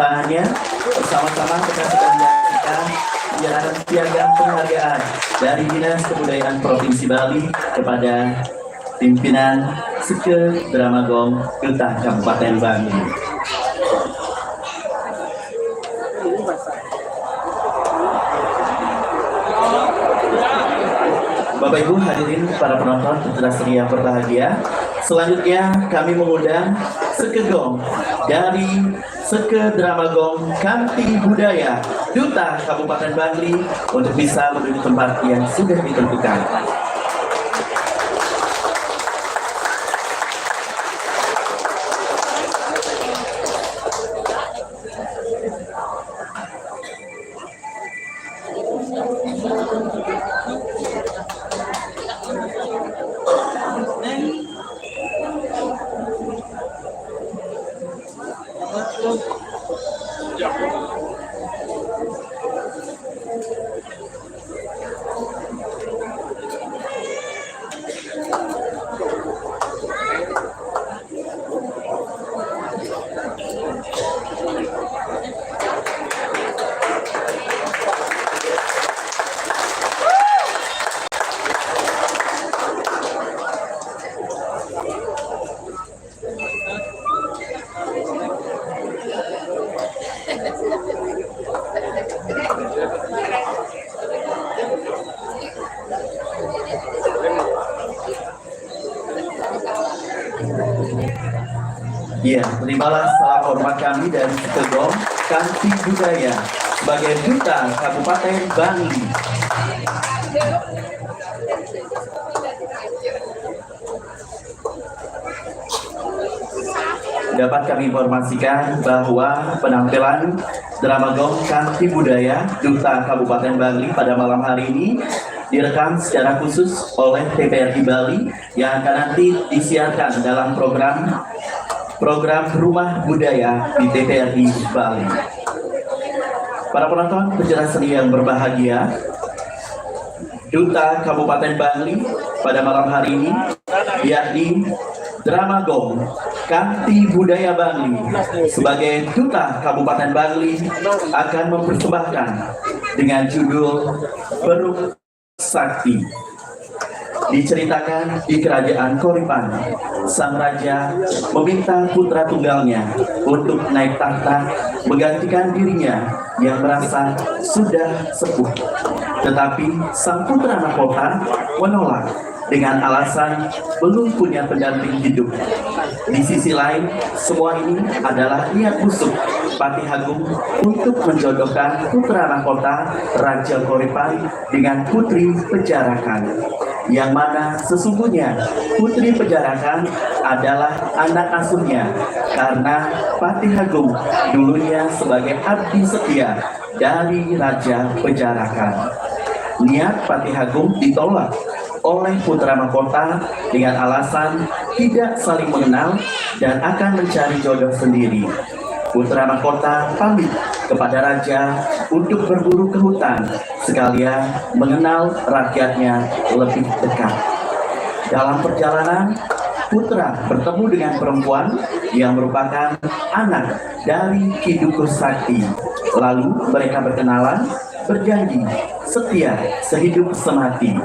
tangannya. Bersama-sama kita sedang menyaksikan penyerahan piagam penghargaan dari Dinas Kebudayaan Provinsi Bali kepada pimpinan Seke Dramagong Duta Kabupaten Bali. Bapak Ibu hadirin para penonton putra seri yang berbahagia, selanjutnya kami mengundang Sekegong dari Seke Dramagong Kanti Budaya Duta Kabupaten Bali untuk bisa menuju tempat yang sudah ditentukan. Ya, terimalah salam hormat kami dari Sekegong Kanti Budaya sebagai Duta Kabupaten Bali. Dapat kami informasikan bahwa penampilan Dramagong Kanti Budaya Duta Kabupaten Bali pada malam hari ini direkam secara khusus oleh TPRI Bali yang akan nanti disiarkan dalam program Rumah Budaya di TPRI Bali. Para penonton pecinta seni yang berbahagia, Duta Kabupaten Bali pada malam hari ini yakni Dramagong Kanti Budaya Bali sebagai Duta Kabupaten Bali akan mempersembahkan dengan judul Beruk Sakti. Diceritakan di Kerajaan Koripan, sang raja meminta putra tunggalnya untuk naik tahta menggantikan dirinya yang merasa sudah sepuh. Tetapi sang putra mahkota menolak dengan alasan belum punya pendamping hidup. Di sisi lain, semua ini adalah niat busuk Patih Agung untuk menjodohkan putra mahkota Raja Koripan dengan Putri Pejarakan, yang mana sesungguhnya Putri Pejarakan adalah anak asuhnya karena Patih Agung dulunya sebagai abdi setia dari Raja Pejarakan. Niat Patih Agung ditolak oleh putra mahkota dengan alasan tidak saling mengenal dan akan mencari jodoh sendiri. Putra mahkota pamit kepada raja untuk berburu ke hutan sekalian mengenal rakyatnya lebih dekat. Dalam perjalanan, putra bertemu dengan perempuan yang merupakan anak dari Ki Dukuh Sakti. Lalu mereka berkenalan, berjanji setia sehidup semati.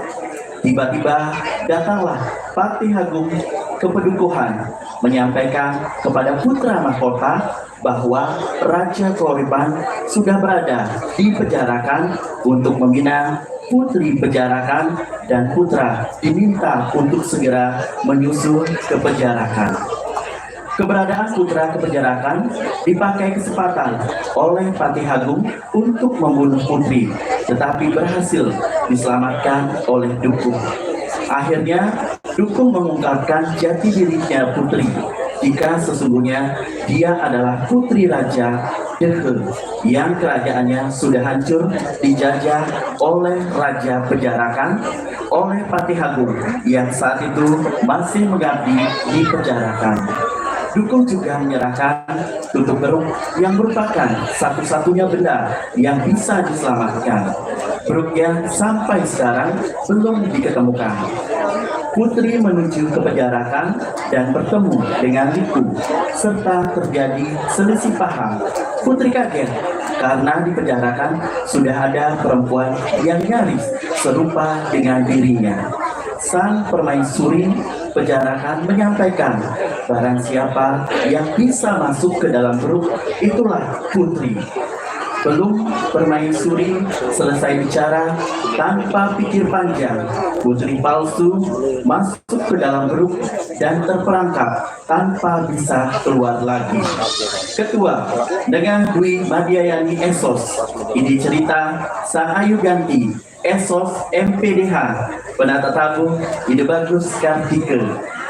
Tiba-tiba datanglah Patih Agung ke Pedukuhan menyampaikan kepada putra mahkota bahwa Raja Koripan sudah berada di Pejarakan untuk meminang Putri Pejarakan dan putra diminta untuk segera menyusul ke Pejarakan. Keberadaan putra ke Pejarakan dipakai kesempatan oleh Patih Agung untuk membunuh putri, tetapi berhasil diselamatkan oleh Dukuh. Akhirnya Dukuh mengungkapkan jati dirinya putri, jika sesungguhnya dia adalah putri Raja Dehe yang kerajaannya sudah hancur dijajah oleh Raja Pejarakan oleh Patih Agung yang saat itu masih mengabdi di Pejarakan. Dukuh juga menyerahkan tutup beruk yang merupakan satu-satunya benda yang bisa diselamatkan. Beruknya sampai sekarang belum diketemukan. Putri menuju ke penjarakan dan bertemu dengan Liku, serta terjadi selisih paham. Putri kaget karena di penjarakan sudah ada perempuan yang nyaris serupa dengan dirinya. Sang permaisuri penjarakan menyampaikan, barang siapa yang bisa masuk ke dalam grup, itulah Putri. Belum permaisuri selesai bicara, tanpa pikir panjang, putri palsu masuk ke dalam grup dan terperangkap tanpa bisa keluar lagi. Ketua dengan Dwi Madiayani Esos. Ini cerita Sang Ayu Ganti, Esos MPDH, penata tabung Ide Bagus Kartike.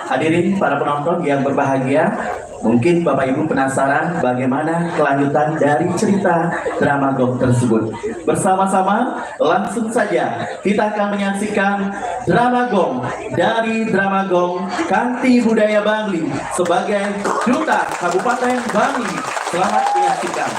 Hadirin para penonton yang berbahagia, mungkin Bapak Ibu penasaran bagaimana kelanjutan dari cerita drama gong tersebut. Bersama-sama langsung saja kita akan menyaksikan drama gong dari drama gong Kanti Budaya Bangli sebagai Duta Kabupaten Bangli. Selamat menyaksikan.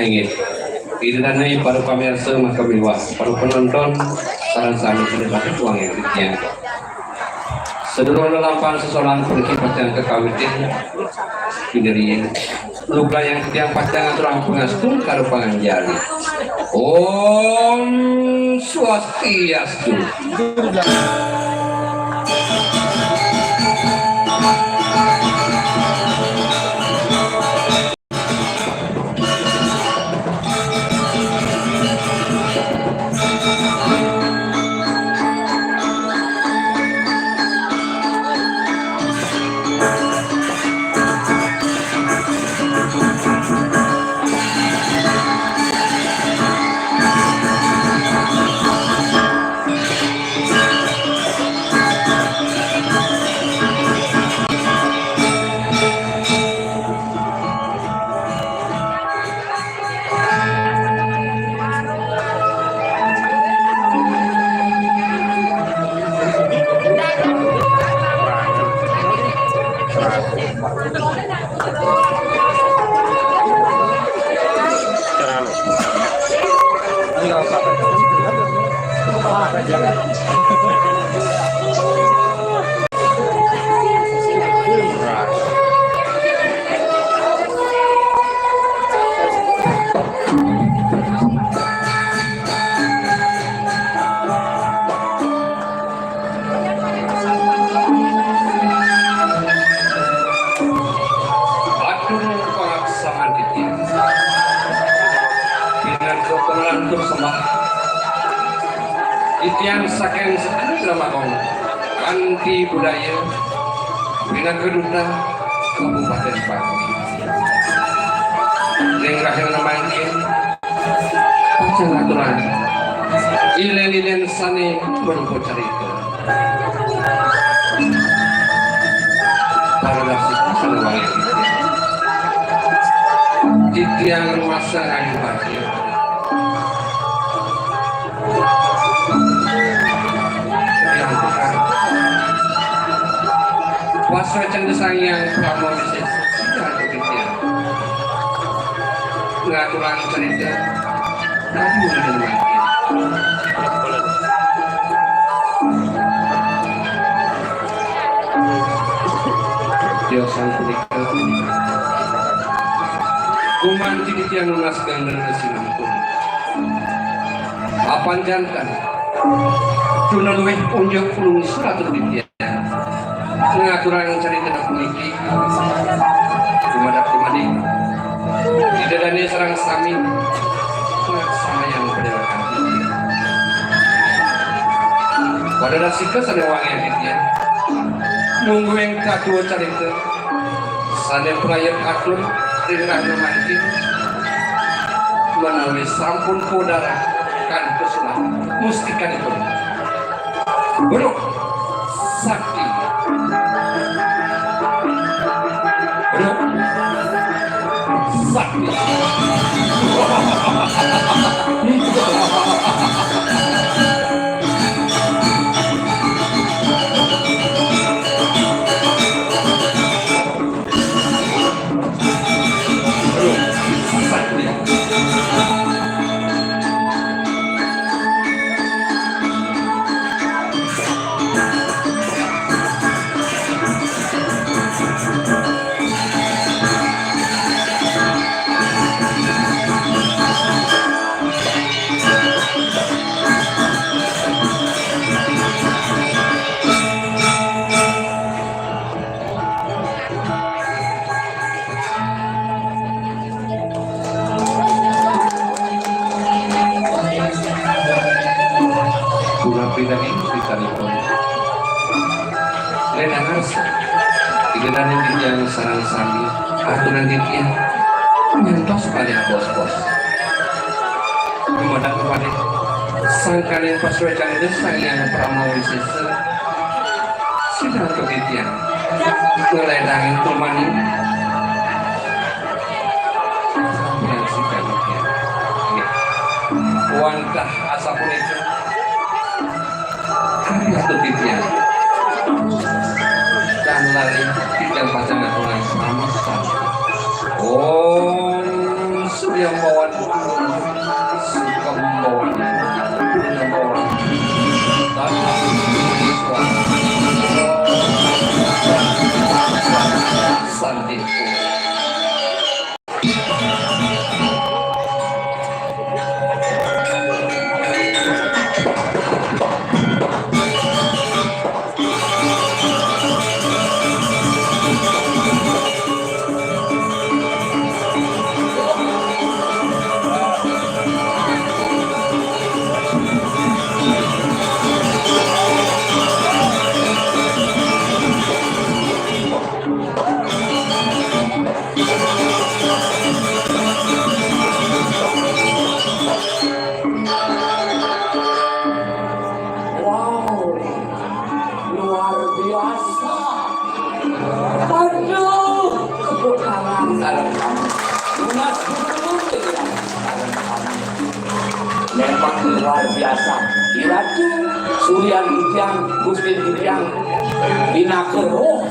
Ingin didanai para pemirsa maka mewah para penonton sarang sami sudah dapat uang yang demikian. Sedulur lampang seseorang pergi pacang kekawitin pinerian luka yang tiang pacang aturang pengastum karo panganjali. Om Swastiastu. Itian saking drama kong kanti budaya bina keduna Kabupaten Pati ning rahang namangkin pacang aturan ilen-ilen sane berko carita para nasib sanawang itian masa ayu pati Wasra cendesang yang kamu bisa sudah begitu pengaturan cerita tadi udah lagi dia sang kulikat kuman tidak yang mengaskan dan sinamku apan jantan tuna luwih unjuk pulung surat dia pengaturan yang cari tenang memiliki kumadi tidak ada serang sami sama yang berdalam pada nasi kesana wang yang dia nunggu yang kedua cari ke sana pelayar atur dengan romantik melalui sampun kodara kan kesulah mustikan itu buruk sakti sakti Lena ngarsa pikiran yang sarang sami aturan dia nyentos pada bos-bos kemudian kepada sangkan yang paswekan itu sang pramawi sisa sudah kebitian ngeledangin tulmani dan sikapnya wantah asapun itu karya kebitian dan lari tidak pasangan orang sama sekali. Om Surya Bawan suka membawa Santiku. Memang luar biasa. Iratu Suryan Dipiang, Gusti Dipiang, Bina Keroh,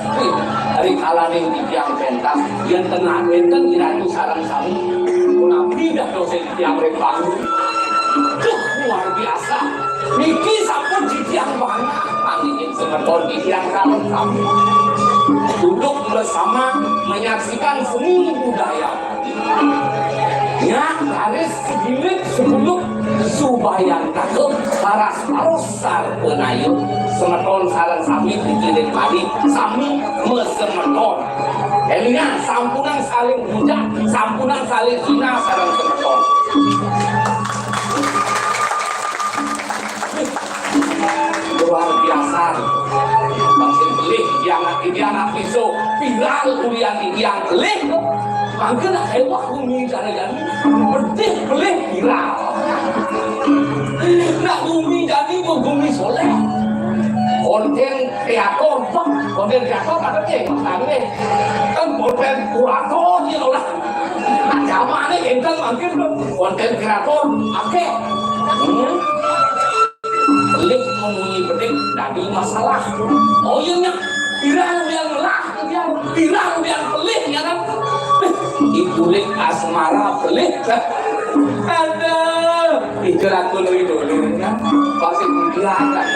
dari kalaning Dipiang Pentang, yang tengah benten Iratu sarang sami, mengapi dah dosen Dipiang Repang. Luar biasa. Niki sampun Dipiang banyak, angin semeton Dipiang kalem kami. Duduk bersama menyaksikan seni budaya. Ya, garis segilit sebelum subayan kakek paras parosar penayun semeton sarang sami dikirim padi sami mesemeton elinya sampunan saling hujat sampunan saling hina sarang semeton luar biasa masih beli yang pisau viral kuliah yang leh mungkin hebat bumi jangan penting boleh viral. Nak bumi jadi bumi soleh. Konten kreator, konten kreator ada ke? Ada kan konten kurator ya lah. Zaman ini kan mungkin konten kreator oke. Pelik mengunyi pelik dari masalah. Oh iya viral yang lah, viral yang pelik ya kan. Ikulik asmara pelik ada ikhlas dulu kan pasti kelihatan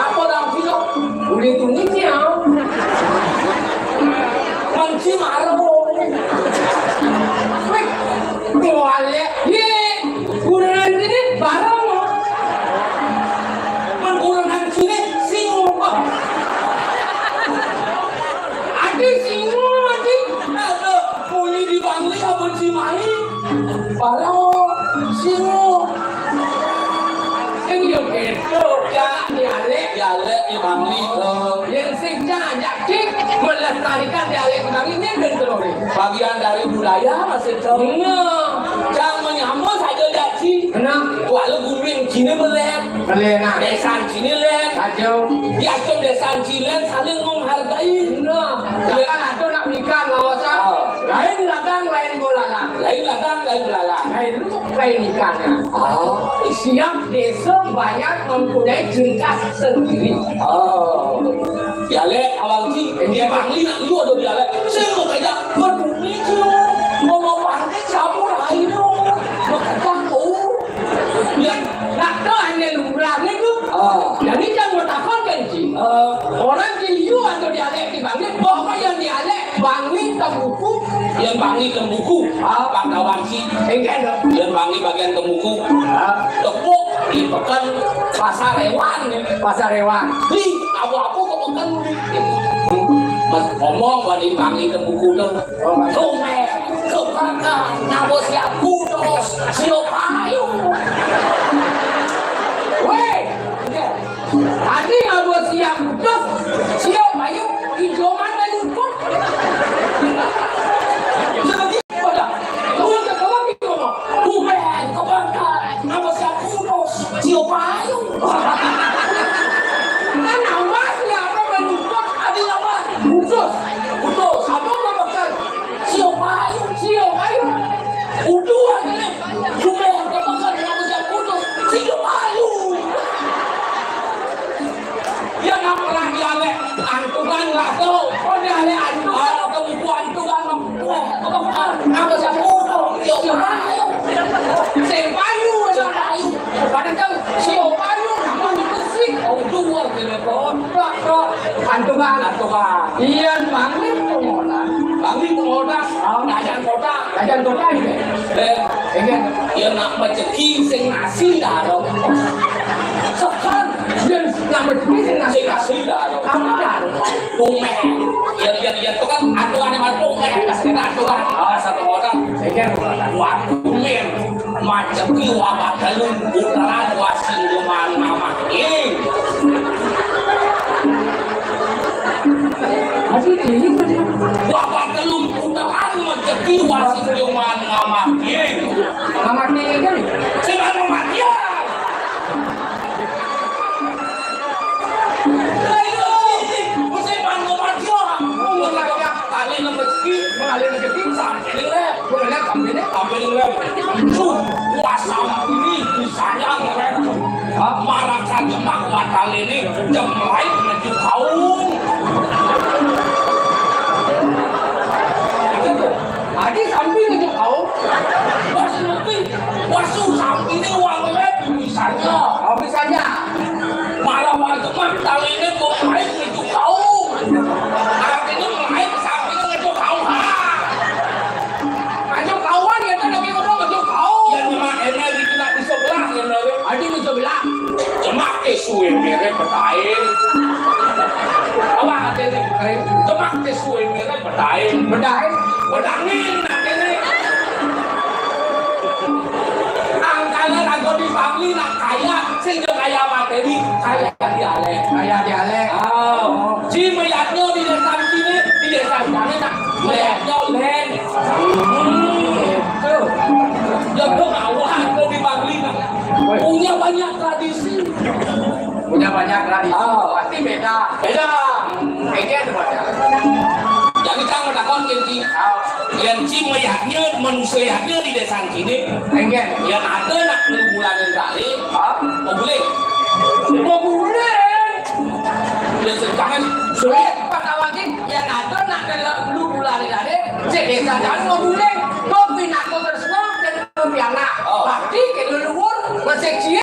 apa dah sih boleh tunggu siapa manci marah boleh boleh ye kurang ini barang kurang sini singo ada singo ada boleh dibangun apa sih mai barang singo nhiều kẻ đồ cha nhà lệ bằng ly yang sehingga yakin melestarikan dialek Betawi ini betul bagian dari budaya masih jangan menyambut saja jadi walau bumi Cina melek desan Cina lek yakin desan Cina saling menghargai kan ada nak nikah ngawasan lain ladang lain bolalang lain untuk lain nikahnya siap desa banyak mempunyai ciri khas sendiri. Dialek awal sih, dia bangli nak lu ada dialek. Saya mau kayak berdua tu, mau bangli siapa lain tu, mau kamu. Yang nak tahu hanya lumrah ni tu. Jadi jangan takut kan sih. Orang dia Bangli bawa yang dialek Bangli Temuku yang Bangli Temuku Pak Kawansi yang Bangli bagian Temuku tepuk di pekan pasar hewan di abu-abu kepekan mas ngomong wali Bangli Temuku tuh tume kepekan nabo siap kudos siap ayu weh tadi nabo siap kudos siap ayu ijoman dan luput seperti pada tuan ketawan gitu ngomong tume kepekan nabo siap kudos siap ayu kan nawasnya apa menuput adi nama kudos apa kepekan siap ayu udah ini tume kepekan nabo siap kudos siap ayu ya ngapalah dialek antungan nggak tahu kok dialek antungan kebuku antungan kepekan nabo siap kudos siap ayu sepayu kadang kan siap ayu nama musik dua telepon antungan iya Bangli Pengoda Dajan kota ini dia nak rezeki sing nasi dah dong sekarang dia nak rezeki sing nasi dah dong apa dah tume ya tu kan antungan yang masuk kasih antungan satu orang dua tume macam kiwa batalun utaran wasin luman mama bapak telung utaran macam kiwa wasin luman mama mama ini kan sebab mama dia mengalir rezeki sampai lep, boleh sampai lep. Puasa ini disayang lep. Marah saja mak batal ini jemlai menuju kaum. Adi sampai menuju kaum. Wasu sampai ini uang lep misalnya. Marah wajib mak batal ini jemlai menuju kaum. Artinya mulai sampai menuju kaum. Kawan ya kan lagi ngomong ngejok kau yang memang energi kita di sebelah yang lalu ada di sebelah cemak kesuwe mere betain apa ada ni cemak kesuwe mere betain bedangin nak ini angkanya lagu di Bangli nak kaya sehingga kaya materi kaya dialek si melihatnya di desa sini di desa sana nak melihatnya len yang pengawasan di Bangli punya banyak tradisi pasti beda kayaknya jadi kita melakukan yang melihatnya manusianya di desa sini yang ada nak bulanin kali mau boleh dia sekarang sulit Pak Kawanji yang ada nak lu bulanin kali desa jangan mau boleh mau pindah ke tersebut dan berpiana bakti ke leluhur berseksi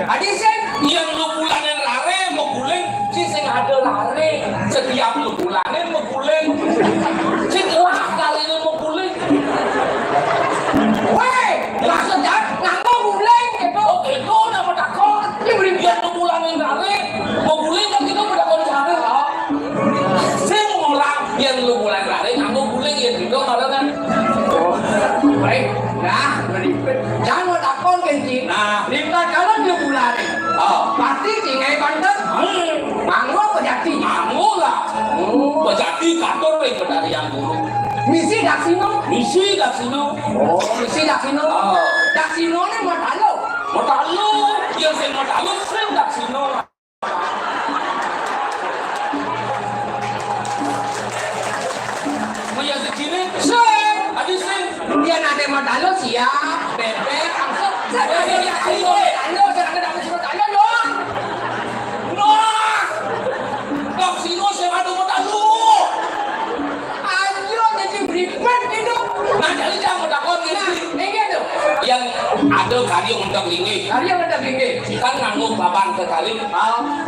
adik sen yang lu bulanin lare mau boleh si sing ada lare setiap lu bulanin mau boleh setelah kali ini mau boleh weh langsung jangan nggak boleh itu nama takut ini beri biar lu bulanin lare mau boleh kan kita udah koncara semua orang yang lu bulanin lare nggak boleh ya itu kalau kan baik nah jangan mau takut kenci nah lima kalau dia bulanin pasti tinggal bandar manggo pejati lah pejati kantor dari yang dulu misi daksino daksino ini modalo yang saya modalo sering daksino yang segini sering ada sering dia nanti modalo siap bebek langsung saya daksino daksino saya ada modalo ayo jadi berikut itu nah jadi jangan takut ini tuh yang ada karya untuk lingi kan nganggung babang sekali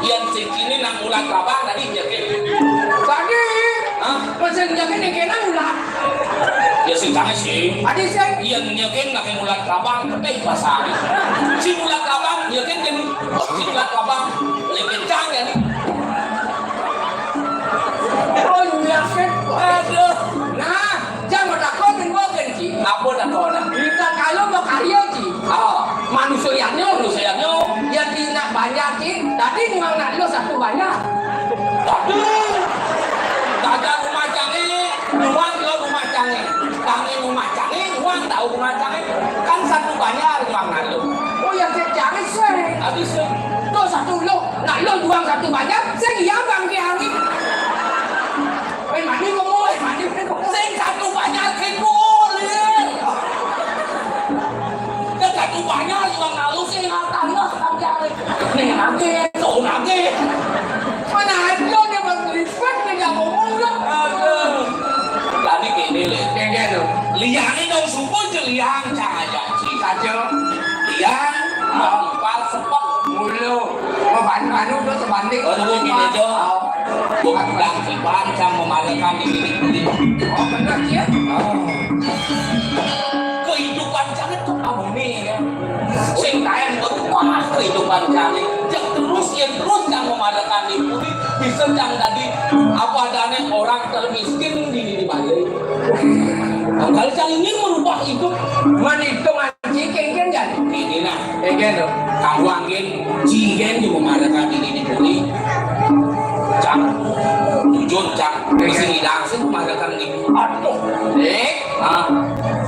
yang segini nang ulang babang tadi jadi sing jaga nekena ulat. Ya sing jange sih. Adi sing iya nyekin nake ulat kabang teh pasar. Si ulat kabang nyekin kan si ulat kabang lekin cang ya nih. Oh nyekin aduh. Nah, jangan takut kan bogen sih. Apa takut? Kita kalau mau karya sih. Manusia yang yang tidak banyak sih. Tadi memang nak lo satu banyak. Aduh. Dadah rumah canggih, uang lo rumah canggih. Kami rumah canggih, uang tahu rumah canggih. Kan satu banyak uang lo. Oh yang canggih sih. Habis itu satu lo, nak lo uang satu banyak, saya iya bang kiangi. Mandi ngomong, saya satu banyak boleh. Kan satu banyak uang lalu saya nggak tanah canggih. Nih nanti, tuh nanti. Mana ada dia berlipat dia ngomong lah. Jadi gini leh, kayak gitu. Liang ini dong sumpah je liang cahaya sih saja. Liang, mal sepok mulu. Anu tu sebanding. Oh tu gini je. Bukan bilang sebang sang memalakan ini. Oh benar ya. Kehidupan jangan tu apa ni? Sing tayan berubah kehidupan jangan. Terus yang memadakan itu bisa yang tadi apa adanya orang termiskin di Bali. Kalau yang ingin merubah hidup, menitung anjing kengken jadi ini nah, kengken kamu angin jingen di memadakan ini di Bali. Cang, tujuan cang, masih hilang sih memadakan ini. Aduh,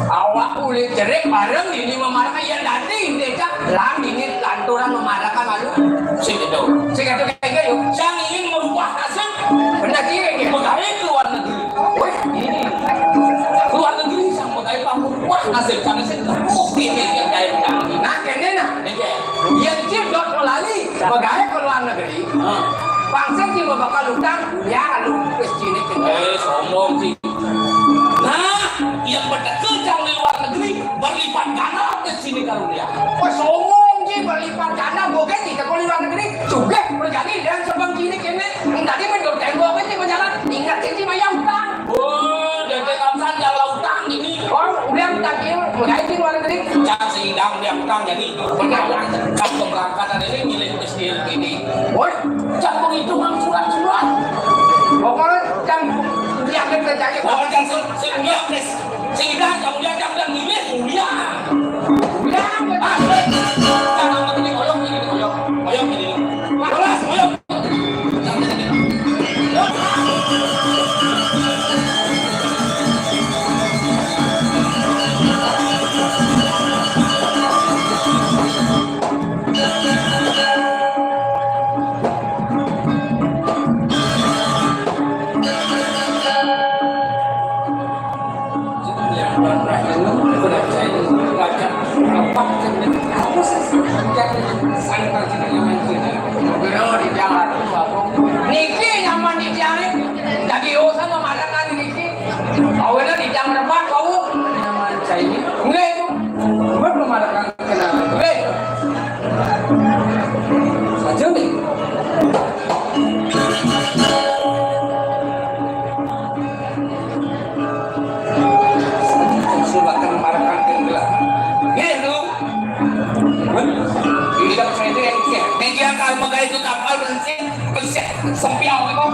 awak boleh cerai bareng ini memadakan yang nanti ini cang, lang ini lanturan memadakan malu. Sing itu kayak gitu. Yang ingin merubah nasib, benar sih pegawai keluar negeri. Ini keluar negeri sang pegawai merubah nasib jangan sih terbukti yang kayak begini. Nah kene nah, yang cip dot melalui pegawai keluar negeri. Bangsa sih bakal utang, ya lu kesini kene. Sombong sih. Nah, yang berkerja di luar negeri berlipat ganda ke sini kalau dia. Oh sombong sih berlipat ganda, bukan kita kalau luar negeri juga berjadi dan sebang sini kene. Tadi menurut tembok sih berjalan, ingat sih maya utang. Oh, jadi kamsan jalan utang ini. Oh, udah utang ini, mulai di luar negeri. Jangan sidang dia utang jadi pengawalan kan keberangkatan ini milik kecil ini. Oh, jangan penghitungan surat-surat. Pokoknya jangan dia akan terjadi. Oh, jangan semuanya please. Sehingga kemudian jangan milih mulia. Mulia. Jangan begini koyok ini. Kelas koyok. Niki nyaman di jalan, jadi usaha memadakan Niki. Awalnya di jam berapa kau? Nyaman saya ini. Enggak itu, buat memadakan kenapa? Enggak. Saja nih. Silakan memadakan kenapa? Gitu. Hidup saya itu yang dia kalau menggait itu kapal berhenti. Sempiau itu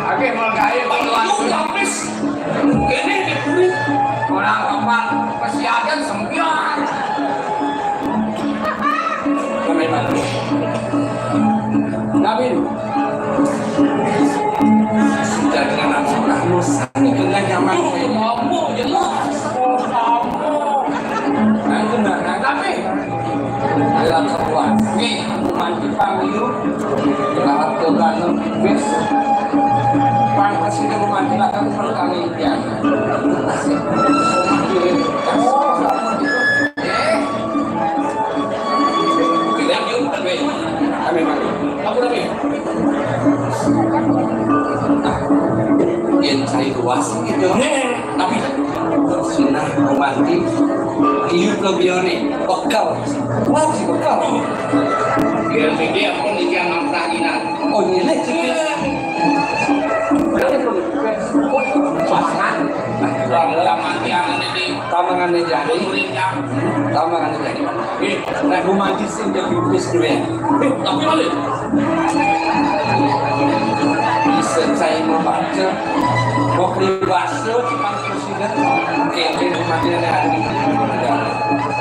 oke menggait kalau habis ini diberi orang kapal kesiadan sempiau kami bantu nabi sudah dengan nama sani dengan nyaman kamu jelas kamu nah tapi dalam sebuah nih mandi panggil dalam kegantung bis pantas ini memandikan perkali dia asik kita yuk tapi kami mandi apa lagi yang cari luas gitu tapi sunnah romantis hidup lebih nih bekal wah si bekal biar dia pun dia mampu oh ini ada yang Tambah kan tadi. nah romantis yang jadi bis dulu ya. Tapi boleh. Bisa saya membaca. Mau keribasa cuma presiden. Oke, mati ada hari ini.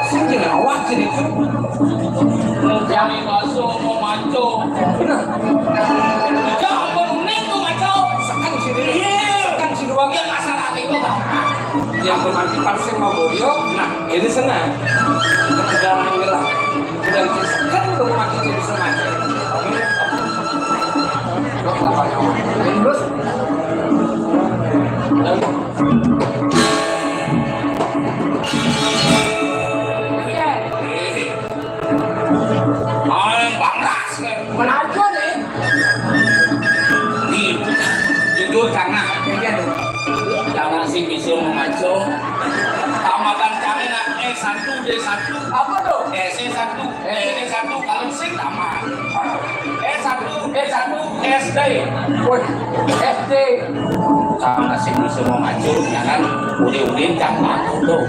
Sini awak jadi tu. Yang masuk mau maco. Jangan berunik tu maco. Sekarang sini. Sekarang sini bagian masalah itu. Yang bermati pasir mau boyo. Nah, ini senang. Kedalam gelap. Dan sekarang bermati jadi senang. Terus. Menajo nih. Jujur karena Jangan sih bisa memaco. Tamatan kami nak S1 D1. Apa tuh? S1 D1 kalau sing tamat. S1 SD. Woi, SD. Sama sih bisa memaco, jangan udah jangan tuh.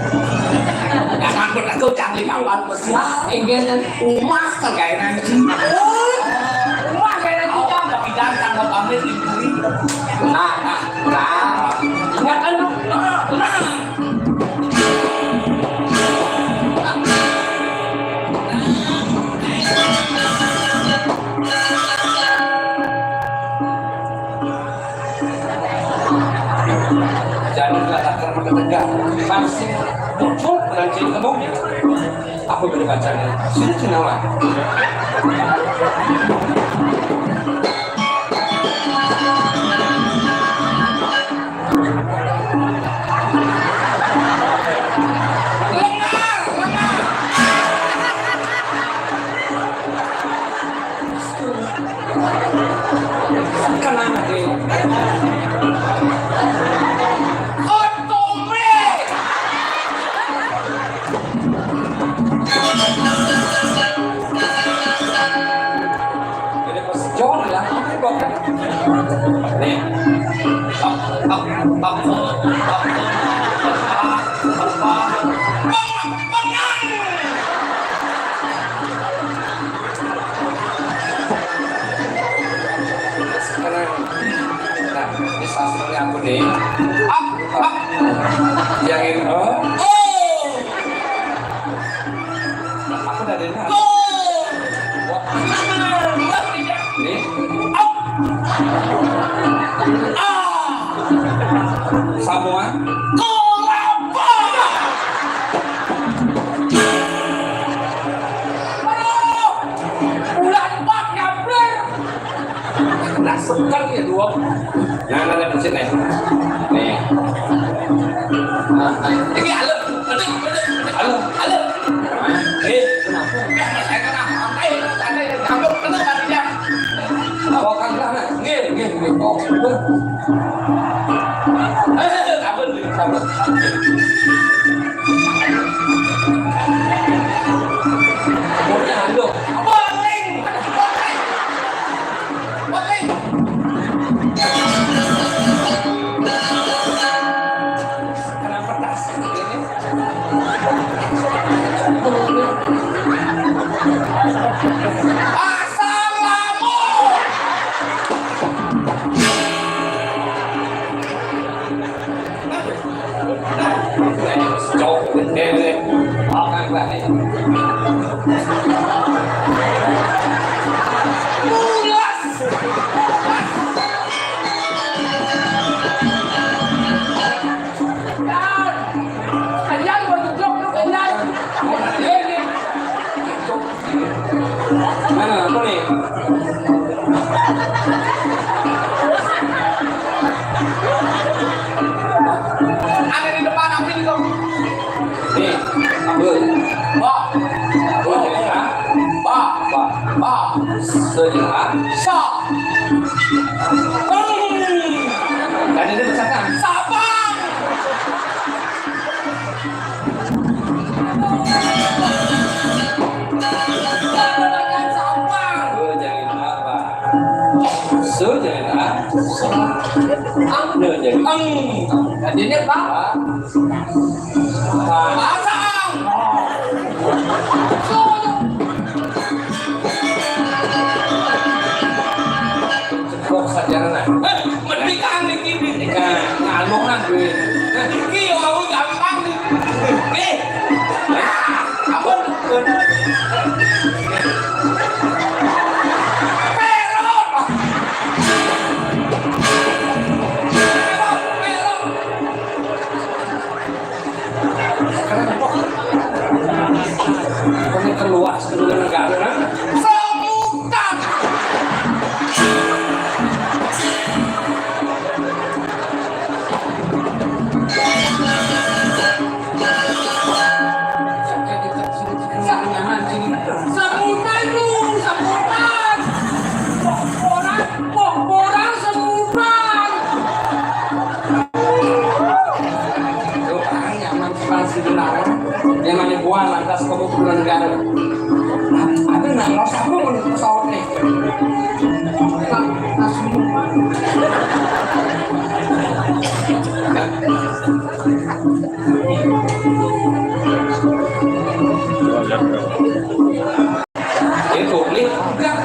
Jangan berlaku jangan kawan besar. Ingin rumah kayak nanti. Rumah kayak nanti jangan tapi jangan nggak pamit dibeli. Nah. Ingat kan lu? jangan katakan menegak. Pasti muncul nanti ketemu. Apa boleh bacanya? Sini cenawa. Ini sastranya aku nih. Yang ini aku dari mana? Ini Samoa. Nah, sekali ya dua. Nah, di sini. Nih. Ini alur. Nih. Saya kenapa? Ada kamu kenapa tidak? Bawa kan Nggih. Oh. Sabar. Kemudian halo. Boling. Kenapa tas ini? Mana aku nih? Ada di depan aku ini kok. Nih, ambil. Pak. Senyum. Sa. Dan ini bercakap. Sabang. Jadi ini Pak. Kok saja nah. Mendingan iki ngalonan gue. Iki yo mau gampang nih. Nih. Ampun. Kami keluar seluruh negara. Semutan. Semutan lu, semutan. Orang semutan. Itu orang nyaman sekali dilawan. Yang namanya buah lantas kamu keluar negara. Ada nggak mau sama menurut pesawat nih? Itu nih, enggak.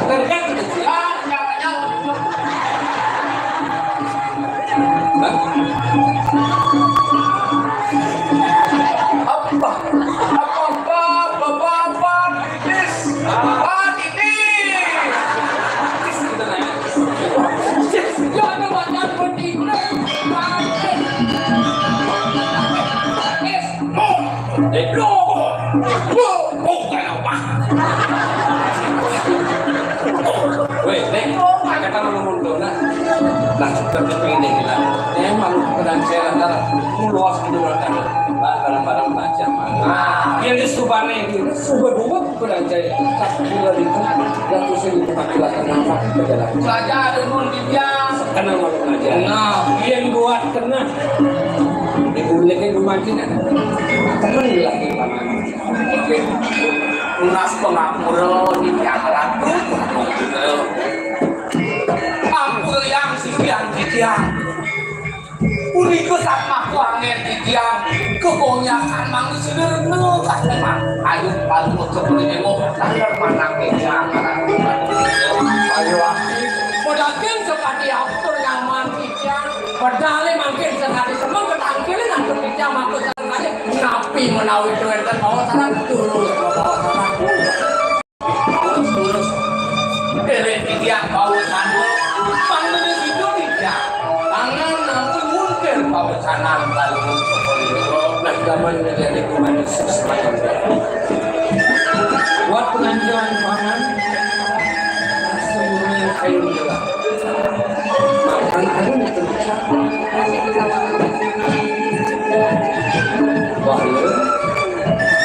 Weh, nek kata ngomong dona. Lah tapi pengen lah. Emang pedang saya antara luas gitu kan. Barang-barang macam. Yang disubane itu sudah dua pedang saya. Tapi lagi kan yang saya dipakai kenapa berjalan. Saja ada mun dia kena malu aja. Nah, yang buat kena. Dibuleknya gumakin kan. Temen lagi paman. Unas pengampuro di tiang ampul yang siang di tiang uni kesat makwangen di tiang kegonyakan manusia dernel kasih ayo paling seperti nemo lahir manang di tiang ayo modalkan seperti aktor nyaman di tiang berdali makin sekali semua ketangkilin nanti di tiang makin sekali napi menawi duit dan bawa sarang dulu bawa sarang dari tiang bau sana, panggil itu tidak. Tangan nanti mungkin bau sana kalau seperti itu. Nah, zaman menjadi humanis semacam itu. Buat pengajian pangan, semuanya kayu jelas. Makan ada yang tercap. Bahaya.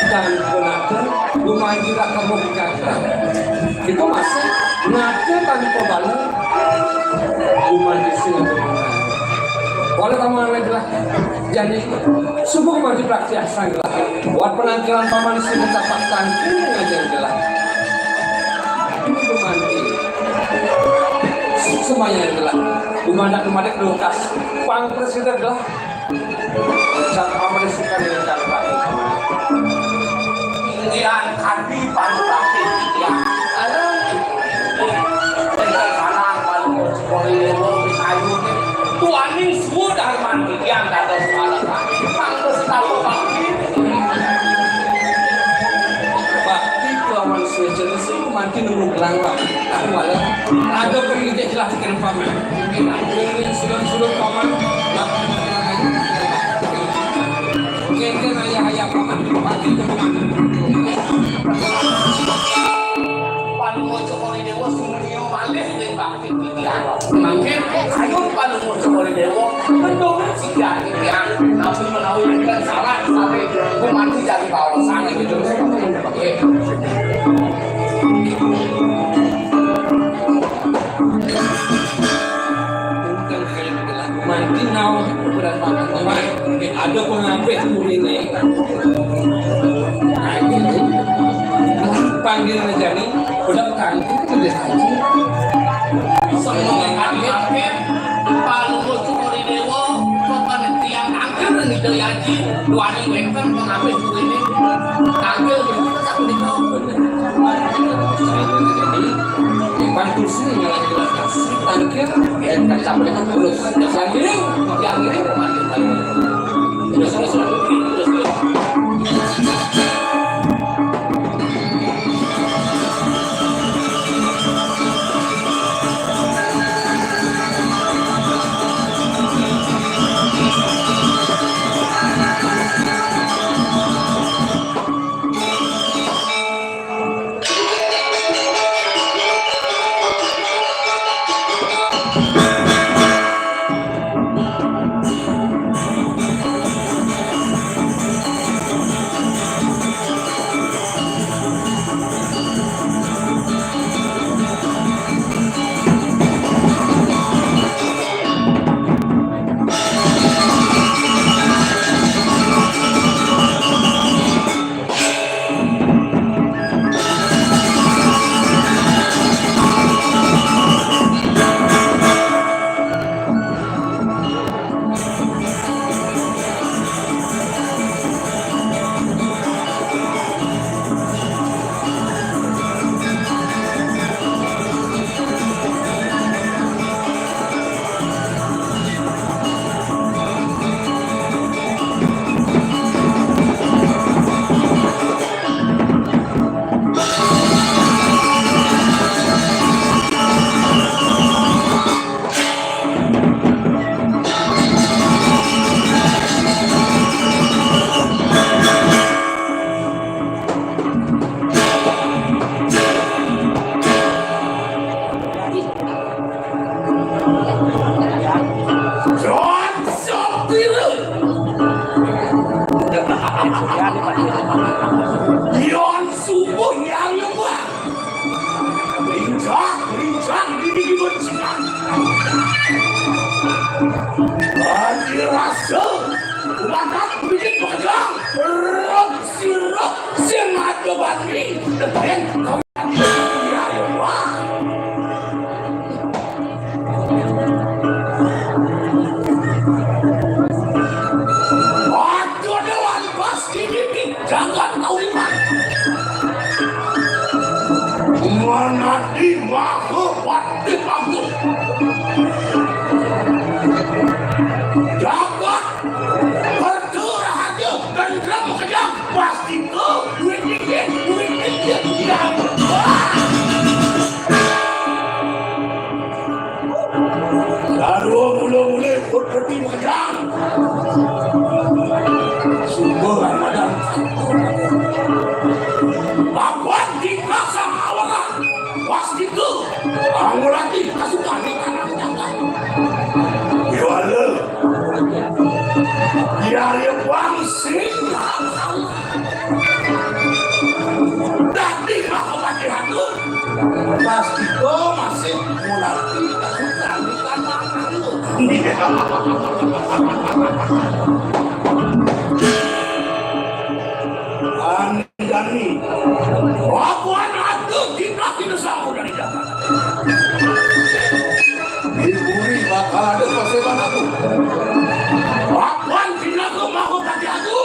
Dan penakan rumah kita kamu bicara. Itu masih ngaca tanpa balik rumah di sini. Kalau kamu adalah jadi subuh maju praktek sanglah. Buat penampilan paman sini dapat tangki ngajar jelas. Ini pemanti. Semuanya jelas. Dumadak lukas. Pang presiden jelas. Cat paman suka dengan cara Kemudian kami paling praktek yang ada. Tuhan ini sudah mandi yang datang semalam. Pantas tahu bakti. Bakti kalau manusia jenis itu mandi nunggu gelanggang. Tapi malah ada penginjak jelaskan paman. Mungkin ini sudah paman. Mungkin ayah paman bakti itu paman. Paling cokoli dewa sumio malih ning bakti titian. Mangkin ayo paling cokoli dewa mendongeng siang titian. Tapi menawi kan salah sampai mati dari bawah sana gitu. Oke. Mati nau ukuran paman teman. Ada pengapit ini. Nah gitu. Panggil menjadi udah tangki itu haji. Semua kami palu curi dewa kepada tiang angker nih dari haji. Dua nih wenter pengambil ini. Angker itu tapi di kau bener. Jadi bantu sih yang jelas tangkir yang kacang dengan terus. Yang ini kemarin. Terus. Yon subuh yang lupa. Lincah di bencingan. Lagi rasa, umat bikin pegang. Sirok, semat bebani. Depan kau ya Allah. Waktu dewan pasti bikin jangan kau iman. Mana di mahal di bagus. Jagat bercurah aja dan kamu kejam pasti ke duit yang lalu mulai berperti kejam sumber Ramadan lakukan tinggal sama orang pasti ke kamu lagi kasukan di kanan jangan jual biar wangsing dati mau pakai hatu pasti kau masih mulai kasukan di kanan Andani lakukan hatu kita tidak sama dari jangan diburi bakal ada paseban aku lakukan tidak mau pakai hatu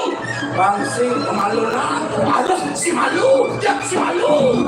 bangsing kemaluan ada si malu jak si malu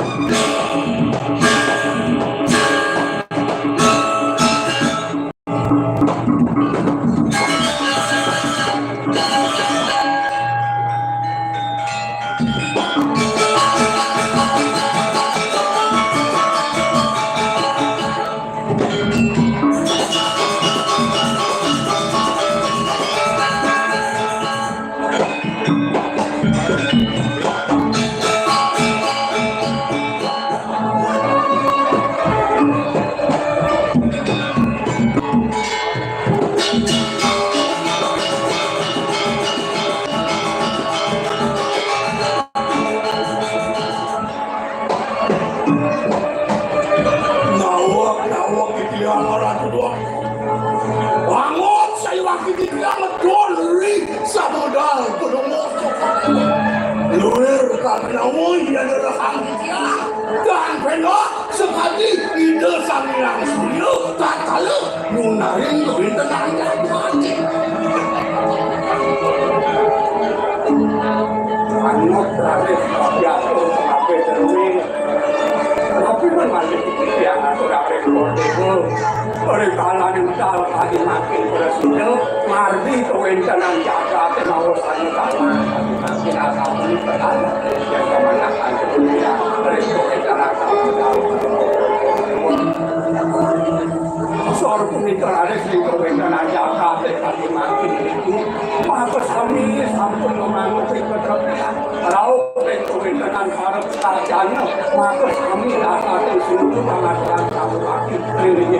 Anu terakhir, ya, Ori kalah yang tal lagi makin presiden mardi kewencanan jaga tenawasan kalah makin asal ini berada yang kemenangan dunia dari kewencanan kalah soal pemikiran di kewencanan jaga tetapi makin itu maka kami sampun mengambil keterpian kalau kewencanan harap sarjana maka kami akan disuruh mengatakan kamu makin ini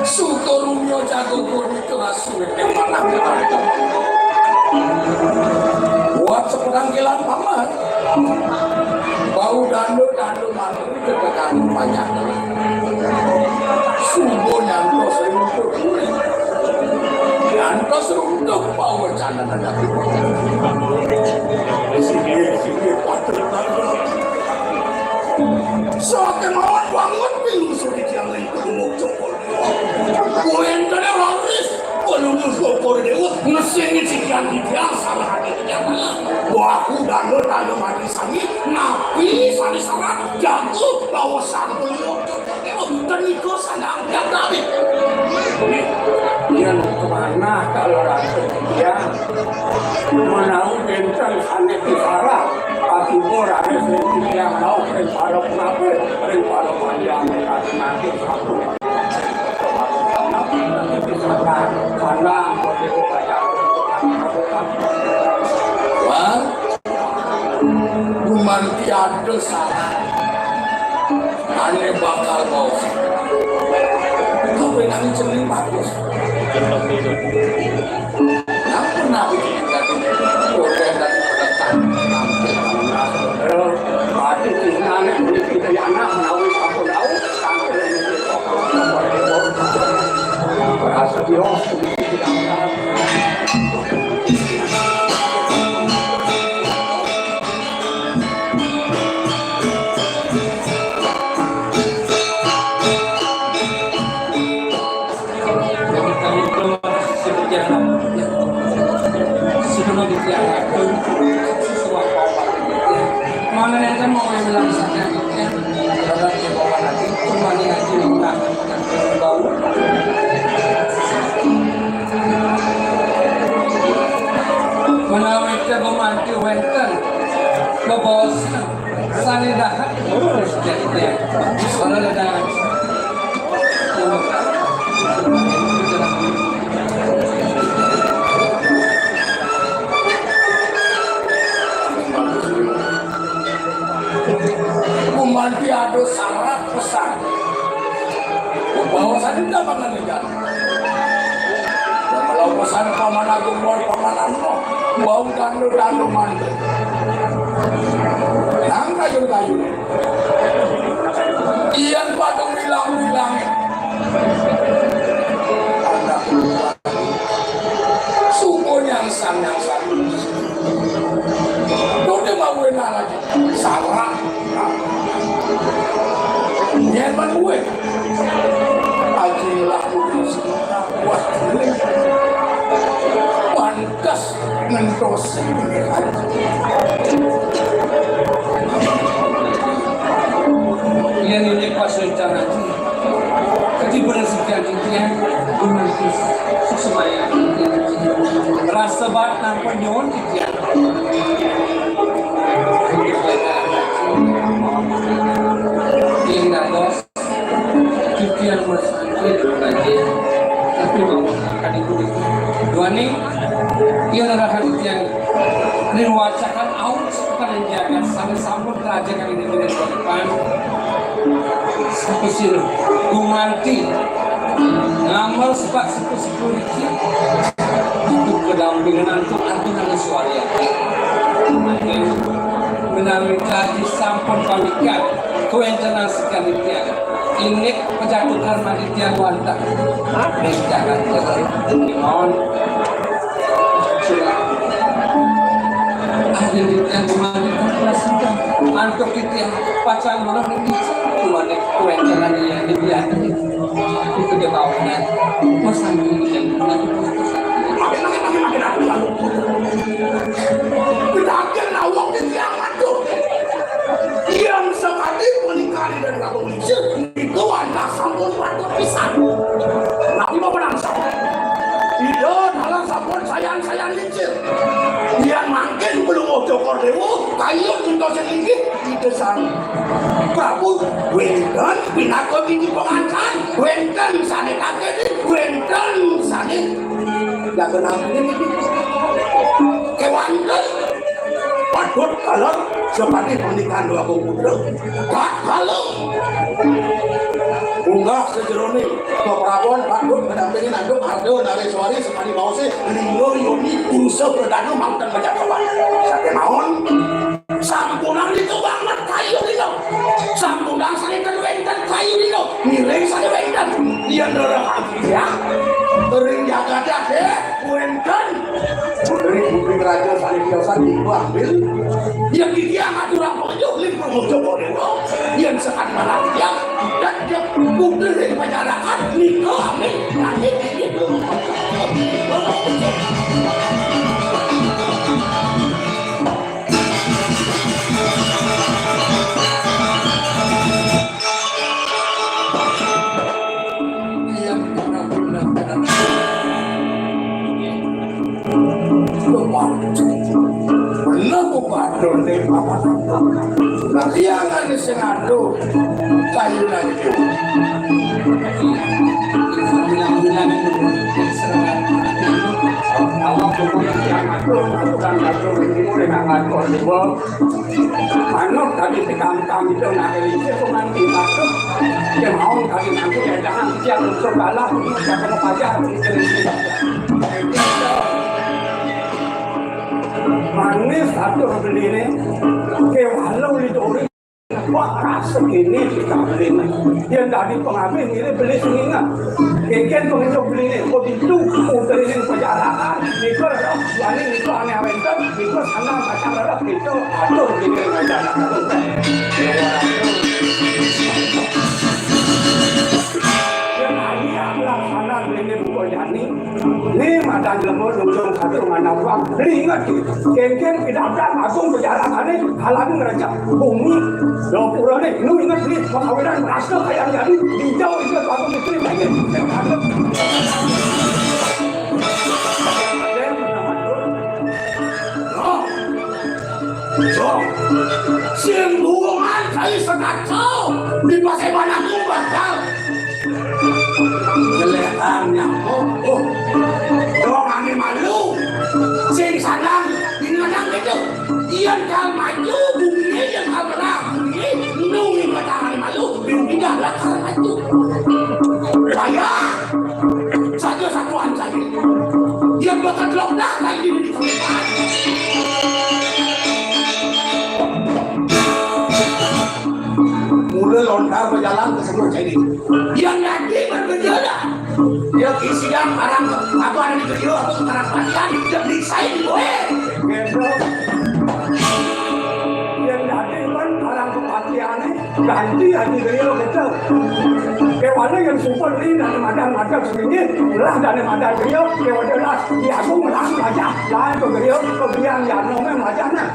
Sutorumyo jago kuri kelas sulit yang mana kita buat sepenganggilan paman bau dando mantu ketekan banyak sumbo nyantos untuk kuri nyantos untuk bau canda nada sini patut soalnya mawar bangun bingung sulit yang lain kumuk cokol kuen tadi roris belum muskor dewa mesin sekian dia salah hati jangan waku dando mati sani napi sani salah jago bawa satu terikut sana jangan dia kemana kalau rasa dia menau bentang sana di sana Aki murah seperti yang mau para penampil, para panjang nanti satu. Karena wah, buman tiada salah, ane bakal mau. Kau pengen celing bagus. Yang pernah bikin tadi, program dan Pati tinggal kita anak menawi aku tahu sampai ini berasa bios mana yang mau yang melaksanakan dalam kebawa nanti cuma nih aja nak bau mana mereka memanti wenten bebos sani dahat terus jadi soalnya ada Kumanti ada syarat pesan bahwasan tidak akan negara dan kalau pesan paman agung luar paman anno bau dando mandi yang kayu ian padang bilang anda suku yang sang Dode mau lagi salah Nyaman gue ajilah kudus buat pantas mentos yang ini pas rencana jadi bersihkan dia menanti sesuai rasa bat nampak nyon dia yang dos cucian bersangkut lagi tapi mau akan ikut dua nih dia adalah yang diwacakan aus kepada jaga sampai sambut raja kali ini dari depan sepusir gumanti ngambil sebab security untuk kedampingan untuk antunan suara menarik kaji sampun pamikat kewencanan sekali tiang ini pencakupan manitian wanita menjaga dimon sudah ada di yang manitian kelas sedang antuk kita pacar malam ini kuanek kewencanan yang dibiak itu dia tahunya pesan ini yang nanti pesan kita akan kayu untuk sedikit di desan Prabu wenten pinaka bini pengantin wenten sane kakek wenten sane jaga namanya kewanten patut kalau seperti pernikahan dua putra tak kalau unggah sejerone keprabon patut mendampingi nanduk ardo nareswari sekali bawase linggo yoni urusa perdana mantan majakawan sate naon sampunang itu banget kayu itu sampunang salikan wenten kayu itu miring sali wenten dia nerang ya tering jaga deh wenten dari putri raja sali biasa diambil yang dia ngaturang pengejuk lingkung mojo bodewo yang sekali malam yang dan dia putri dari masyarakat nikah amin nanti itu Nasiangan di Senado kayu nanti. Manok tadi tekam-tekam itu nak elise penganti masuk. Dia mau tadi nanti jangan siang segala jangan pajak. Manis satu beli ini, kewalau di dori, wah rasa gini kita beli ini. Dia dari pengambil ini beli singa, keken pengejuk beli ini, kok itu udah ini perjalanan, itu aneh-aneh itu sana macam apa itu atur gini macam apa ini madan lemur ujung satu mana uang ingat kengkeng tidak agung perjalanan ini halangan raja bumi dapur ini lu ingat ini perkawinan rasa kayak jadi hijau itu aku mesti lagi siang buangan saya sekacau di pasai mana aku bakal kelihatannya doang ini malu sing sanang dingadang itu dia kal maju bumi yang kal menang bumi nungi batangan malu bumi galak kal maju saya satu-satuan saja dia bakal lockdown lagi di tempat mulai lontar berjalan ke seluruh jadi yang nanti bergejala dia kisian barang apa ada di video atau sekarang pelatihan dan disain gue yang nanti kan barang pelatihannya ganti hati video kecil kewana yang super ini dari madang segini ulah dari madang video kewana lah ya aku langsung aja lain ke video kebiang yang nomor macamnya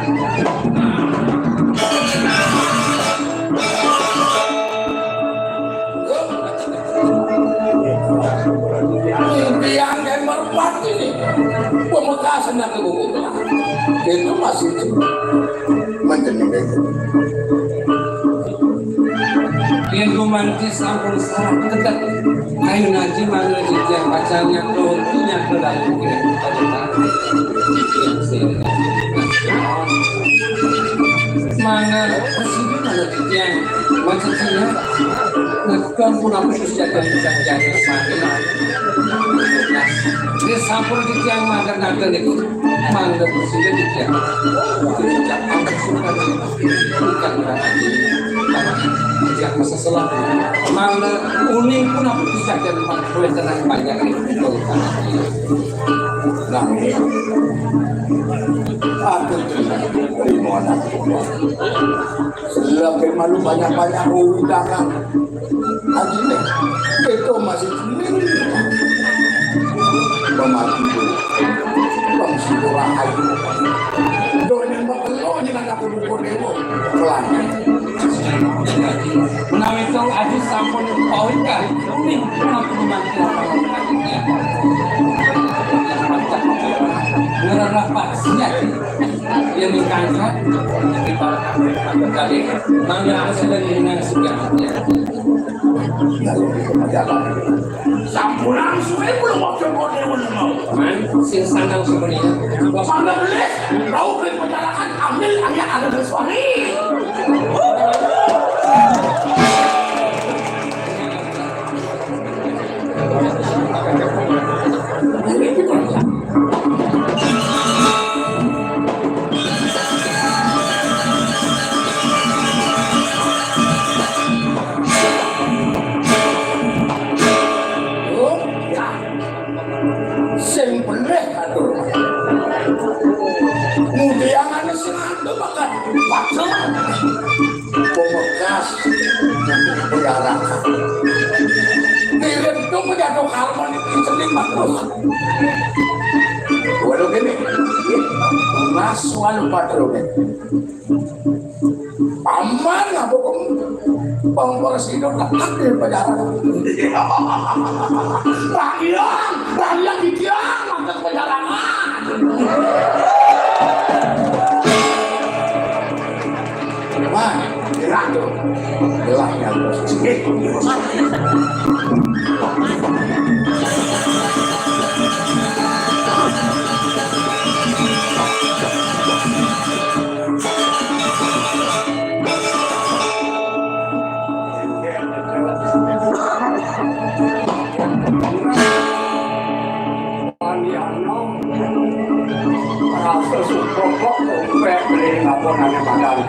yang merpat ini pemekasan dan kebukulan itu masih menjadi yang romantis ampun sangat dekat kayu naji mana yang bacanya kelotunya ke dalam mana kesini mana yang macamnya lakukan pun apa sejak bisa jadi sama dia sampul di tiang magar naga itu mangga bersih di tiang sejak apa suka bukan berarti yang masa selang mangga kuning pun apa bisa jadi boleh tenang banyak itu nah aku terima selain malu banyak-banyak undangan lagi nih itu masih memati pemsiku rahayu doanya bakelo dengan aku buku pelanya menawi itu aji sampun poin kan ini pun aku membantu ngerah pasnya yang dikangkat di kali mangga asal dengan segalanya Sampulan suwe belum waktu kode belum man sing sandang sebenarnya mana beli tahu ke perjalanan ambil ada sesuatu pemekas penjarakan mirip itu menjatuh harmon itu seling bagus waduh gini mas walu patrolnya paman apa pengurus hidup tetap di penjarakan rakyat di tiang masuk penjarakan Wah, gerak tuh. Gerak yang sedikit. Rasa sumpah kok beli ngapunannya padahal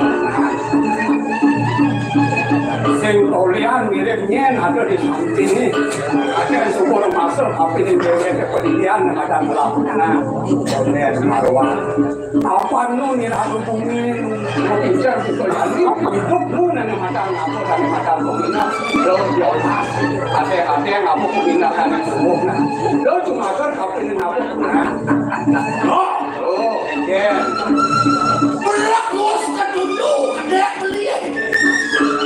sing tolian miripnya ada di sini ada yang syukur masuk tapi di bawah kepentingan ada melakukan oleh marwah apa nu nih aku pungin mau bicara gitu jadi hidupmu nanti macam apa dan macam peminat lo jauh ada yang aku peminat dan semua lo cuma kan aku ini aku oh ya berlakus ke dulu ada beliau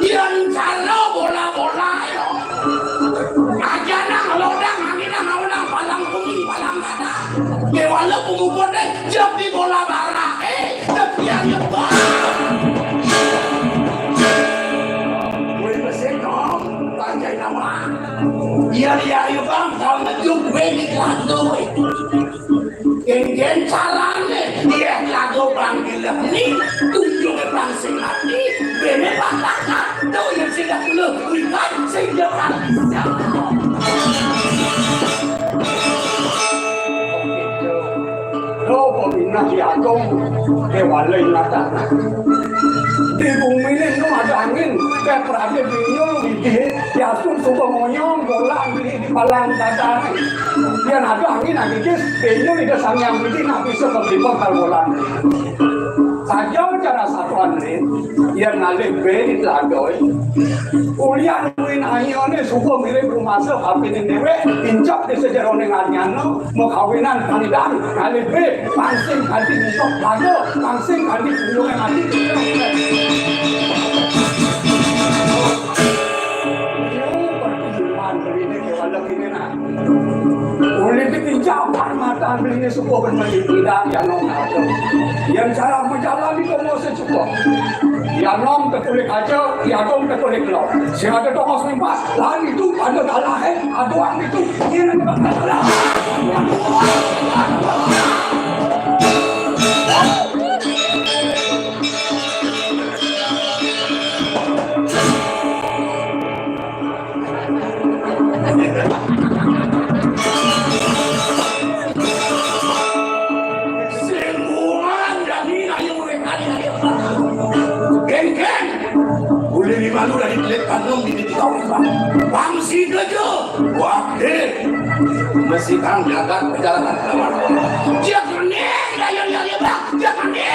yang cara bola-bola yo. Aja nang lodang, angin nang lodang, palang bumi, palang ada. Kewala pengubur deh, jadi bola bara. Tapi yang lepas. Boleh mesin dong, tanya nama. Iya yuk bang, kalau ngejuk benik lagu. Gen caranya, dia lagu bang gila ni, tunjuk bang sing lagi, bene patahkan. Tahu yang sudah dulu, berikan sehingga bisa. Lo peminat diatom, hewan lain mata. Di bumi ini no ada angin, kayak perade binyong di yasun suka monyong bola di palang dada. Dia ada angin agis, binyong di dasar yang bikin habis seperti bakal bola. Saja cara satuan ini, yang ngalih beri lagoi. Kuliah nuin ayone suka mirip rumah sel, tapi ini dewe pincap di sejarah nengarnya no, mau kawinan kandidan ngalih beri, pangsing kanti untuk lago, pangsing kanti punyong kanti. Boleh ditinjaukan mata belinya sebuah bermandi tidak yang nom ada. Yang cara menjalani kamu secukup. Yang nom tertulis aja, yang nom tertulis keluar. Siapa ada toko sempat, lahan itu ada dalah aduan itu ini nanti bakal dalah. Lalu dari telit kandung di titik kawin bangsi aja wakil mesti kang jaga perjalanan jangan nih ya bang jangan nih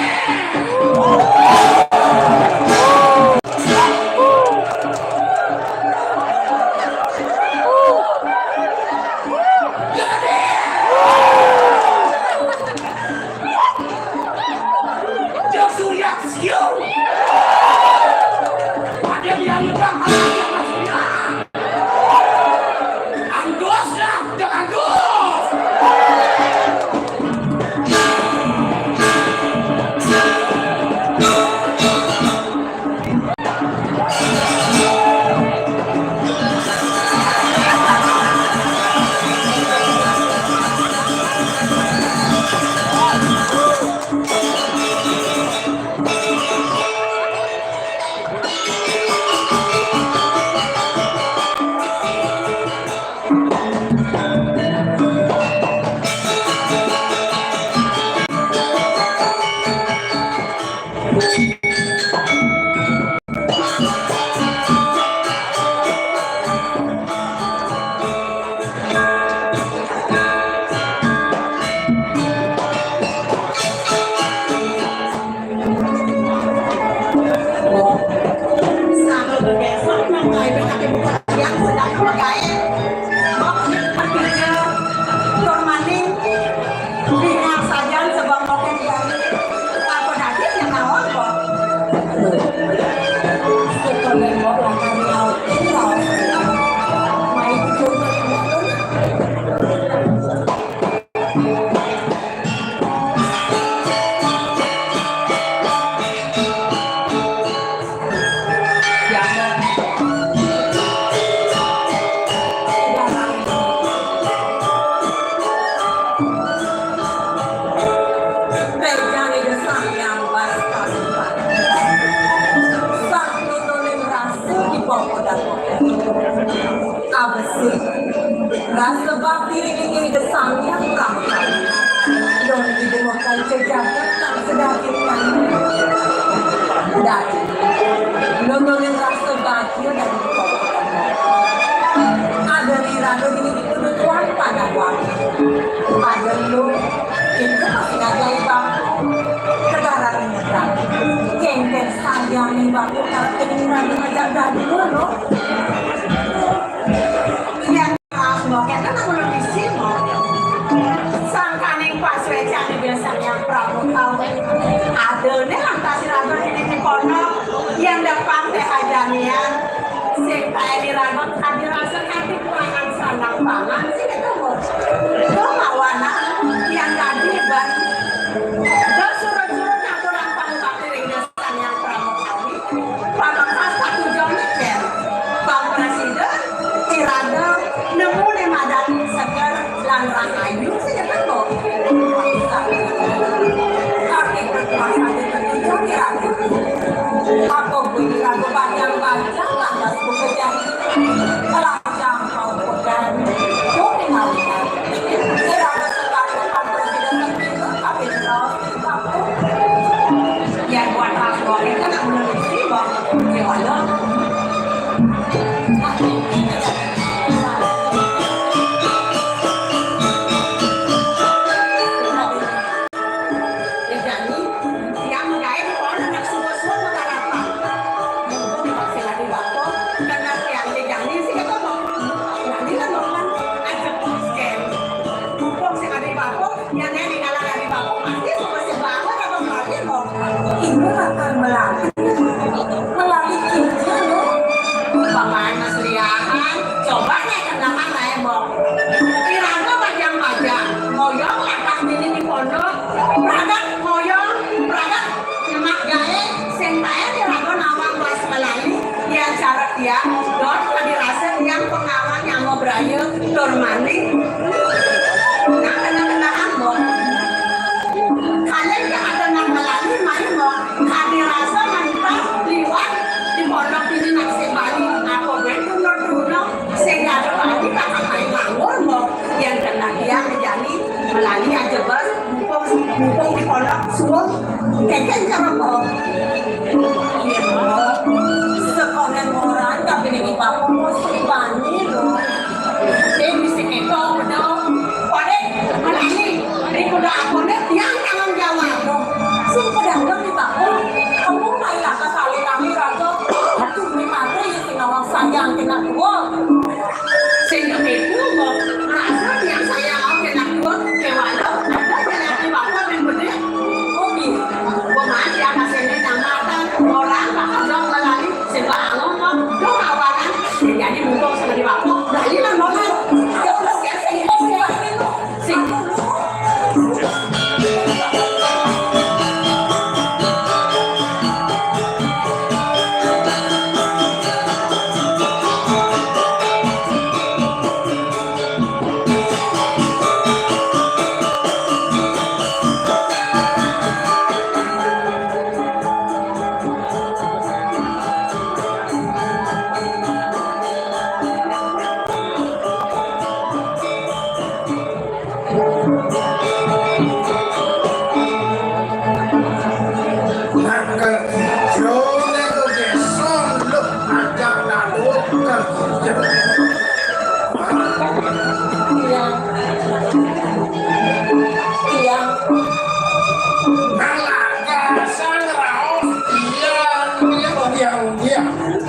Rasa bakti ini desang yang ramai. Don didemokan sejagat tak sedapatkan. Dati, nontonin rasa bakti dari kota. Ada rado ini dituduhan pada waktu. Ada lo, kita masih ngajai bangku. Negara menyerang. Kengker sayang nih bangku kalau kedengeran ngajak dari lo. Kita nak belum isi mo. Sangkaning pas wecane biasanya Prabu Kawen. Ada nih lantas raga ini di kono yang depan teh ajanian. Sing kae di raga kadi rasa hati kuangan sanang pangan sih kita mo. Do mawana yang tadi ban. Do suruh-suruh nyaturan pangkat ring desan yang Prabu Kawen. Pangkat satu jam cer. Bang Presiden irada nemu madan segar langrang ayu saja kan kok. Tapi berkuasa tertuju diragu. Aku bunyi ragu panjang-panjang lantas bekerja. Telanjang kau pegang, kau tinggalkan. Irada sekali Pak Presiden terpilih tapi terus dikabur. Yang buat aku itu nak menulis bahwa gimana? Ibu akan melatih kita loh. Bapaknya Mas Liahan, coba nih kenangan saya mau. Iranga bajang-bajang, moyong atas diri di pondok, pragat moyong, pragat nyemak gae, sentaya dirago nawang was melalui, ya cara dia, dot kadirasa yang pengawan yang mau beraya, tur mandi. Nah, kenang-kenangan mau. Kalian yang ada nang melalui, mari mau. Kadirasa mantap liwat di pondok ini nasi bali. Aku betul-betul sehingga ada lagi kakak main nganggur mau yang kena dia menjadi melalui aja bos mumpung di pondok suruh keken cara mau. Iya mau sekolah orang tapi ini bapak mau seribani loh. Dia bisa itu dong. Kode melalui dari kuda aku deh yang tanggung jawab dong. Sumpah dong di bapak. Kamu mainlah kesali kami raga. Aku memang yang tinggal sayang kena tua. Sehingga itu mau rasa yang sayang kena tua kewalau ada jalan di bapak yang benar. Obi, pemain yang masih ini tambahkan orang bakal dong melalui sebab ngomong dong awalan. Jadi mumpung sama di bapak. Nah ini kan mau kan? Jauh sekali sih. Sing.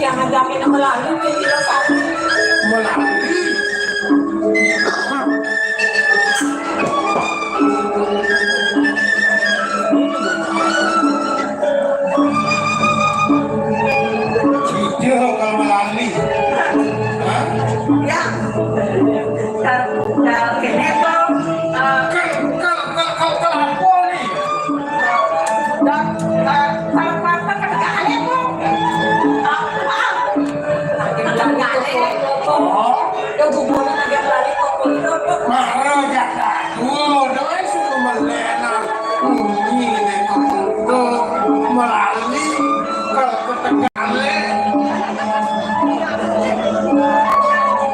Yang ngajakin melalui tidak satu melalui Yo gugurnya agak lari kok kondo. Mahal jatah. Doa suku melena. Ini kondo melalui kalau ketekale.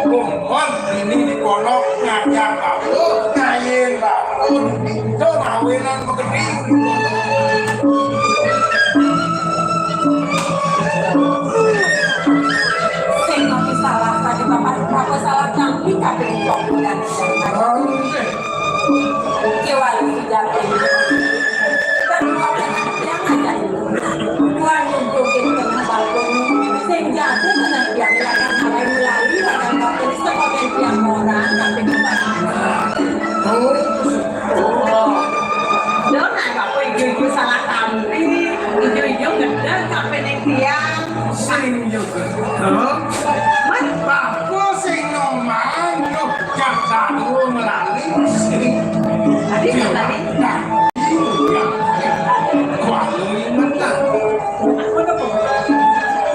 Bukan ini di kolok ngajak aku ngayin bangun. Itu ngawinan begini. Salah tadi bapak salah cantik kabeh kok dan kewali sejati dan yang ada buat nunjukin tengah balkon sing jatuh tenang yang mulai melalui akan kapal sebagai yang orang tapi dona bapak ijo salah tampil ijo gede kabeh ning tiang Sing juga. Baku sing nomang yuk jatah melalui sing. tadi tadi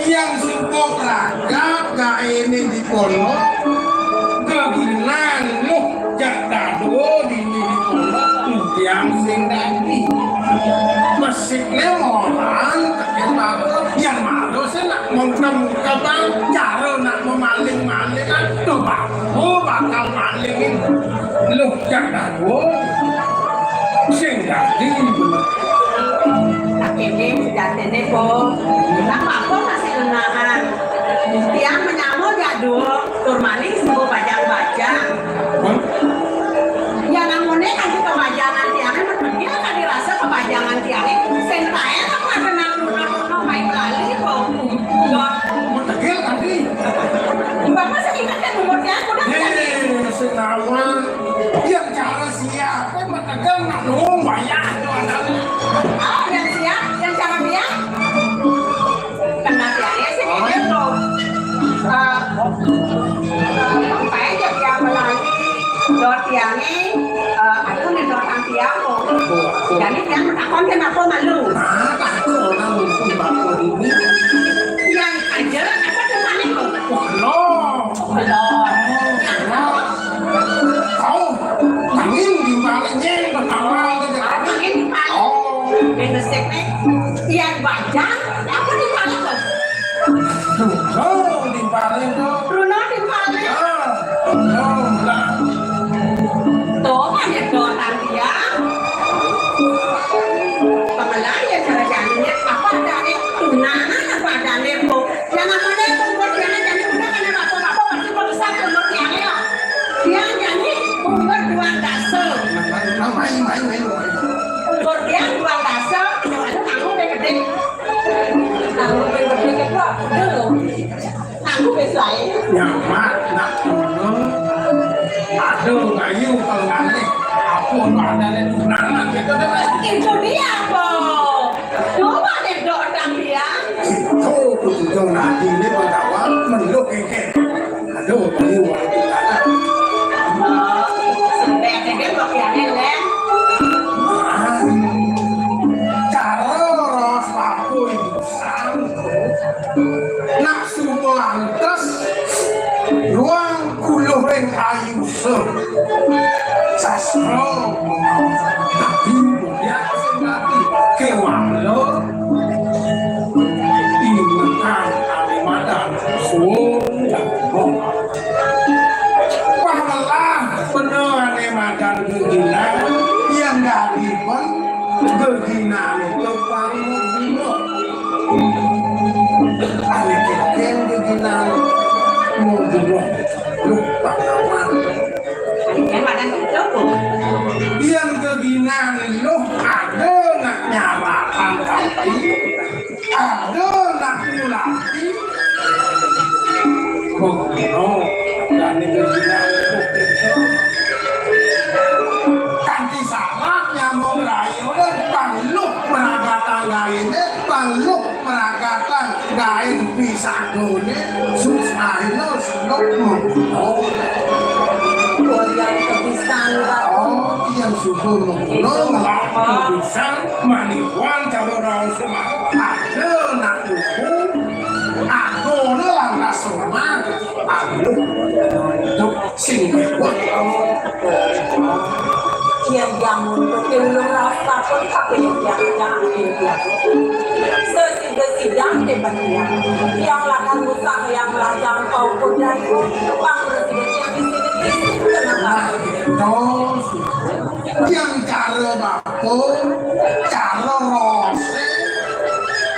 yang sibuk ragap gak ini di pondok keginan muh jatah di pondok yang sing tadi mesiknya orang terkenal yang malu sih nak mengkem cara nak memaling-maling kan tuh bakal malingin lu jatah sing tadi ini sejati ini kok apa masih kenahan tiang menyamuk jadul tur maling sembuh bajang-bajang ya namunnya kan kita bajangan tiangnya berpikir kan dirasa kebajangan tiangnya sentaen aku ada nang main kali kok mau tegil tadi bapak saya ingat kan umurnya aku udah senawa yang cara siapa metegang nak dong banyak tuh anaknya oh yang siap yang cara dia kena tiangnya sih gitu sampai aja dia melalui dot tiangnya aku nih dot tiang kok jadi tiang takon kenapa malu takut orang mungkin bakal ini yang aja apa kemana kok belum kau angin di malingnya pertama aku ini malu benesek nih tiang bajang aku di malu kok di paling tuh Bruno di malu lah tuh hanya dotan tiang pengelar ya cara jalannya apa adanya tunangan apa adanya kok yang namanya umur tiangnya jadi udah kan bapak pasti baru satu umur tiangnya dia jadi umur 2 dasar main umur dia 2 dasar yang ada tanggung gede tanggung gede itu dulu tanggung besar nyamat nak dulu aduh ngayu kalau ngantek aku ada tunangan gitu deh itu dia kok coba deh dotan dia itu kudu nanti ini pengawan meluk keke aduh ngayu sampai ada kok yang lem cara ros paku nak semua lantas ruang kuluh ring ayu sastro tapi ya sendiri kewalo ingatkan kalimadan sudah pahalah penuh madan kegilaan yang dari pun kegilaan itu panggung alih-alih kegilaan mau lupa kawan yang badan itu yang kegilaan lu ada nak nyalakan kaki ada nak mulati oh dan kegilaan kanti salahnya mau rayu pangluk meragatan lainnya pangluk meragatan gain bisa dulu susah itu seluk mau yang kebisan oh yang subuh mengulang kebisan manipuan kalau orang semua ada nak hukum aku lang semua pangluk itu yang untuk ilmu rasa pun tapi yang sesidang depannya yang lakukan musang yang lajang kau kuda itu bang presiden yang di sini kenapa? Terus yang cara bapun, cara rose,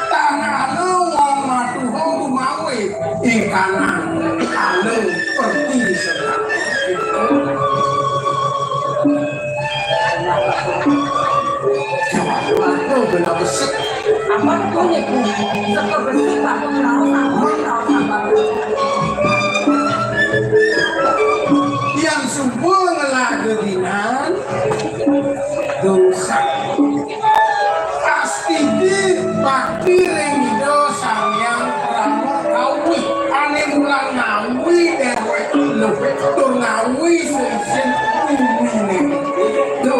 tangan wong matuho kumawe ikanan ale perti sedang. Itu benar besar. Apa tuh ya bu? Sekor bersih pak mengenal Yang subuh ngelah gerinan dosa pasti di bakti rengido samyang ramo kawi ane mulang ngawi dewe lebih tur ngawi sen umine do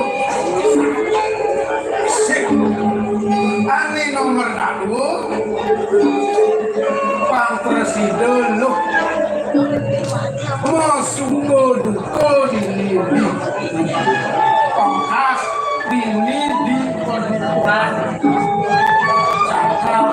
ane nomor 2 Pang Presiden lo Masuko duko dini Pangkas dini di kedudukan Cakra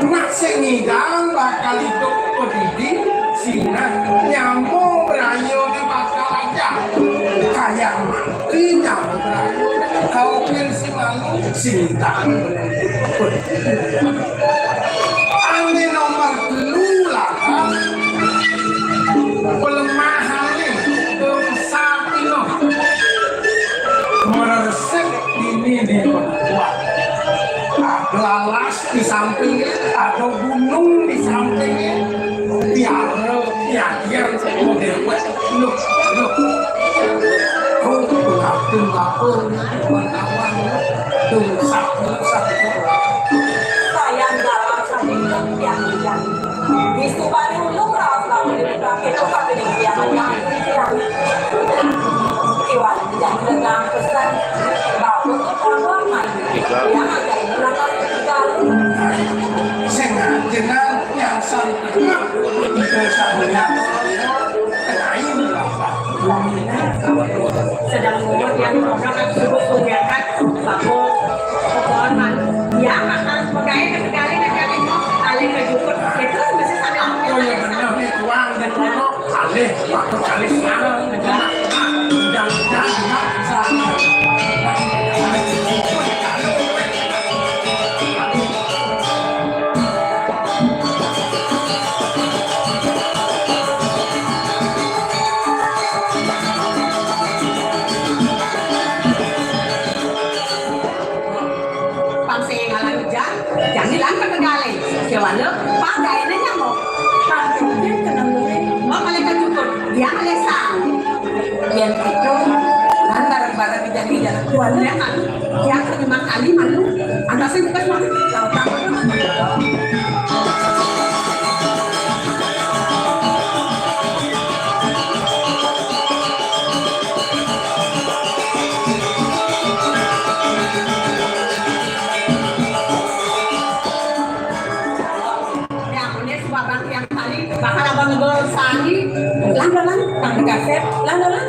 Nak sengidang bakal hidup pendidik Sina nyambung berayu di bakal aja Kayak mati nyambung berayu Kau pilih lalu sintang Ane nomor 2 lah pelemahan dosa pino meresek ini di perempuan ada lalas di sampingnya ada gunung di sampingnya tiara tiakir model look kau lapun wartawan dosa sayang dalam sambil yang di Subari ulung rawat lalu dipakai tuh tapi yang iwan jangan dengan pesan bapak orang main yang agak belakang sekali sengaja yang sangat dosa banyak lain sedang ngomong yang orang suruh kuliahkan bapak pokoknya ya akan pegawai sekali negara itu alih ke jukut itu masih sampai oh ya benar nih uang dan kono alih waktu kali sana negara dan sana jangan hilang ke tegalai siapa pakai nanya mau tampilnya kena mulai mau malaikat cukup dia malaikat yang itu lantar barang di jalan tuannya kan dia kelima kali malu atasnya bukan malu kalau tak bakal abang ngegol sani landalan tangga kaset landalan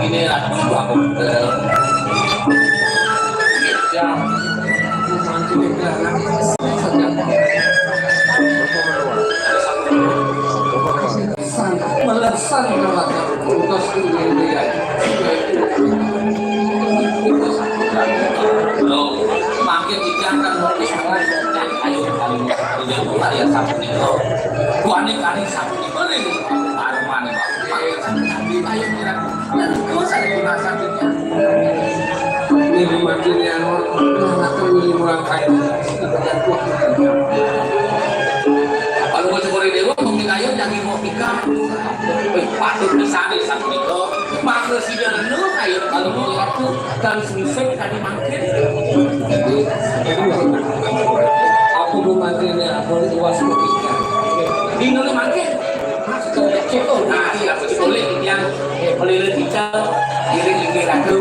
ini aku alasan kalau untuk sendiri ya. Loh, makin diangkat notis dan ayo kali udah mulai ya satu itu. Kani satu itu nih. Arman pakai sampai ayo kira. Terus ada guna satunya. Ini makinnya anak milih orang kaya. Kalau mau coba dewa mungkin ayo jangan mau nikah. Patut bisa nih satu itu. Makna sih dia nuh ayo kalau mau waktu dan selesai tadi makin. Aku belum makinnya aku luas berpikir. Di nuh makin. Nah, iya aku boleh yang pelilih kita diri lagi.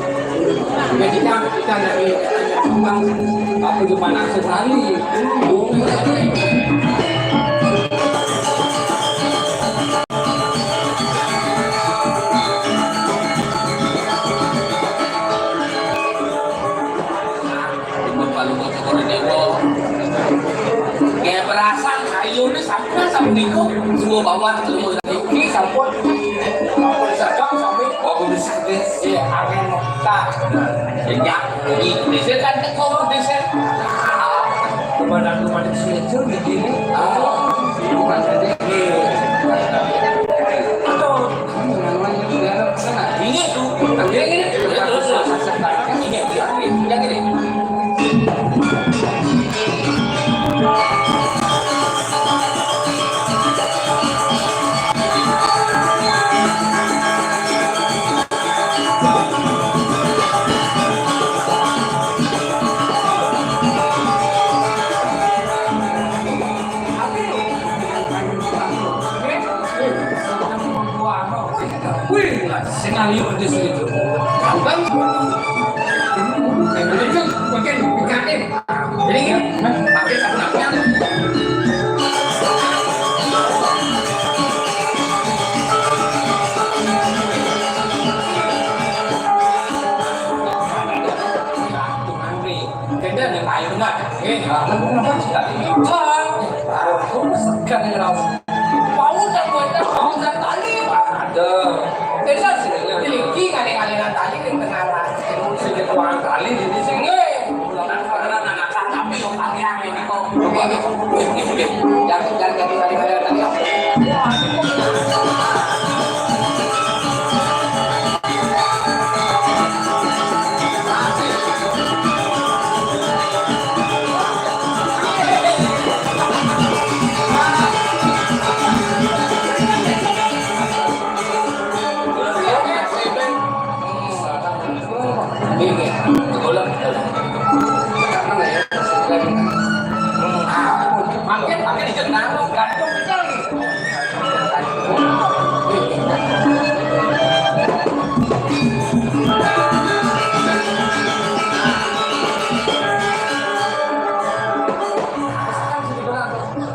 Jadi kita dari memang aku cuma nak sekali. Kayak berasa kayu ini sampai niku semua bawah semua ini sampun sedang sampai bisa deh angin kita sejak ini desa kan tekor desa Kemarin selecur begini. bukan jadi ini tuh ini yang ini Sengaja di situ. Abang Itu mungkin pikatin. Jadi pakai sabun apa yang Kenda ada air enggak? Kenapa tidak? Aku sekali ras. mau dan mau dan tali Ada. desa sini tinggi kali-kalian tali di tengah Sedikit orang kali di sini. anak tapi yang tali yang ini kok jangan kali-kalian tali makin dijenang lo gantung lagi.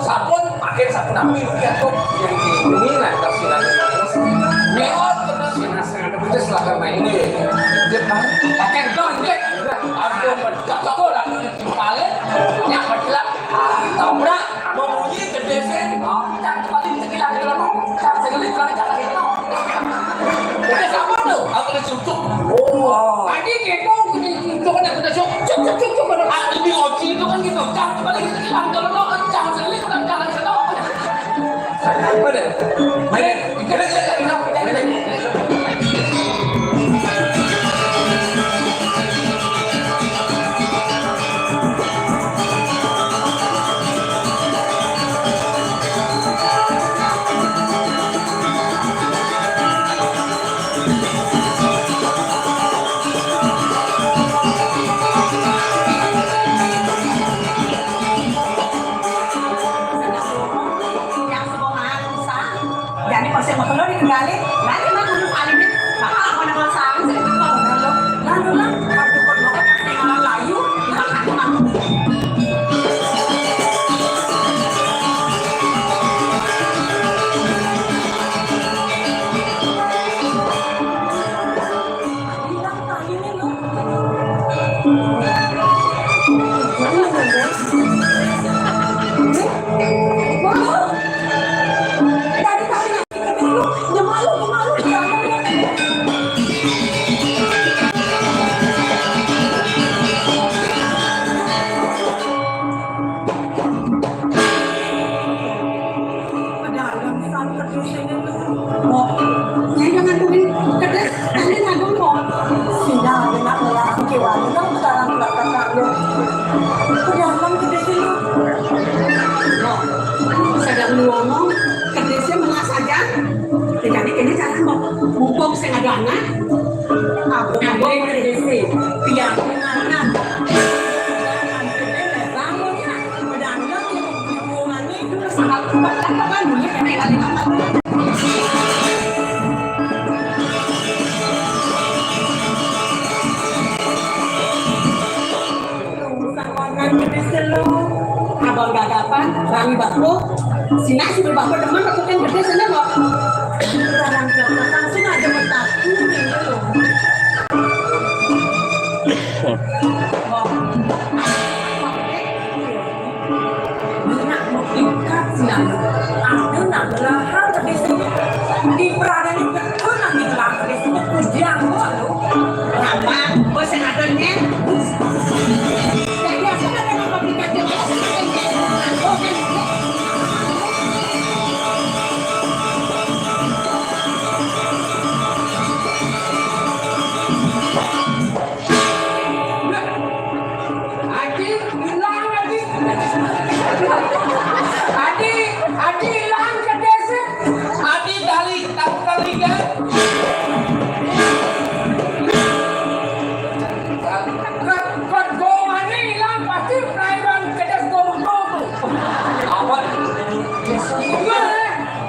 Sabun makin sabun apa ya tuh Yang ini lah kasih neon terus Itu setelah main ini. pakai dong deh aku mencatat lah paling yang bergelap tabrak mau bunyi gede sih yang paling sekilas dalam yang sekali kali jalan itu udah sama tuh aku udah cukup tadi kepo itu kan aku udah cukup di oci itu kan gitu jangan paling sekilas kalau lo jangan sekali kan jalan sana Apa deh? Main. yang semua bisa jadi pas yang mau keluar ditinggalin nanti mah kudu paling sing ada anak. Aku ngomong ngene iki. Biar anak. Bangun ya. Udah anak yang hubungannya itu sangat kuat kan bunyi kayak kali-kali. Abang gagapan, kami bakro, sini si bapak teman aku kan gede sana kok. Sekarang langsung aja bertaku ini loh. Nak mau ikat sini, aku nak belahar ke sini. Di peradan itu nanti belahar ke sini kujang kok. Apa? Bos yang ada nih. Adi hilang ke desa. Adi kali tahu kali kan? Kon gongan hilang pasti perairan ke desa Gomong. Awal.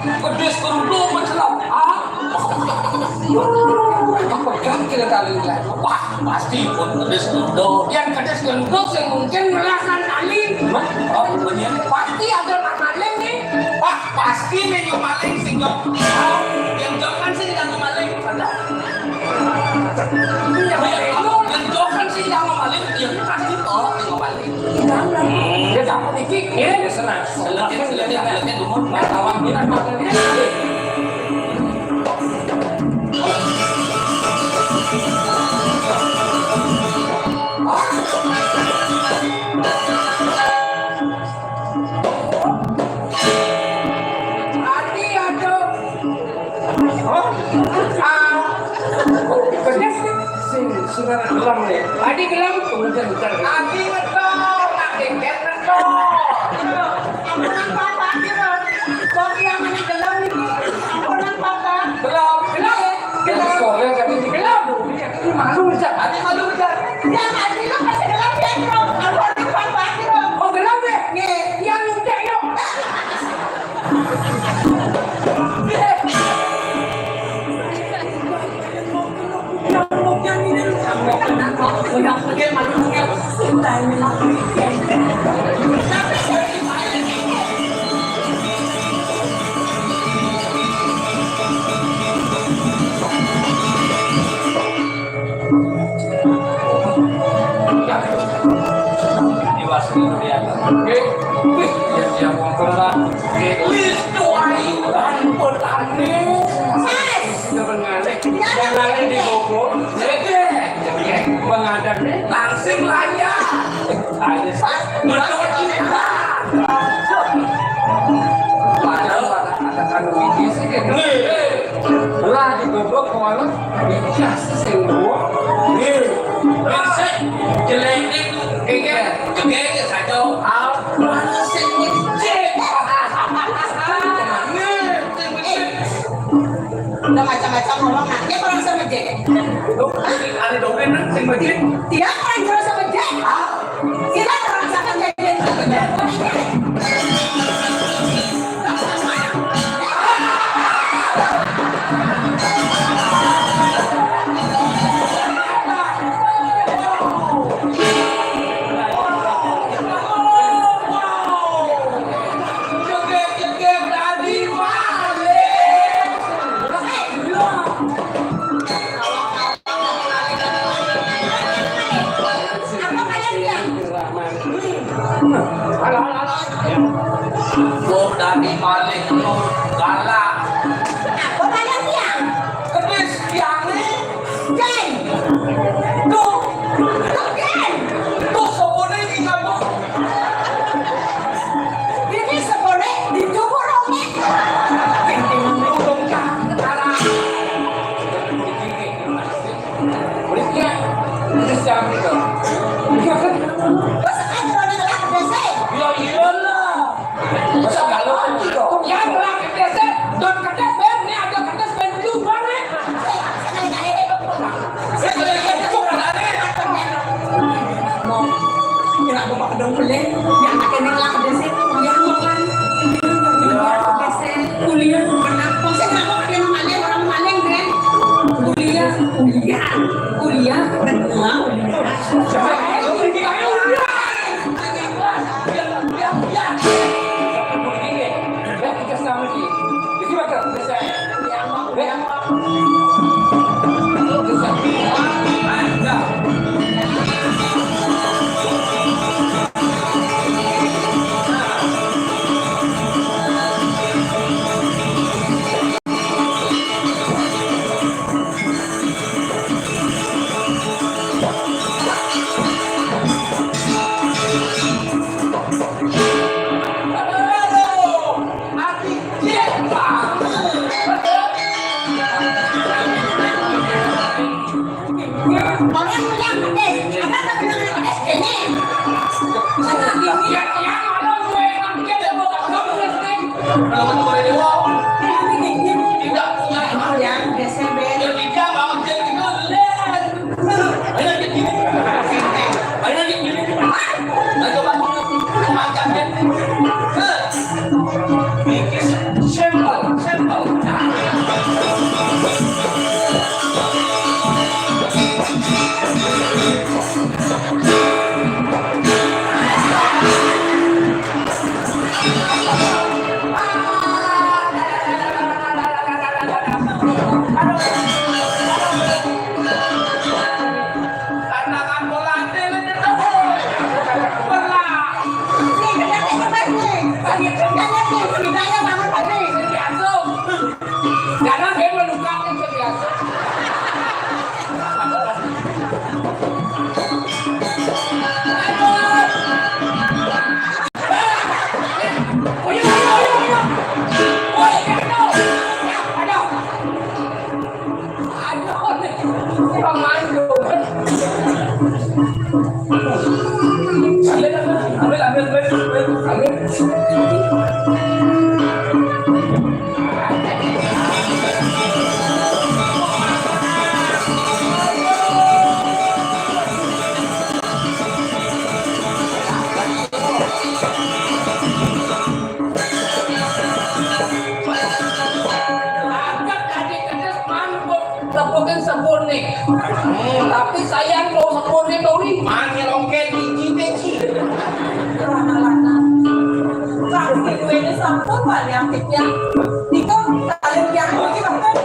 Ke desa Gomong macam ah? Apa kan kita kali kan? Wah pasti pun ke desa Gomong. Yang ke desa Gomong yang mungkin melakukan alin. Oh benar. Pasti ada maling nih. Wah, pasti nih yung maling sing yung yung jokan sih yang maling. Yung jokan sih yang maling, yung pasti toh yung maling. Ya dapat iki, ya senang. Selesai umur, tawang kita makan ini. Saudara gelam nih. Adi gelam kemudian bicara. Adi betul, Adi betul. Ampunan papa kira. Kok yang mana gelam ini? Ampunan papa. Gelam ya. Gelam sekolah kami di gelam dulu. Ini malu aja. Adi malu aja. Ya Adi lu pasti gelam ya bro. Ampunan papa kira. Oh gelam ya? Yang lucu yuk. Udah pergi malu mungkin sudah ini lagi. Tapi saya yang mengkerak itu ayuran petani yang lain di Bogor menghadapi langsing layak padahal ada kandung biji sih lah di Bogor kemarin biasa sih jelek itu kayaknya saja mana sih ngecek udah macam-macam ngomong dia orang sama Jack. Ada dogen sing masjid. Dia orang terus sama Jack. Kita orang sama Jack. Dari maling itu galak. Apa kalian tiang? Kedis tiang nih. Jen. Tuh. Jen. Tuh sepuluh ini kamu. Ini sepuluh dijubur orangnya. Belum kah? Ketara. Berikutnya. Kedis tiang itu. Iya kan? Masa kan orang yang kedesa? Ya iyalah. Masa galau kan itu. Yang bilang kedesa Kalau ketemu dari wong, tidak punya hal yang DCB yang tidak bangun jadi kalian. Banyak yang gini, banyak yang gini. Nah coba makannya. Bikin sampel. Katakan bola telennya tuh. Pernah. Karena saya menukangnya biasa. Tapi sayang kalau sepurni dori manggil ongket hiji. ini sampun balik aktifnya. Diko kalian yang ini makan.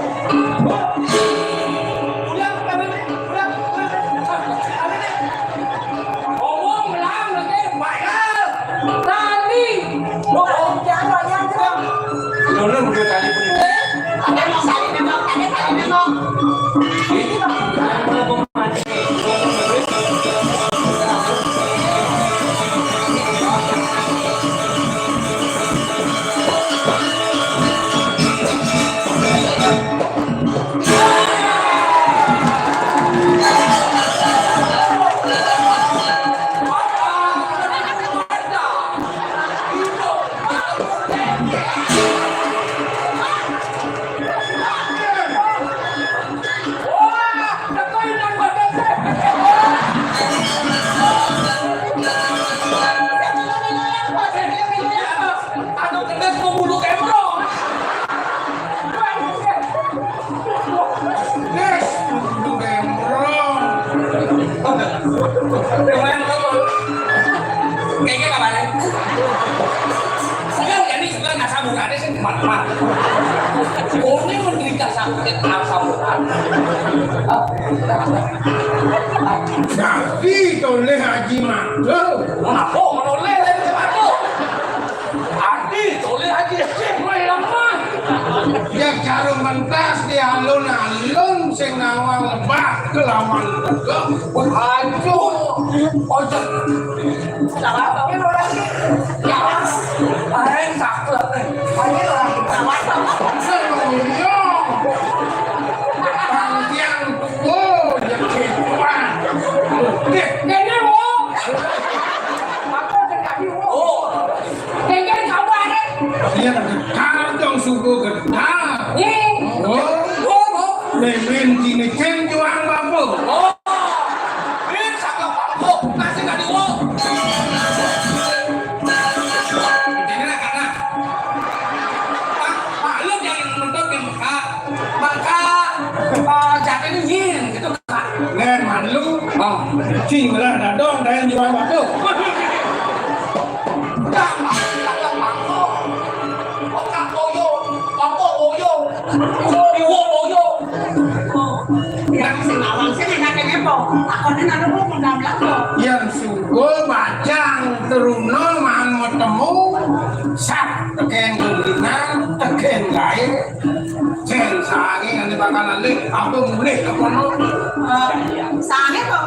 Kayaknya apa nih? Saya jadi juga nggak sambungannya sih teman-teman. Ini menderita sakit saburan. Tapi toleh Haji Mantul. Kenapa menoleh dari sepatu? Adi, toleh Haji mulai lama. Ya cara mentas di alun-alun sing nawang lebah kelawan tegak. Aduh, ojek. Cara apa ini orang? Ya, bareng sakit. Ini orang perawat sama. Senyum. Panjang tubuh yang kehidupan. Ini wo. Aku terkadi wo. Oh, ini kawan. Dia gedar dong suku gedar. Oh, memen kini ken juang babu. Oh, ini sakit bangkok. Masih nggak diwo. Jadi lah karena Pak lu yang nonton yang maka jatuh ini gitu kan. Nen malu. Cing lah dadong dan juang babu. Yang sugo bajang teruno man temu sak teken gulingan teken lain cen sange ngene bakalan le aku mulih ke kono Sange kok.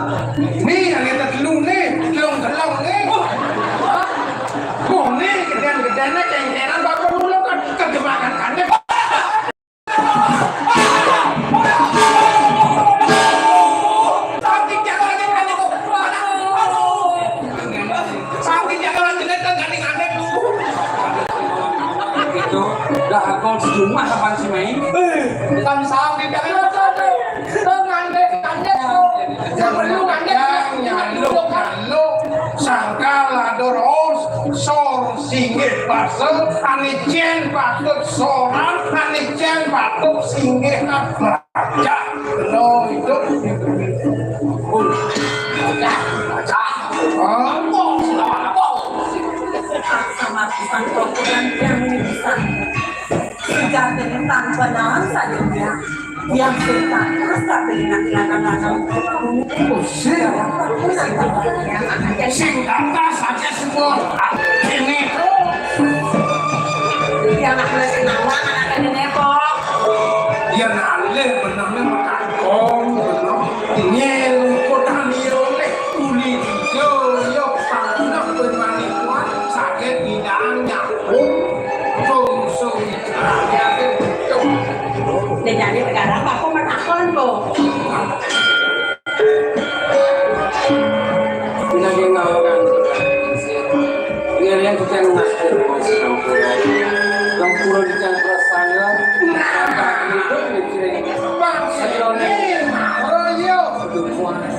ni yang kita telune telung ne kok ne gedan-gedane cengkeran bapak mulo kan kegebakan kane Gak akal sejumlah kapan sih main? Kan sampai jangan sangkala doros sor singgih basel anicen patut soran anicen patut singgih baca lo itu baca sama pisang prokuran yang ini bisa sejatinya tanpa nahan saja dia yang suka terus tapi anak-anak sing kata saja semua ini dia anak mulai nawang anak-anak nepok dia nalih benarnya makakon benar nyel kota niole uli yo tanah bermanikuan sakit bidang nyambung fungsi ya itu dan jadi sekarang aku menakon kok Pinagi ngawakan Ngerian kita yang ngasih Yang pura di jalan rasanya Maka itu mikirin Sayurnya Royo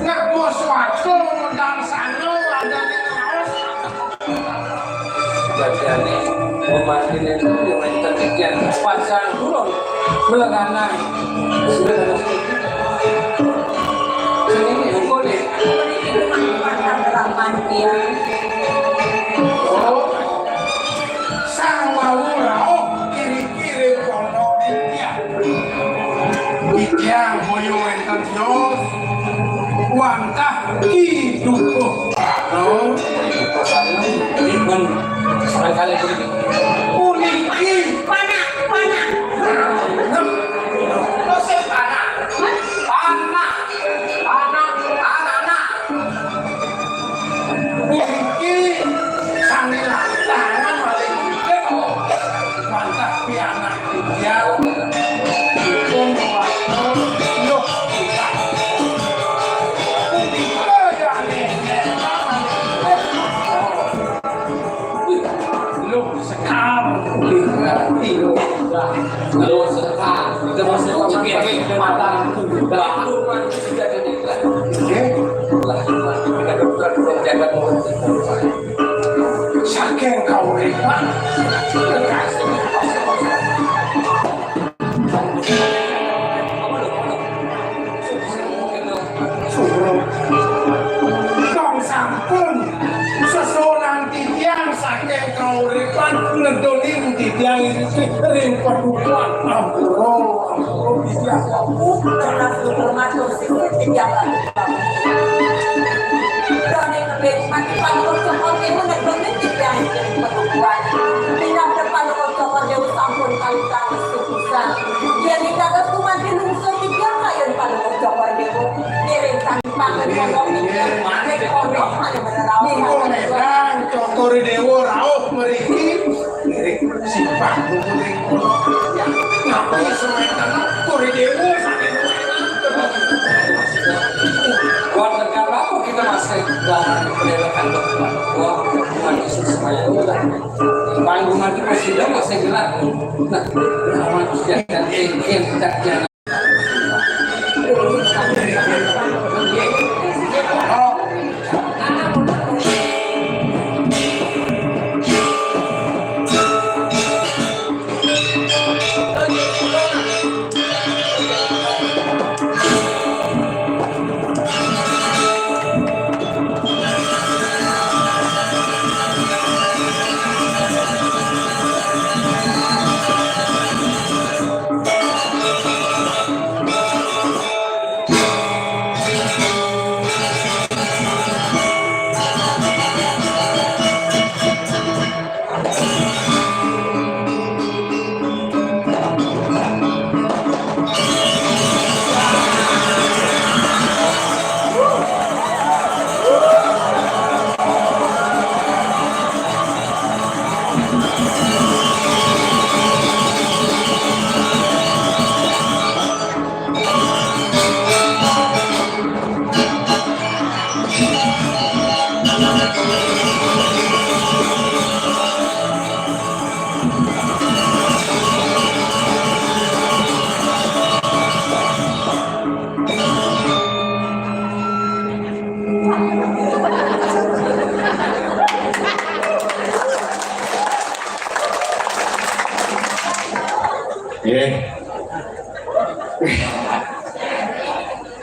nggak mau suatu modal sana ada di kaos Jadi Memandiin itu yang lain terkikian Pasang dulu Melaganan Sudah ada Ini yang boleh dia oh sang wawurao kiri-kiri kono dia boyo enten Dios wantah hidup no Iman Sekali begitu uniki mana lo se tanah uniki sanila tangan paling gede kok mantap piana dia hukum waktu lo kita lo sekarang Lalu setelah kita masih pakai mata baru sudah jadi kita dokter belum jaga saking kau hebat Kong sampun sesolan titiang saking kau hebat ngedolim titiang itu ring padukuan ampuro titiang terlalu termasuk sedikit yang mati palu cokor dia nak berhenti yang perempuan tidak depan cokor dia sampun kali susah dia dikata tu mati lungsur dia kayon palu cokor dia kirim tantangan kalau mikir mana kodok mana menerau Medan cokor dewa rauh meriki mirik simpang muring kono ya ngapain semetan kori dewa saking Warga negara apa kita masih dalam pendidikan bahwa hubungan Yesus semuanya udah panggungan itu presiden masih gelar nah manusia dan yang tidak jalan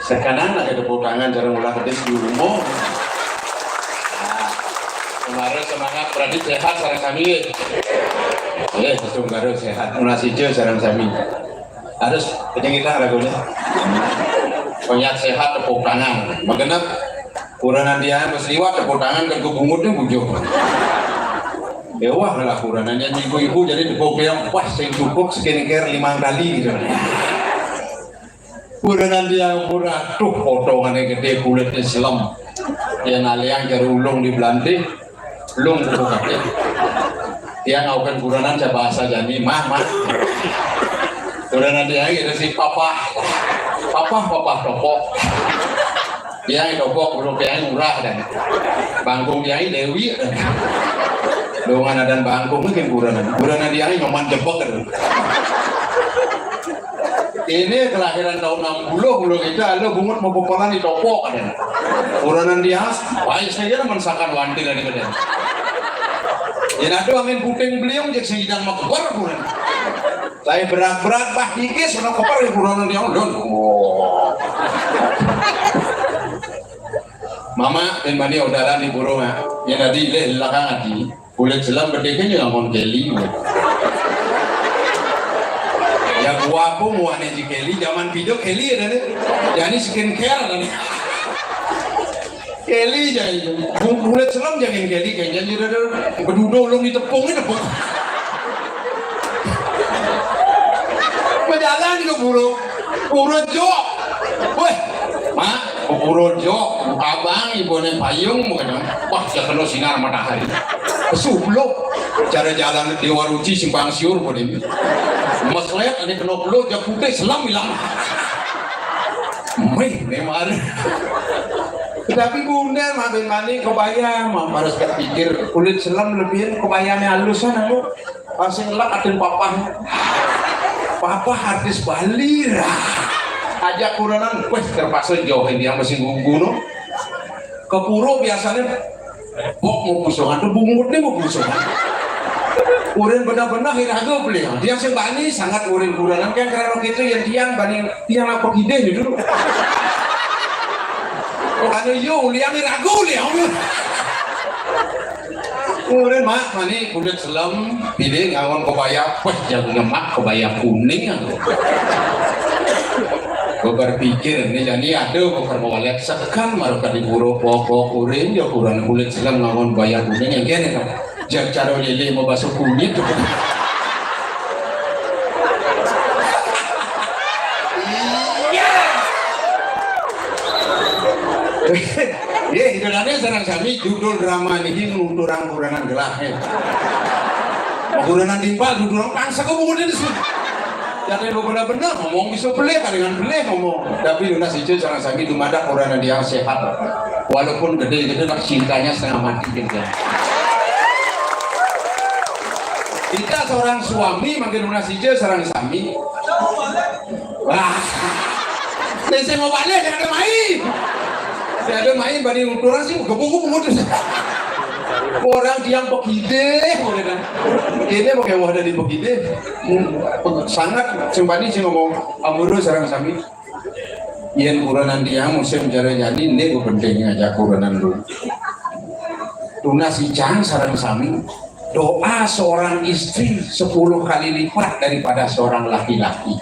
Sekarang ada tepuk tangan jarang ulah kedes di rumah. Kemarin semangat berarti sehat sareng kami. Betul karo sehat. Ulah sijo sareng kami. Harus penyengitan lagunya. Banyak sehat tepuk tangan. Magenep kuranan dia mesliwat tepuk tangan dan kubungutnya bujuk. Wah lah kuranannya ibu-ibu jadi tepuk yang wah sing cukup skincare 5 kali gitu. Kuranan dia murah tuh potongannya gede kulitnya selam. Dia naliang cari ulung di Belanda, ulung bukannya. Dia ngaukan kuranan saya bahasa jadi mah. Kuranan dia gitu si papa topok. Dia yang topok belum dia yang murah dan bangkung dia yang Dewi. Dongan dan bangkung mungkin kuranan dia yang nyoman jebok kan. Ini kelahiran tahun 60 kita ada bungut mau popolan di topok kan. Kuranan dia baik saya mensakan wanti dari badan. Ya ada angin puting beliau jadi sedang makbar kuran. Saya berat-berat bah dikis sudah kopar di kuranan dia don. Mama dan mani udara di burung ya tadi leh belakang hati kulit selam berdeknya ngamon keli. Ya gua aku mau aneh di Kelly zaman video Kelly ada nih jadi skincare ada nih Kelly jadi kulit selam jangan Kelly kayaknya jadi ada berduduk ulung ditepungin tepung berjalan ke burung jok weh mak burung jok abang ibu nih payung mungkin wah ya kena sinar matahari kesublok cara jalan di Waruci simpang siur pada ini maslet ada kena pulau jakute selam hilang memang tapi bunda maafin mani kebayang harus berpikir kulit selam lebih kebayangnya halusan aku pasti ngelak atin papa artis Bali ajak kuranan weh terpaksa jauhin dia masih gunung ke puro biasanya mau pusungan tuh bungutnya mau pusungan urin benar-benar hirago beliau dia yang bani sangat urin kuranan kan karena gitu yang tiang apa ide gitu karena yo liang hirago liang urin mak mani kulit selam pilih ngawon kebaya wah jago ngemak kebaya kuning gue berpikir ini jadi ada mau lihat sekan maru kali buruk pokok urin ya kurang kulit selam ngawon kebaya kuning yang kene kan cara lele mau basuh kulit tuh. Ya, hidangannya sarang sami judul drama ini nuturang kuranan gelah ya. Kuranan timpal judul pangsa kok kemudian disebut. Jadi benar-benar ngomong bisa beli dengan beli ngomong. Tapi lunas itu sarang sami dumada kuranan dia sehat. Walaupun gede-gede nak cintanya setengah mati gitu. Kita seorang suami makin lunas hijau seorang sami. Wah, saya mau balik jangan ada main. Saya ada main banding ukuran sih gebuk-gebuk mutus. Orang diam pokide, ini pakai wadah di pokide. Sangat sembani sih ngomong amuru seorang sami. Ian kuranan dia musim cara jadi ini gue pentingnya aja kuranan dulu. Lunas hijau seorang sami. Doa seorang istri 10 kali lipat daripada seorang laki-laki.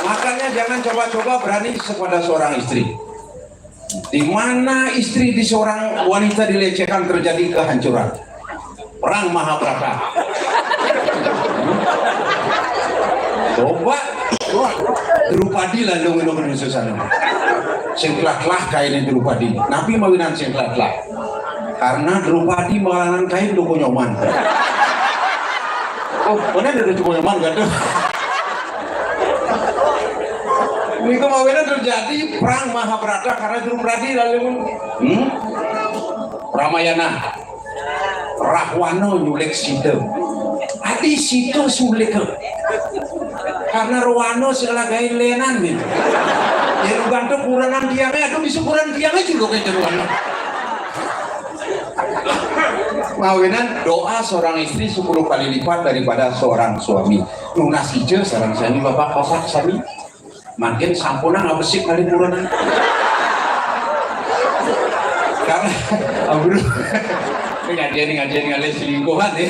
Makanya jangan coba-coba berani kepada seorang istri. Di mana istri di seorang wanita dilecehkan terjadi kehancuran. Perang Mahabharata. Coba Drupadi lah dong Indonesia sana. Singklat-lah kainnya Drupadi. Nabi mawinan singklat-lah. Karena Drupadi makanan kain duko nyoman. Oh, mana ada duko nyoman kan tuh? Ini kemawinan terjadi perang Mahabharata karena Drupadi lalu Ramayana Rahwana nyulik Sita. Adi Sita sulik karena Rawano segala gaya lenan gitu. Ya lu bantu kuranan diamnya, aduh bisa kurang diamnya juga kayak Rawano. Mawinan doa seorang istri 10 kali lipat daripada seorang suami. Lunas hijau sarang sami bapak kosak sami. Makin sampuna ngabesik kali puranan. Karena aduh. Ngajian selingkuhan ya.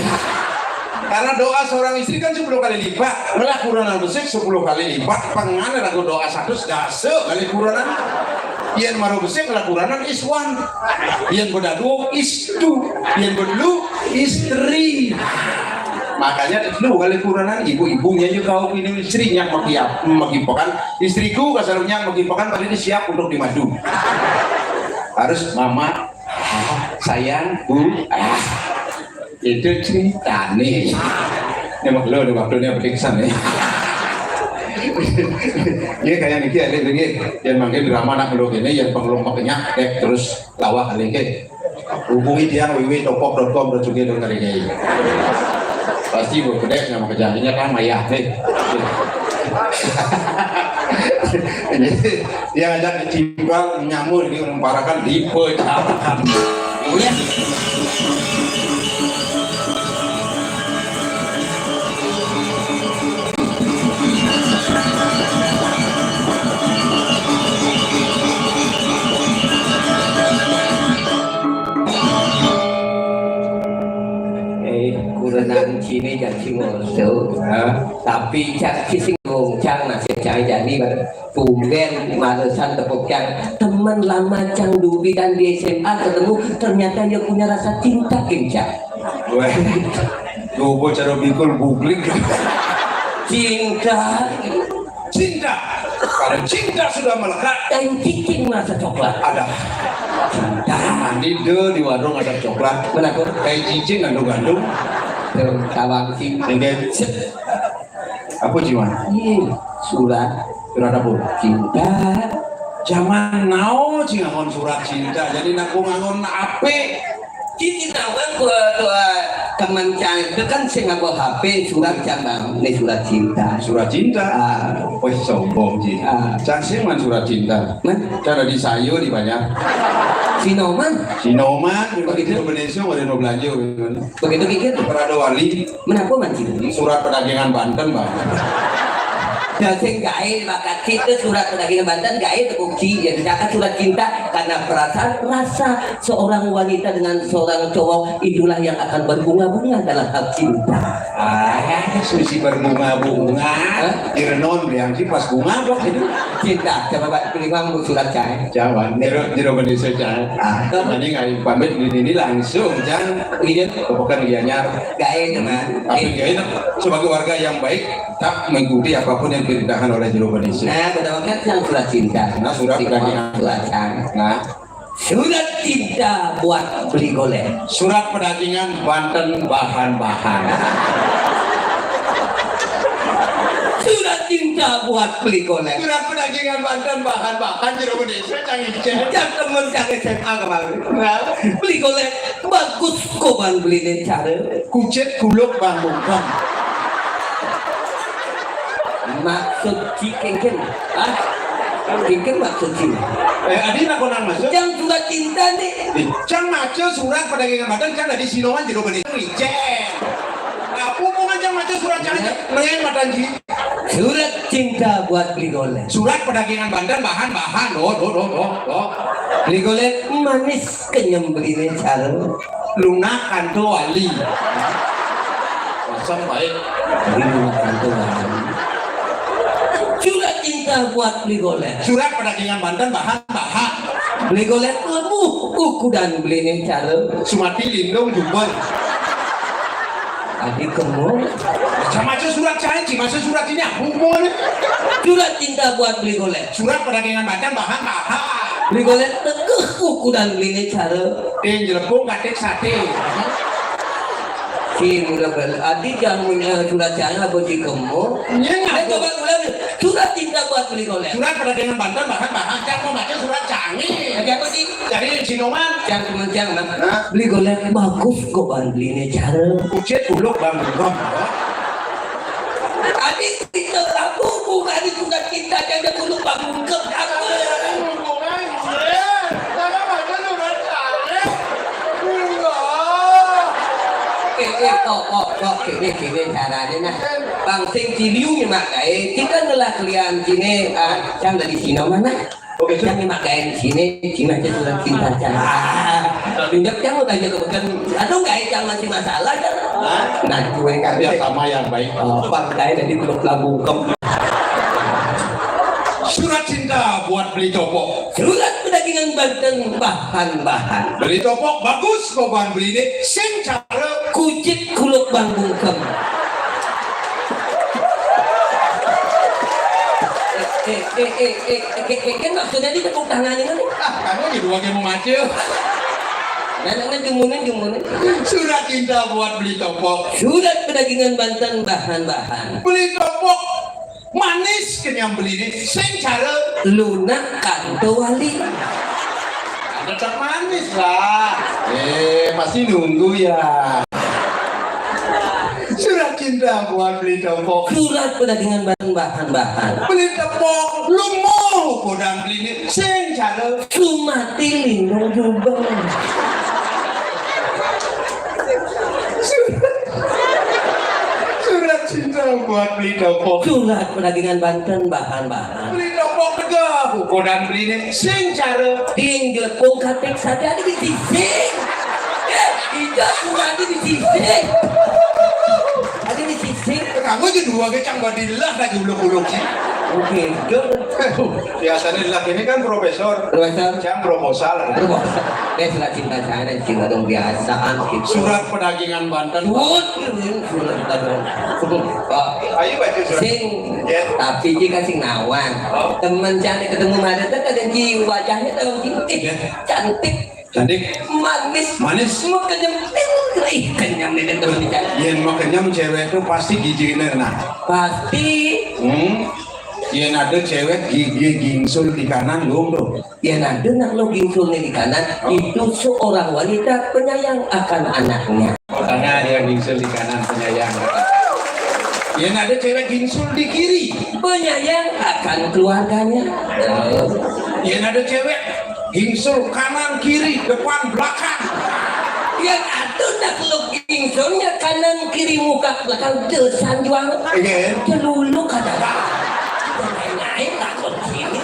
Karena doa seorang istri kan 10 kali lipat. Malah puranan besik 10 kali lipat. Pengen aku doa 100 dase kali puranan. Yang maru besik kelakuran iswan, yang bedadu istu, yang bedulu istri. Makanya lu kali kuranan ibu-ibunya juga kau ini istrinya magipokan istriku kasarnya magipokan tadi siap untuk dimadu. Harus mama, sayang, bu, itu cerita nih. Emang lo udah waktunya beriksan ya. Iya kayak niki ada begini yang manggil drama anak lo gini yang pengelompoknya terus lawak kali ini hubungi dia www.topok.com dan juga kali ini pasti gue gede nama kejadiannya kan Maya nih dia ngajak dicimbal nyamur ini memparakan di pecahkan ya. Kurenan sini jangan singgoso, tapi cak singgung cang nasi cang jadi tumben malesan tepuk cang teman lama cang dulu dan di SMA ketemu ternyata dia punya rasa cinta kencang. Wah, gue cara bikul publik. Cinta. Kalau cinta sudah melekat, dan cicing merasa coklat. ada. Cinta. Nanti di warung ada coklat. Mana kok? Kayak cicing gandung-gandung. Tawang sing. Apa ciuman? Surat apa? cinta. Zaman now ngangon surat cinta. Jadi aku ngangon ape. Cici nawan tua teman cang itu kan saya ngaku HP surat cang ini surat cinta. Surat cinta. Wih sombong sih. Cang man surat cinta. Cara di sayur di banyak. Sinoman. Begitu Indonesia ada no belanja. Begitu kikir. Perada wali. Menapa man sih? Surat perdagangan Banten bang. Dasing gae maka itu surat perdagangan Banten gae terbukti ya tidak surat cinta karena perasaan rasa seorang wanita dengan seorang cowok itulah yang akan berbunga-bunga dalam hal cinta. Susi berbunga-bunga. Direnon yang sih pas bunga kok itu. Cinta coba pak pilih kamu surat cai. Jawan, jero Indonesia cai. Tadi nggak pamit ini langsung jangan ini bukan gianyar. Gae teman. Tapi gae sebagai warga yang baik tak mengikuti apapun yang diperintahkan oleh jero Indonesia. Nah, pada waktu yang surat cinta. Nah, surat perdagangan. Nah, surat cinta buat beli golek. Surat perdagangan Banten bahan-bahan. Surat cinta buat beli golek. Surat perdagangan Banten bahan-bahan jero Indonesia canggih. Yang temen yang SMA kemarin. Nah, beli golek bagus kok ban beli cara. Kucet kuluk bang. Maksud cikengken, cikengken maksud cinta. Adi nak konang masuk. Yang surat cinta nih. Cang maco surat perdagangan Banten kan dari Sinoman jero Indonesia. Ricek. Aku mau ngajak maco surat jangan nengen matanji. Surat cinta buat beli golek. Surat perdagangan Banten bahan-bahan. Oh. Beli golek manis kenyam beli cara. Lunakan tuh wali. Pasang baik. Lunakan tuh wali. Surat cinta buat beli golek. Surat perdagangan Banten bahan-bahan. Beli golek lebuh kuku dan beli cara. Sumati lindung jumber. Adik kamu. Sama aja surat caci, masa surat ini hubungan. Surat cinta buat beli golek. Surat perdagangan Banten bahan-bahan. Beli golek tegeh kuku dan beli cara. Jelepung katek sate. Si muda adik yang punya surat cinta buat kamu. Iya. Coba ulang. Surat cinta buat beli golek. Surat perdagangan Banten bahan-bahan. Cang mau baca surat canggih. Lagi apa sih? Dari Sinoman. Yang kemudian beli golek bagus kok ban beli cara. Kucet kuluk bang. Adik kita aku bukan di surat cinta yang ada kulit bangun ke aku. kok kini caranya nah bang sing ciliu nyemak kae kita adalah kalian sini yang dari sini mana oke yang nyemak kae di sini cina aja sudah cinta cara pinjak yang mau tanya kebetulan atau nggak yang masih masalah kan nah gue Kerja sama yang baik. bang kae dari Teluk Lampung Surat cinta buat beli topok. surat pedagangan Banten bahan-bahan Beli topok bagus kok bahan beli ini. Sing cara kucit kuluk banggung kem kan maksudnya di tepuk tangannya kan kamu gitu lagi mau macil. nah gemunin Surat cinta buat beli topok. surat pedagangan Banten bahan-bahan Beli topok manis kenyang beli ini. Sing cara lunak kanto wali tetap manis lah. Masih nunggu ya. Surat cinta buat beli topok. surat pedagangan bahan-bahan Beli topok lu mau kodang beli ini. Sing cara sumati lindung jubang surat cinta buat beli topok. surat pedagangan Banten bahan-bahan Beli topok tegak kodang beli ini. Sing cara ting jelekung katek saja di sisik ija sumati di sisik ada di sisik kamu aja dua kecang badilah lagi uluk-uluk sih. oke Biasanya laki ini kan profesor. Profesor. Yang proposal. surat cinta saya dan cinta dong biasaan gitu Surat pedagangan Banten. surat pedagangan Ayo baca surat. sing Ya. tapi jika sing nawan temen cantik ketemu ada ada jiwa wajahnya tahu cantik Cantik. manis semua kenyam nih temen cantik Yen makanya cewek itu pasti giginya nah. pasti Yen ada cewek gigi gingsul di kanan gombro. ya nanti nak lo gingsulnya di kanan itu seorang wanita penyayang akan anaknya Karena dia gingsul di kanan penyayang. Yen ada cewek gingsul di kiri. penyayang akan keluarganya Yen ada cewek gingsul kanan kiri depan belakang. yang ada nak lo gingsulnya kanan kiri muka belakang desan juang Iya. celulu kadang naik takut sini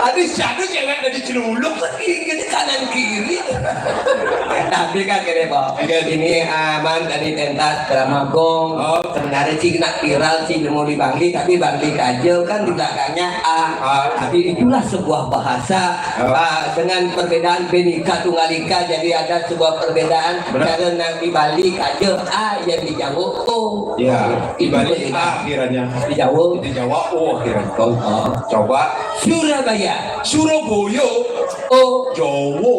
Ada cewek dari celuluk. gini kanan kiri tapi kan gini Pak ini aman dari pentas drama gong sebenarnya sih nak viral sih mau di Bangli tapi Bangli kajel kan di belakangnya tapi itulah sebuah bahasa dengan perbedaan Bhinneka Tunggal Ika jadi ada sebuah perbedaan karena di Bali kajel A yang di Jawa O Ya, di Bali akhirannya. di Jawa Di Jawa oh akhiran. Coba Surabaya Surabaya O Jawa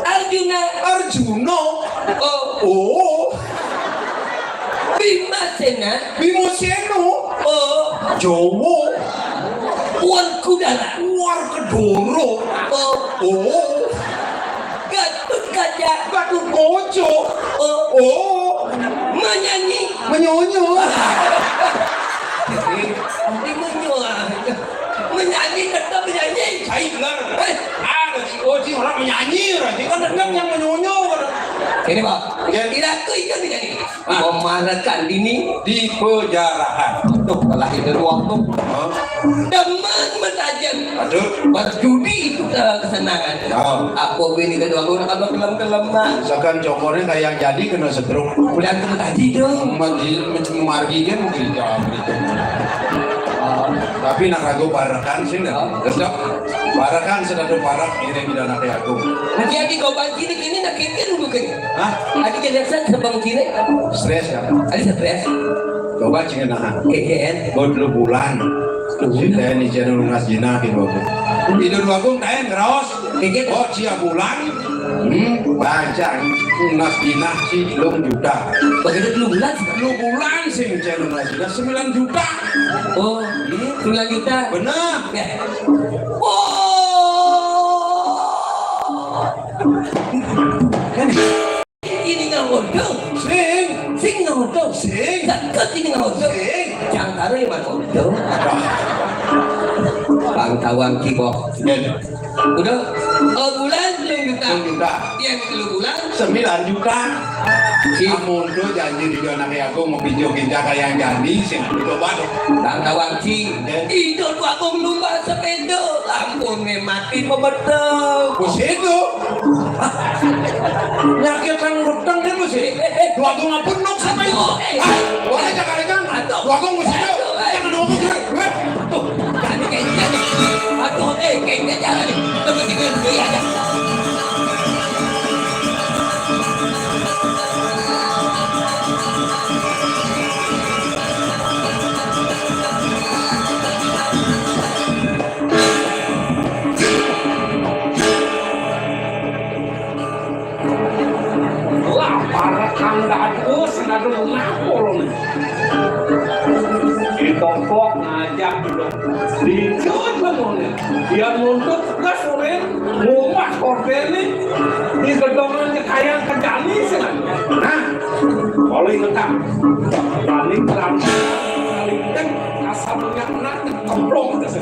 Arjuna Arjuna O oh Bimasena Bimoseno O Jawa Warkudara Warkedoro O oh Gatot Kaca Gatot Koco O oh menyanyi menyonyo menyanyi tetap menyanyi saya bilang ada si Oci orang menyanyi nanti kan tetap yang menyonyo ini Pak Ya. tidak aku itu menyanyi memarahkan dini di penjarahan tuh telah itu waktu teman mentajam aduh berjudi itu kesenangan aku ini kedua aku akan kelam-kelam misalkan cokornya kayak yang jadi kena stroke udah ketemu tadi dong margi kan mungkin jawab itu tapi nak ragu parakan sih nggak tetap parakan sudah ada parak ini tidak nak aku nanti adi kau bangkit ini nak kira bukan hah adi kejelasan sebang kiri stres ya adi stres coba cingin nah KKN buat lu bulan kita ini channel lunas jinah gitu hidup aku tanya terus oh cia bulan baca lunas jinah sih belum juta begitu lu bulan sih channel lunas jinah 9 juta oh 9 juta benar ya oh ini nggak modal sing nggak modal dekat ini nggak modal jangan taruh di mana modal bang tawang kibok udah bulan 9 juta hitung juta. Yang 3 bulan 9 juta. Si Mundo janji di anaknya aku mau pinjokin jaka yang jadi sih itu baru. Tang tawang si itu tuh aku lumba sepeda lampun mati pebetul. Bos itu nyakit kan rutang kan bos itu. Dua aku ngapun nok sampai itu. Boleh jaka regang. Dua aku bos itu. Jangan ngomong gue. Tuh, jadi kayaknya aduh kayaknya jalan nih. Tunggu dia aja. Ditokok ngajak gitu dicut bangunnya dia nuntut ke sore ngumah kordennya di gedongannya kayak kejani sih nah kalau ingetan paling terang paling kan asal minyak nak kemplong gitu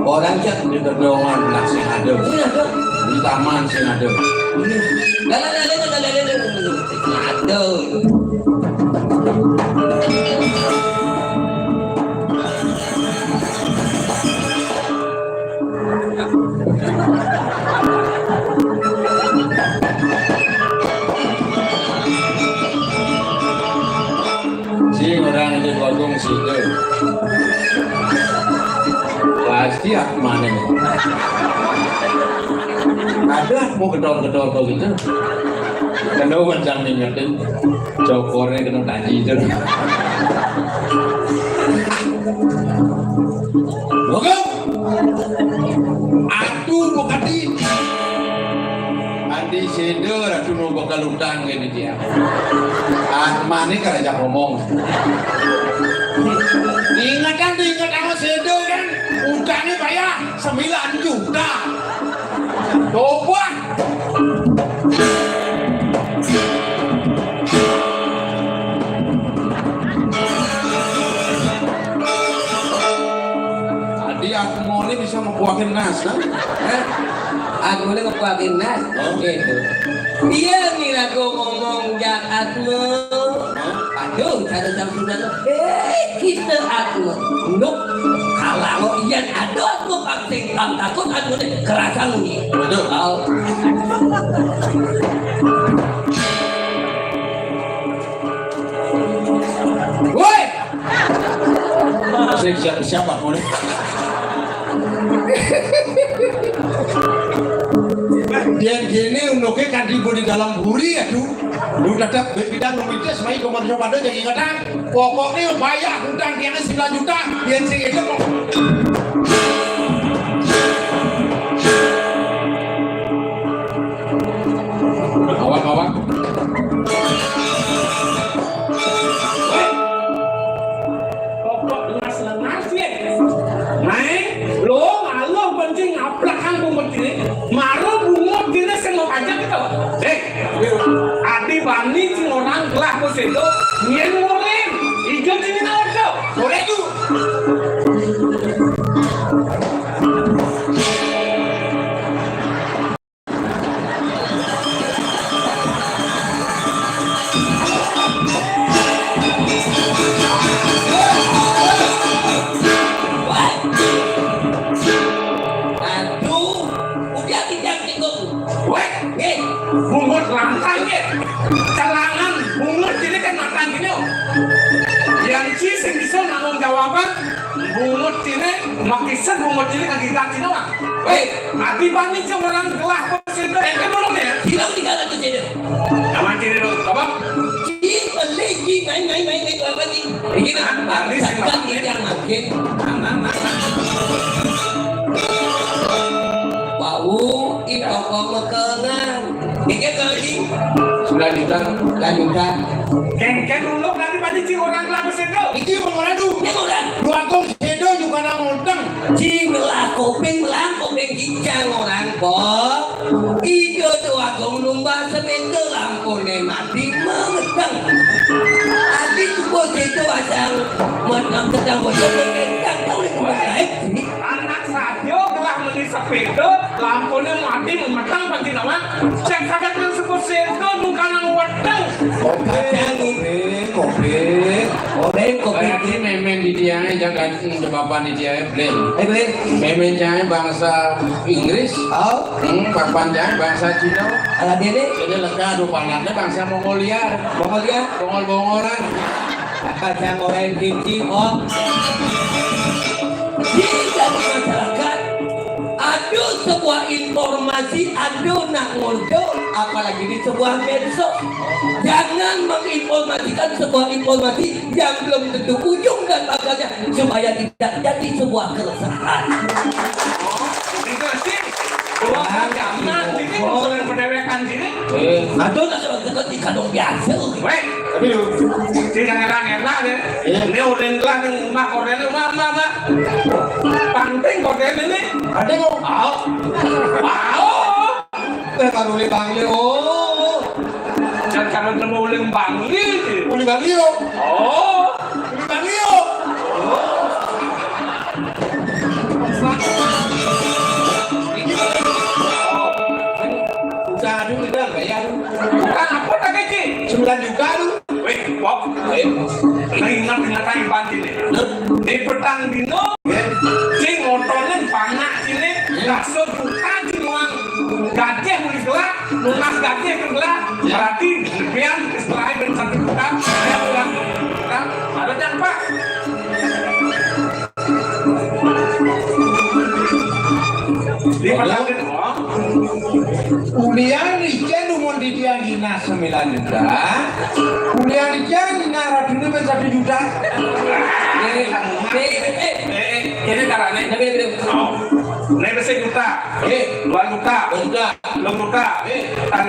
Orang cat di gedongan nasi ada. Di taman sih ada. Si orang itu gondong situ. Pasti aku mana nih? Ada mau gedor-gedor kau gitu. Kena wajan minyakin, cokornya kena tadi itu. Bokap, aduh bokati. Andi seder, aduh mau bakal utang ini dia. Mana kerja ngomong. Ingat sama seder kan? Utangnya bayar 9 juta. Coba. Tadi aku mau ini bisa ngebuahin nas kan? Aku boleh ngebuahin nas. Gitu. Dia ngira aku ngomong jakatmu. Aduh, cara jam sudah kita aku untuk kalau iyan ada aku pasti takut aku nih kerasan nih. Betul. Woi, siapa mau nih? Dia gini untuknya kan di dalam buri ya tuh. Lu dapat bidang lumite semai komersial pada jadi ingatan. Pokoknya bayar hutang dia 9 juta. Yang sing itu kok. Awak. pokok lenas ya naik lo ngaluh penting ngaplak kampung penting maru bunga gini semua aja gitu adi bani sing orang gelah bos itu nyen ngoren ikan sini nato boleh tuh bungut lantainya celangan bungut ini kan makan gini yang sih bisa nanggung jawaban bungut ini makisan bungut ini kaki kaki doang hati bani cuma orang gelah posisi belum ya Hilang 300 aja. sama ciri dulu apa Lagi main apa sih? Ini kan yang makin. bau ikokok mekengan. Ini kali 9 juta. lanjutan. Kengken dulu nanti pada cing orang kelapa sendok. Iki mengoradu. Ini udah. Dua kong sedo juga nang ngutang. Cing belah kopeng gijang orang kok. Ijo tuh agong lumba semete lampone mati mengetang. Adi tuh itu asal menang ketang bocor mengetang tahu ni kumain. Anak sadio telah beli sepeda, lampunya mati memetang pagi nama. Cek kaget yang sebut sendok bukan nang wedang. Kopeng. Ini memen di dia jangan bapak di dia blend. Beli. Memen jangan bangsa Inggris. Oh, Papan jangan bangsa Cina. ala dia ni. Jadi lega pangatnya bangsa Mongolia. Bapak dia. Bongol-bongolan. Kacang goreng kimchi om. Di dalam masyarakat ada sebuah informasi, ada nak ngobrol, apalagi di sebuah medsos. Jangan menginformasikan sebuah informasi yang belum tentu ujung dan akhirnya supaya tidak jadi sebuah keresahan. Ini sih, bukan jangan ini bukan pendewekan sini. Ada nak sebab di kandung biasa. Weh, Tapi lu, tidak enak deh. Ini udah lah yang mak korden mama. Penting korden ini. ada kok. Baru boleh panggil. Oh, Dan kalau nemu lembang ini. boleh panggil. Oh, Boleh panggil. Usaha dulu dah, bayar dulu. bukan apa tak kecil. 9 juta dulu. Weh, Bob. Ingat bantin ini. Di petang dino, cing motornya panak sini, bakso buka cing uang gajah mulai gelap, lunas gajah gelap, berarti lebihan setelah itu 1 juta, saya bilang, ada jangan pak. Di petang dino, Kuliah di Jen umur di dia gina 9 juta. Kuliah di Jen gina radunnya 1 juta. ini caranya. Oh, ini bisa juta, 2 juta, 6 juta, 4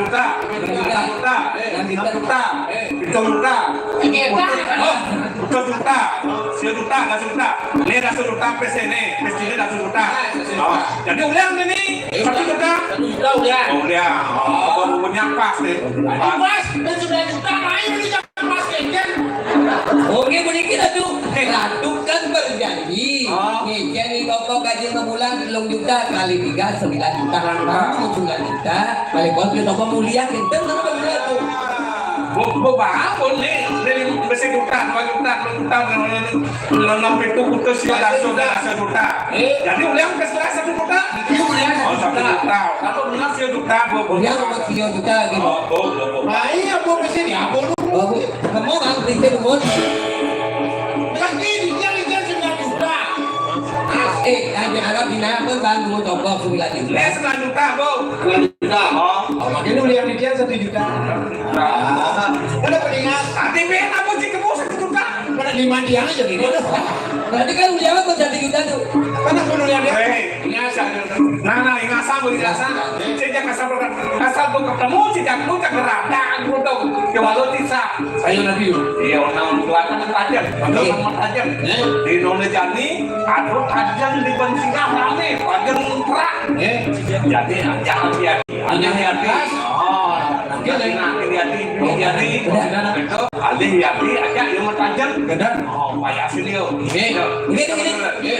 juta, 5 juta, 6 juta, 7 juta, 8 juta, 10 juta, 10 juta. Ini 10 juta PC ini, PC ini 10 juta. Oh, jadi ulang ini 1 juta. 1 juta udah. Oh, udah. Oh, punya pas deh. Mas, dan 9 juta main ini jangan mas Ken. Oke, boleh kita tuh. Ratu kan berjanji. Oh. Nih, jadi pokok gaji sebulan 3 juta kali 3 9 juta. Kamu 9 juta kali bos kita mulia kita kan mulia tuh. Bangun nih, dari bisa juta, 2 juta, 6 juta, 6 itu putus ya langsung 1 juta. Jadi ulang ke setelah 1 juta. Oh, 1 juta. Kalau ulang 1 juta, Mulia sama 3 juta gitu. Main apa kesini? Apa lu? Oh, kamu kan pintar umur. Lagi di Jen 9 juta. Aja agak bina pun kan mau coba 9 juta. Ini 9 juta, Bu. 9 juta. Oh, Makin lu lihat di Jen 1 juta. Udah peringat. nanti ben aku jika mau 1 juta. Pada 5 dia aja gitu. Berarti kan mulia apa 1 juta tuh? Karena aku lihat dia. Nah, ini asal boleh asal. Sejak asal ketemu, sejak lu tak gerak, tak gitu. Kewalau tisa. Ayo nanti. Iya, orang belakang tajam, orang tajam. Di nona jani, ada tajam di bensinnya rame, tajam kerak. Jadi jangan hati-hati, hati-hati. Oh, jadi hati-hati, hati-hati. Itu hati-hati aja yang tajam. Oh, payah sini yo. Ini.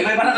Lebaran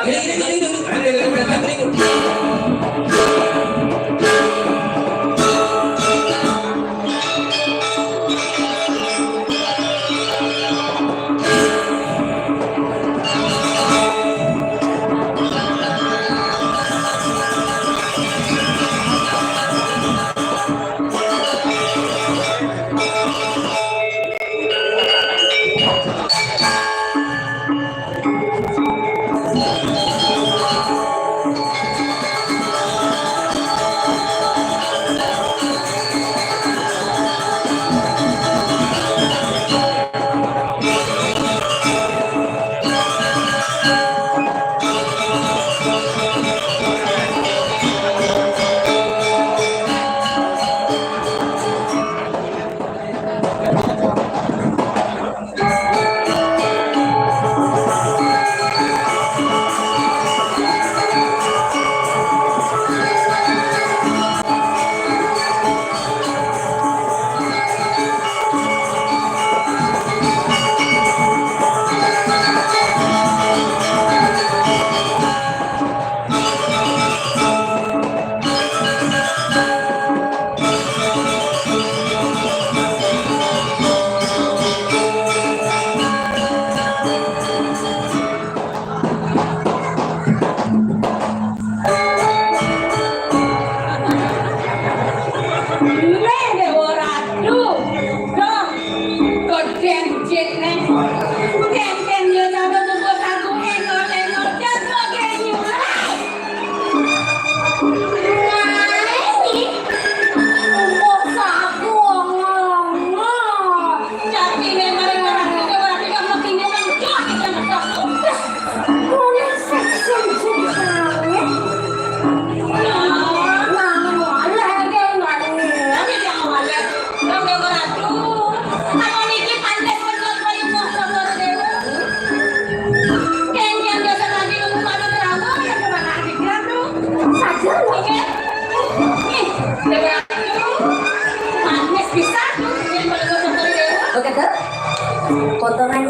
potongan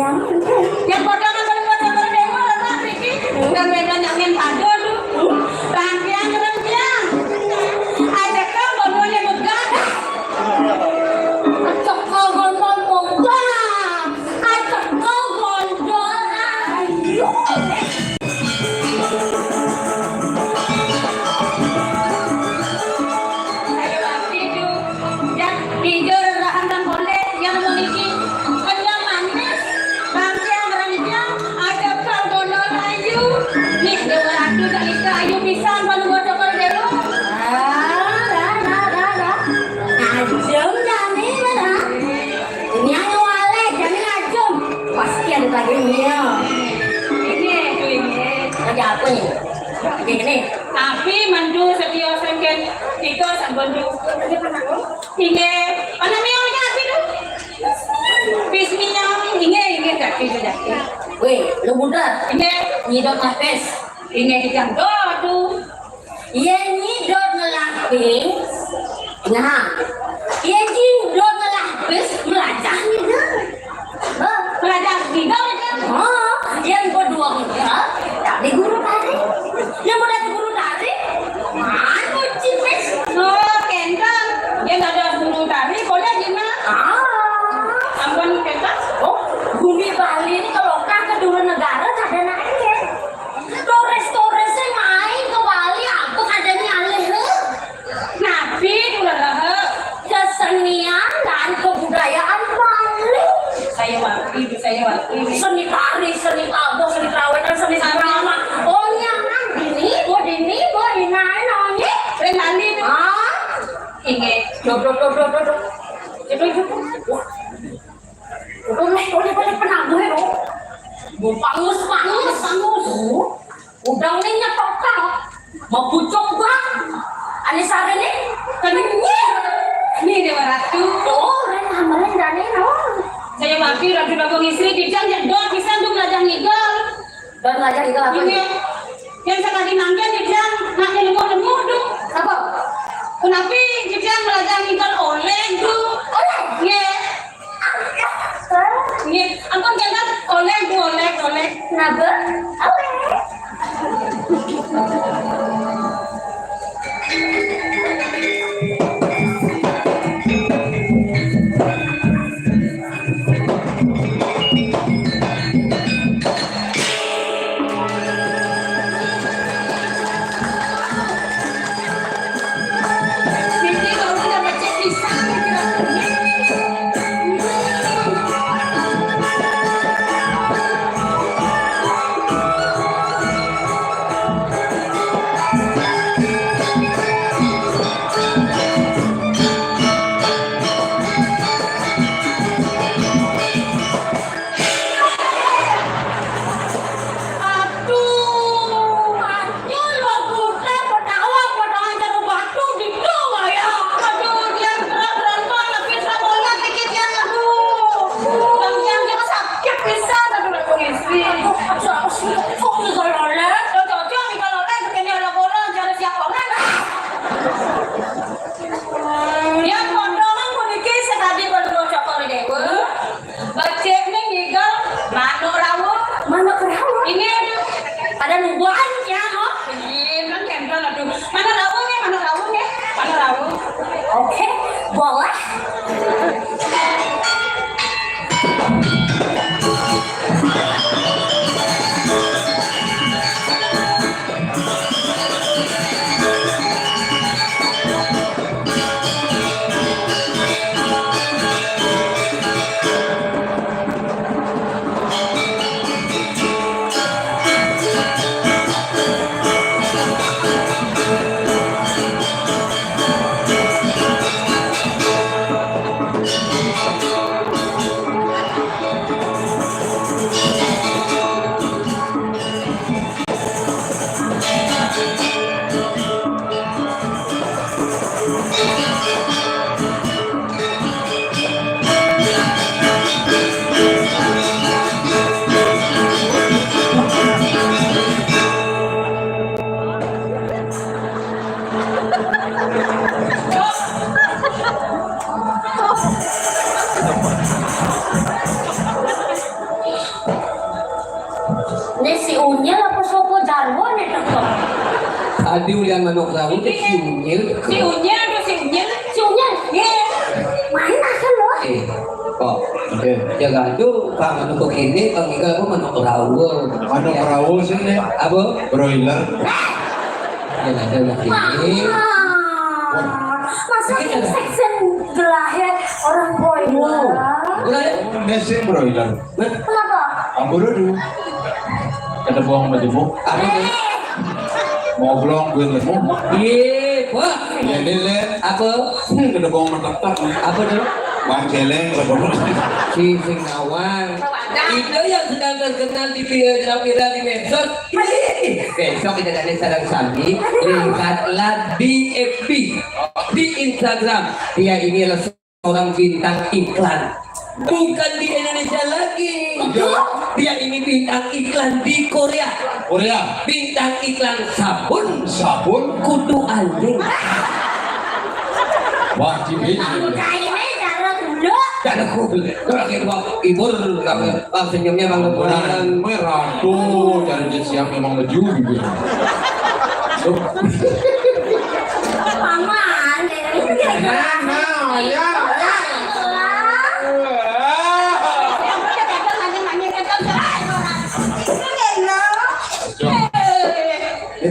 yang potongan kotor dewa lah Riki. Udah beda nyamin pado tuh. Rangkian rangkian. Ada kan bodohnya begal. acak kau gondol ponggang, acak kau gondol ayo. Ayo tidur. Dan tidur rahan dan boleh yang memiliki kenyang manis. Rangkian rangkian. Ada kan bodoh ayu. Nih dewa ratu dari kayu pisang baru bodoh dulu. Ajum jami mana? Ini yang wale jami ajum. Pasti ada bagiannya. Ini tuh ini. Lagi apa nih? Ini. Tapi mandu setia sengken itu sambandu. Inge, mana miolnya api tuh? Bisminya inge kaki sudah. Weh, lu budak. Inge, Nyidot lapis. inge hidang dodu. Iya nyidot ngelapis. Nah, iya nyidot ngelapis belajar nyidot. Belajar hidang kan? Oh, yang berdua enggak. Dari guru tari. Yang mau dari guru tari. Mana cipes? Oh, kentang. Dia nggak ada guru tari, boleh gimana? Ampun kentang. Oh, bumi Bali ini kalau ke dua negara ada naiknya. Torres-torresnya main ke Bali, aku kadangnya alih. Nabi udah lah. Kesenian dan kebudayaan Bali. Saya waktu. Seni tari, seni tabuh, seni terawetan, seni drama. Oh, nyangan dini, bo dinai nongi. Renali tuh. Ah, Inge. do. Itu. Boleh penangguh ya, Bu pangus. Udang nih nyetokal. Mau pucuk bang. Ane sare nih, kenyir. Ini dewa ratu. Oh, amalan dane no. Saya waktu ratu bagong istri dijang jadol bisa untuk belajar ngigol. Dan belajar itu apa? Ini yang sekali nangkep dijang nangkep lemur tuh. Apa? Kenapa dijang belajar ngigol oleh tuh? Oleh. Iya. Iya. Ampun jangan oleh. Kenapa? Oleh. Jadi kalau udah baca pisang kira-kira. Adi ulian manuk rawu teh si unyil. Si Unyil aduh si Unyil. Si Unyil. Ye. Main akan loh. Kok. Jaga tuh Pak manuk kini panggil aku manuk rawu. Manuk rawu sini. Apa? Broiler. Ya ada lagi ini. Masa section gelahnya orang broiler. Nasi broiler. Kenapa? Amburudu. Ada buang majemuk. Apa tuh? Ngoblong gue lemu. Iya, wah. Jadi le. Apa? Ada buang mentak-tak. Apa tuh? Bang celeng. Si Singawan. Itu yang sedang terkenal di viral di medsos. Besok kita dari Sarang Sami, lihatlah di FB, di Instagram. Dia ini adalah seorang bintang iklan. Bukan di Indonesia lagi. Dia ini bintang iklan di Korea. Korea. Bintang iklan sabun. Sabun. Kudu anjing. Wah, cibin. Kayaknya cara dulu. Jangan cool. Terakhir ibu bang senyumnya bang lebaran. Merah tuh. Cari siang memang baju gitu. Paman, itu kira-kira. ya. Ini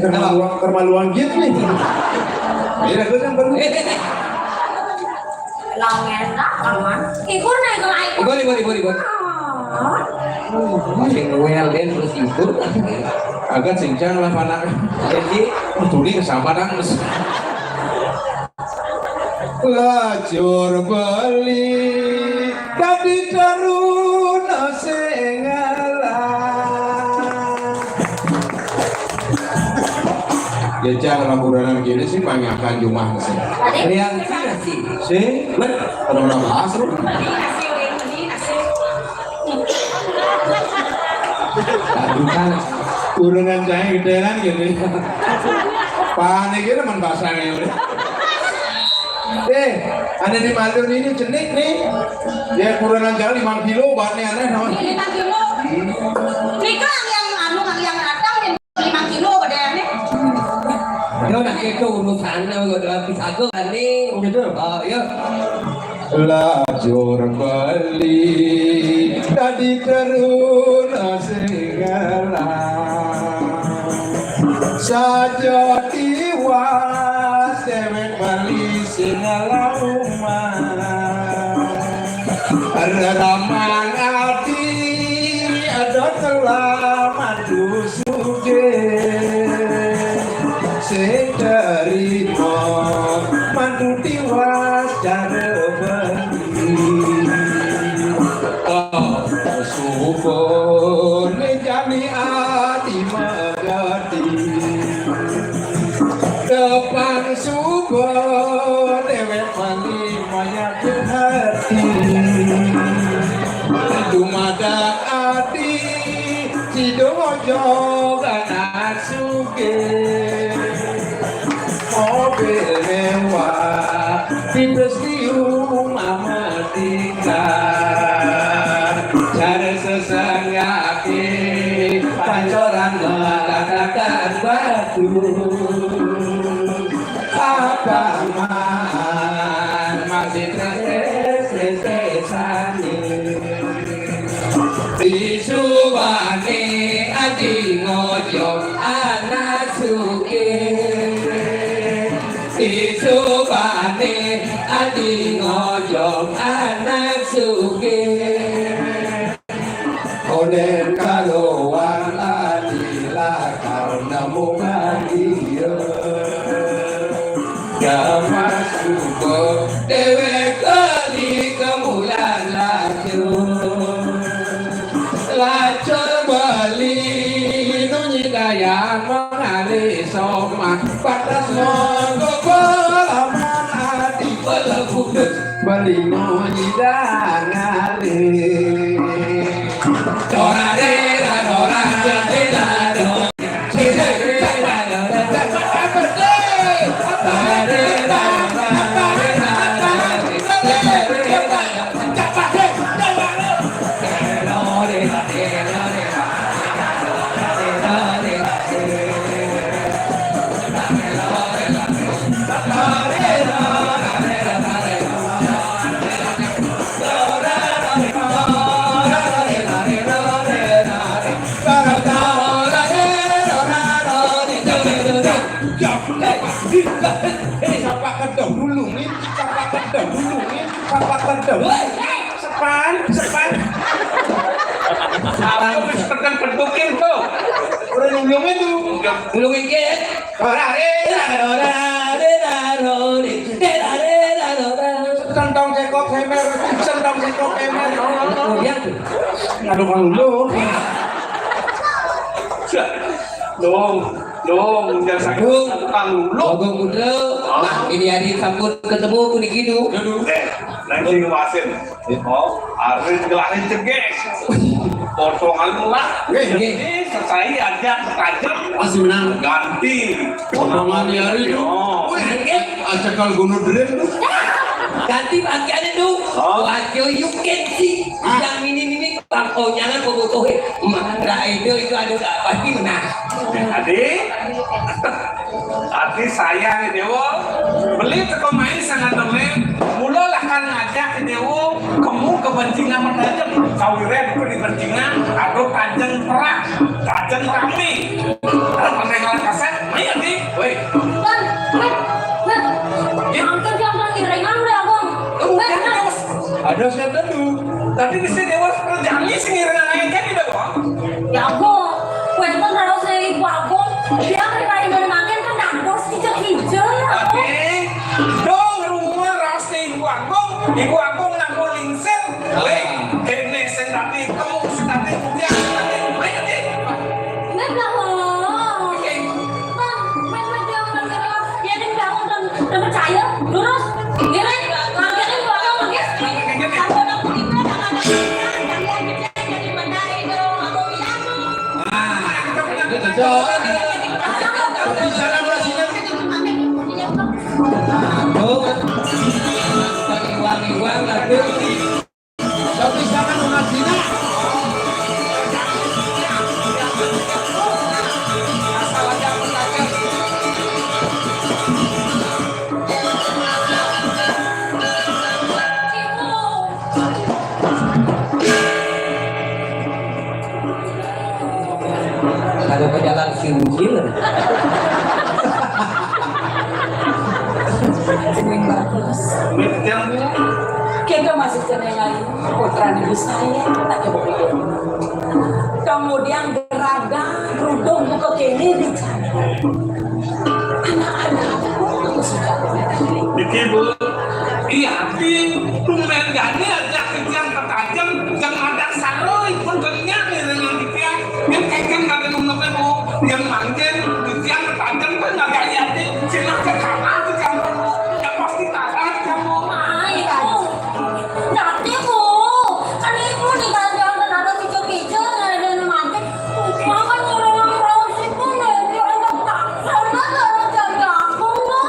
termaluan gitu nih. Ini aku yang baru. Longen lah, paman. Ibu naik ke lain. Ibu. Masih ngewel dan terus ibu. Agak cincang lah panak. Jadi Tuli kesabaran. Lajur beli tadi taruna sengala. Ya jangan lampuran gini sih banyakkan jumlah sih. yang mana sih? Sih, kalau nama asru. Aduh kan, urunan saya gedean gini. Panik ini man basahnya ini. Ada di Maldun ini cenik nih. Dia kurangan jalan 5 kilo, bahannya aneh namanya. 5 kilo. Nikah yang datang yang 5 kilo badannya. Yo nak itu urusan pisah nih. Gitu. Ya. Lajur beli tadi teruna segala saja tiwas dewek bali segala rumah ramang ati ada telah madu suge sedarimo madu tiwas cara Subon jami ati magati depan subon dewek mani maya hati dumadak ati sidojo anak suge mobil mewah dipestium amatika cara sesangaki pancoran melatakan batu apa man masih tres-tres-tresani disubane adi ngojok anak suke disubane adi ngojok anak suke Oden kaluan adila karena mugadia Gamas suko dewe kali kemulan lacur bali nunyi daya mengali soma patas monggo balaman adi belakudus bali nunyi dangali Dora dera dora dera dora dulungin, kapak kedem. Sepan. Aku wis tekan bentukin tuh. Udah dulungin tuh. Dulungin ke. Sentong sekok kemer. Kemudian Aduh Kang Lulung. Dong, jangan sakit tukang dulu. Logong muda. Nah, ini hari sambut ketemu kuning gitu. Nanti ngewasin. Oh, harus gelarin ceges. Potongan lah. Jadi selesai aja tajam. Masih menang. Ganti. Potongan di hari itu. Oh. Aja kalau gunung dren tuh. Ganti pakaiannya tuh. Wajah you can see. Yang ini pangkonya kan kebutuhin. Nah itu ada pasti menang. Adi saya nih Dewo beli teko main sangat temen mulalah kan ngajak ke Dewo kamu kebencingan mendadak kawiren itu di bencingan aduh kanjeng perang kanjeng rame kalau pendengar kaset main nih woi Angkat jangan iringan deh abang. Ada siapa tuh? tadi di sini Dewo kerjanya sih ngiringan aja jadi Dewo Ya abang, kuentan harus saya ibu abang. Dia kayak dari makin kan dangdut hijau-hijau ya abang. Ade, dong rumah rasa ibu agung nanggo lingser. Weh, kene sing tadi kamu tadi punya tadi. Main tadi. Nggak bohong. Bang, main jangan bilang dia ada bangun dan percaya. Lurus, giring, langgarin belakang lagi. Kalau ada kita jangan ada kalian bisa jadi mandai dong aku bilang. Wangi-wangi lagi. Tapi jangan mengasihnya. Kalau ke jalan singgil. Sering bagus. Kita masih cenengan putra ibu saya tak kemudian. Kemudian geraga kerudung buka kini dicari. Anak-anak aku sudah Diki bu, iya di tumben gani aja kejang ketajam yang ada saroi pun banyak dengan ditiang yang keken kada nungguin bu yang manjen kejang ketajam kan nggak ada di cina ke kanan ke kamu yang pasti tahan kamu. Ibu, nanti bu, kan ibu nih kalau jangan ada hijau-hijau nggak ada mantek. Makan orang raus itu nih, dia enak tak. Karena kalau jadi aku loh.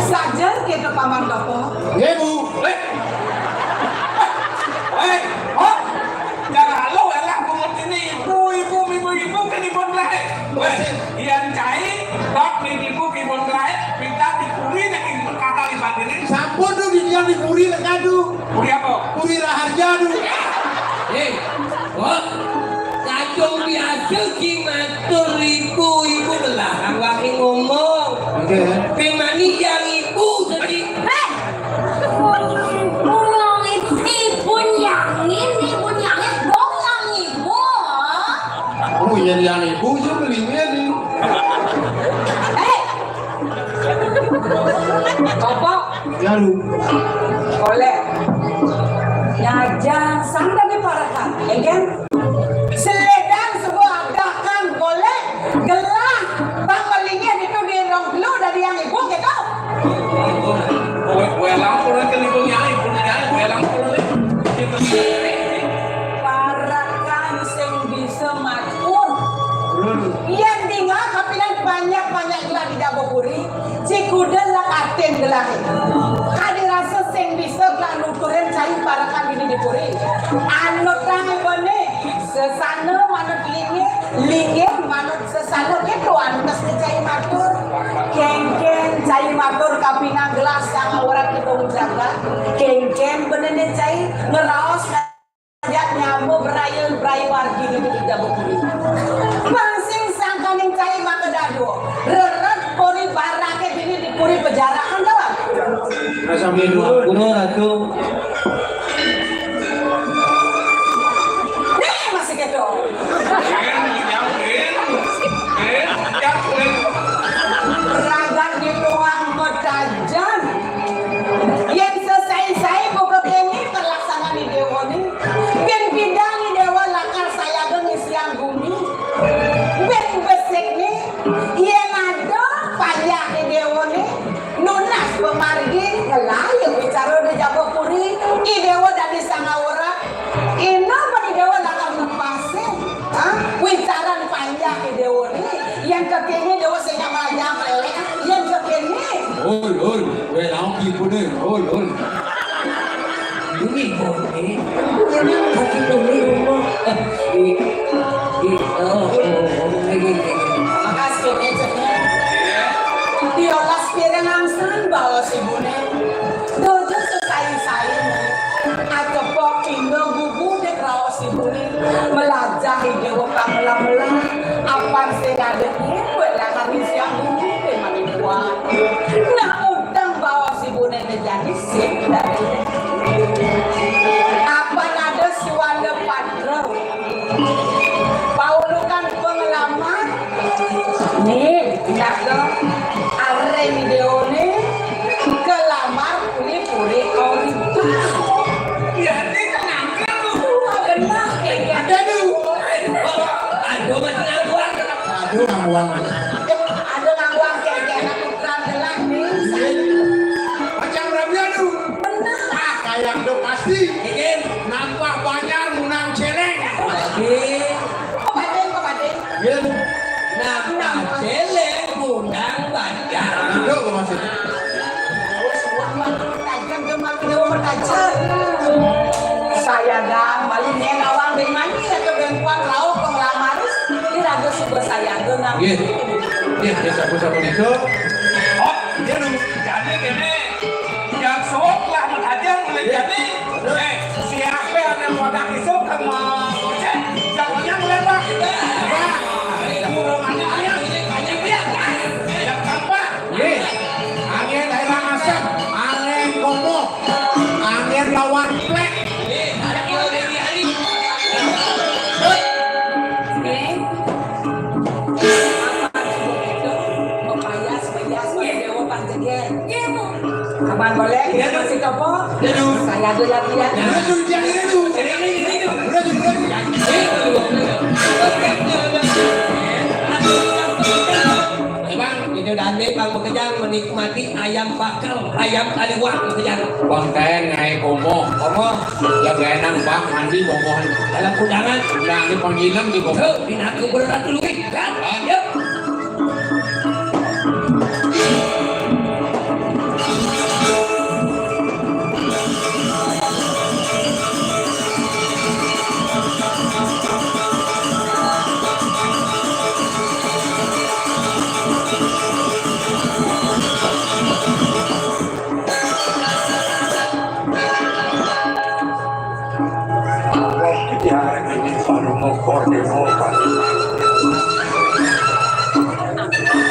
saja kita paman bapak. Ya Bu. Oh, jangan lo elah pungut ini ibu kan ibu belai. Ian cai, dok nih ibu belai, minta dipuri nih kata libat ini. Sampun tuh yang dipuri lekadu. Puri apa? Puri raharja tuh. Wah, kacau biasa matur ibu belah wangi ngomong. Pemani yang ibu jadi. Ibu nyangin dong yang ibu. Oh iya yang ibu sih belinya nih. Bapak Ya lu. boleh. Nyajang sangka di parakan, ya kan? Seledang sebuah agakan boleh. Gelah bang malingnya itu di rong gelu dari yang ibu gitu. Gue langsung kan ibu nyai, gue langsung Parakan sing bisa matur. Yang tinggal kapilan banyak gelah di Dabopuri. Cikuda lah aten gelah. Kadi rasa sing bisa gelah nuturin cai parakan ini di puri. Anut tangi bone sesana manut linge manut sesana gitu anut cai matur. Kengken cai matur kapinang gelas sang orang kita menjaga. Kengken bener cai ngeraos ngajak nyamuk berayu wargi di Dabopuri. Masing sangkaning cai maka dado. Reret puri barake ini di puri pejarahan tau. Rasa minum. Kuno ratu. Nih masih kedok. Ragat di ruang medajan. Yang selesai buka ini terlaksana di dewa ini. Ben bidangi dewa lakar saya genis yang bumi. Ben besek nih. Yang ada payah di dewa ini. Nunas pemargi ngelayu bicara di Jabapuri. I dewa dari Sangawara. Ino pada dewa lakar lepasin. Wicaran panjang di dewa ini. Yang kekini dewa sehingga melayang lelek. Yang kekini. Ol, gue lampi punya, ol. Ini boleh. Kaki beli rumah. Makasih keceknya. Diolas piring angsan bawa si bune. Dojo sesai-sai. Atau pok indo gugu dek rawa si bune. Melajahi dewa kamela-mela. Apaan sih ada gue lah kami siang gugu deh manipuan. Nah udang bawa si bune jadi sip dari. Apa ada suara padro. Paulukan pengalaman. Nih, lihat dong. Are video nih kelamar puri-puri korita. Jadi kenapa lu? Benar kayak Aduh masih ngangguang. Aduh, ngawang. ada ngawang kayak anak ukuran gelang nih. Macam Rabia lu. Benar. Kayak do pasti. Ingin. Nampak banyak munang celeng. Lagi. Kepaden. Nampak celeng undang banyak. Itu gue maksudnya. Tajam gemar dewa bertajam. Saya dah balik nih ngawang dari mana atau bengkuan lauk penglamar. Ini raga subuh saya genang. Iya, sapu-sapu itu. Oh, dia lu. Jadi gini. Yang sok lah aja mulai jadi. Siapa yang mau dak isuk ke mau cek. Jangannya melebar. Kurungannya ayam. Banyak dia. Yang tanpa. Angin daerah asap, angin komo, angin lawan plek. Kapan boleh? Dia masih copo? Saya dulu lagi ya. Bang, itu dane bang bekejang menikmati ayam bakal, ayam taliwang bekejang. Bang Ten ngai komo, jaga enang bang mandi bomohan. Dalam undangan, Udah di panggilan di komo. tuh binaku berat dulu kan? Yuk.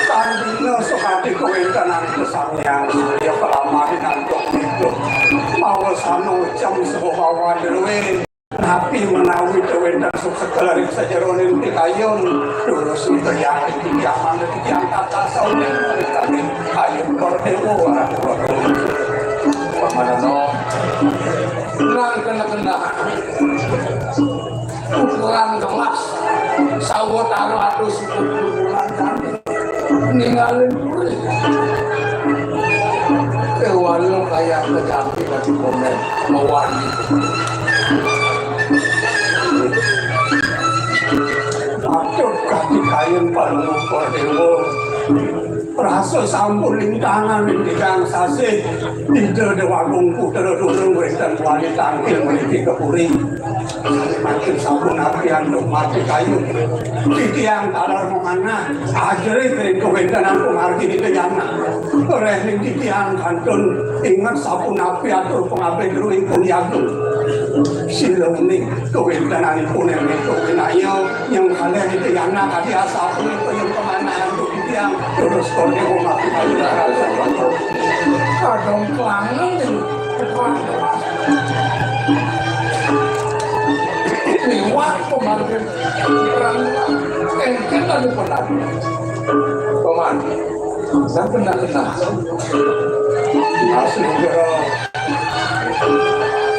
Tandino sukati kuwintanan kesamyang surya pelamarin antuk itu mau sano jam sebawa dewe tapi menawi kuwintan suksekelari sejeronin tikayun terus itu yang diaman yang kata saunya kami ayun kordewo Pamanano nang kena ukuran gelas sawo taruh atus 10 bulan nanti ninggalin dulu kewalu kayak kejampi lagi komen mewani aduh kaki kain paling kordewo Praso sampun lintangan di kang sasih tidak ada wakungku terus-terus dan wali tangkil meniti kepuri makin sampun apian untuk mati kayu titi yang talar mengana ajari dari kewendanan pengargi di kejana kerehning titi yang kantun ingat sampun api atur pengapai geruing pun yakin silau ini kewendanan pun yang itu kenayo yang kalian di kejana tadi asapun itu yang kemana untuk titi yang terus kornya mati kayu kadang kelangeng Selalu pernah. Paman, saya pernah kenal. Asli kira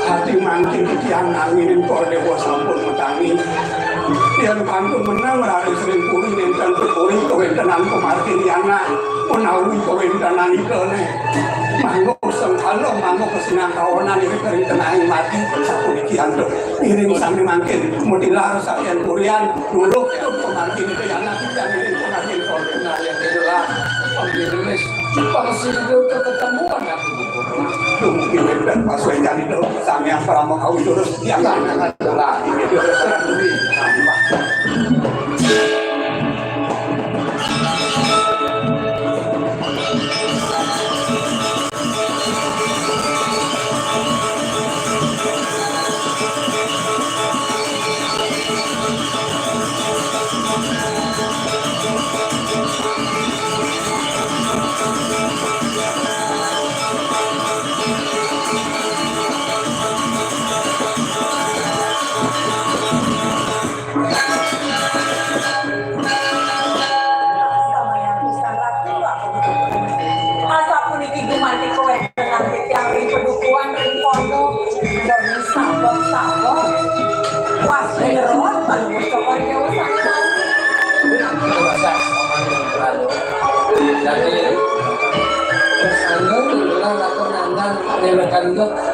hati mancing kecian nanginin kor dewa sampun metangi. Yang kantung menang hari sering puri nentan berpuri kewentanan kemartin yana menawi kewentanan ikone. Manggo sengkalo manggo kesenang kawanan ini kering tenang mati sapu dikian tuh. Iring sambil mangkin mutilar sakian purian dulu kemartin itu yana kita ini kemartin kor dewa yang itulah pembilis. Pangsil itu ketemuan ya mungkin dan paswedan itu sama yang pernah kau terus yang adalah itu sangat lebih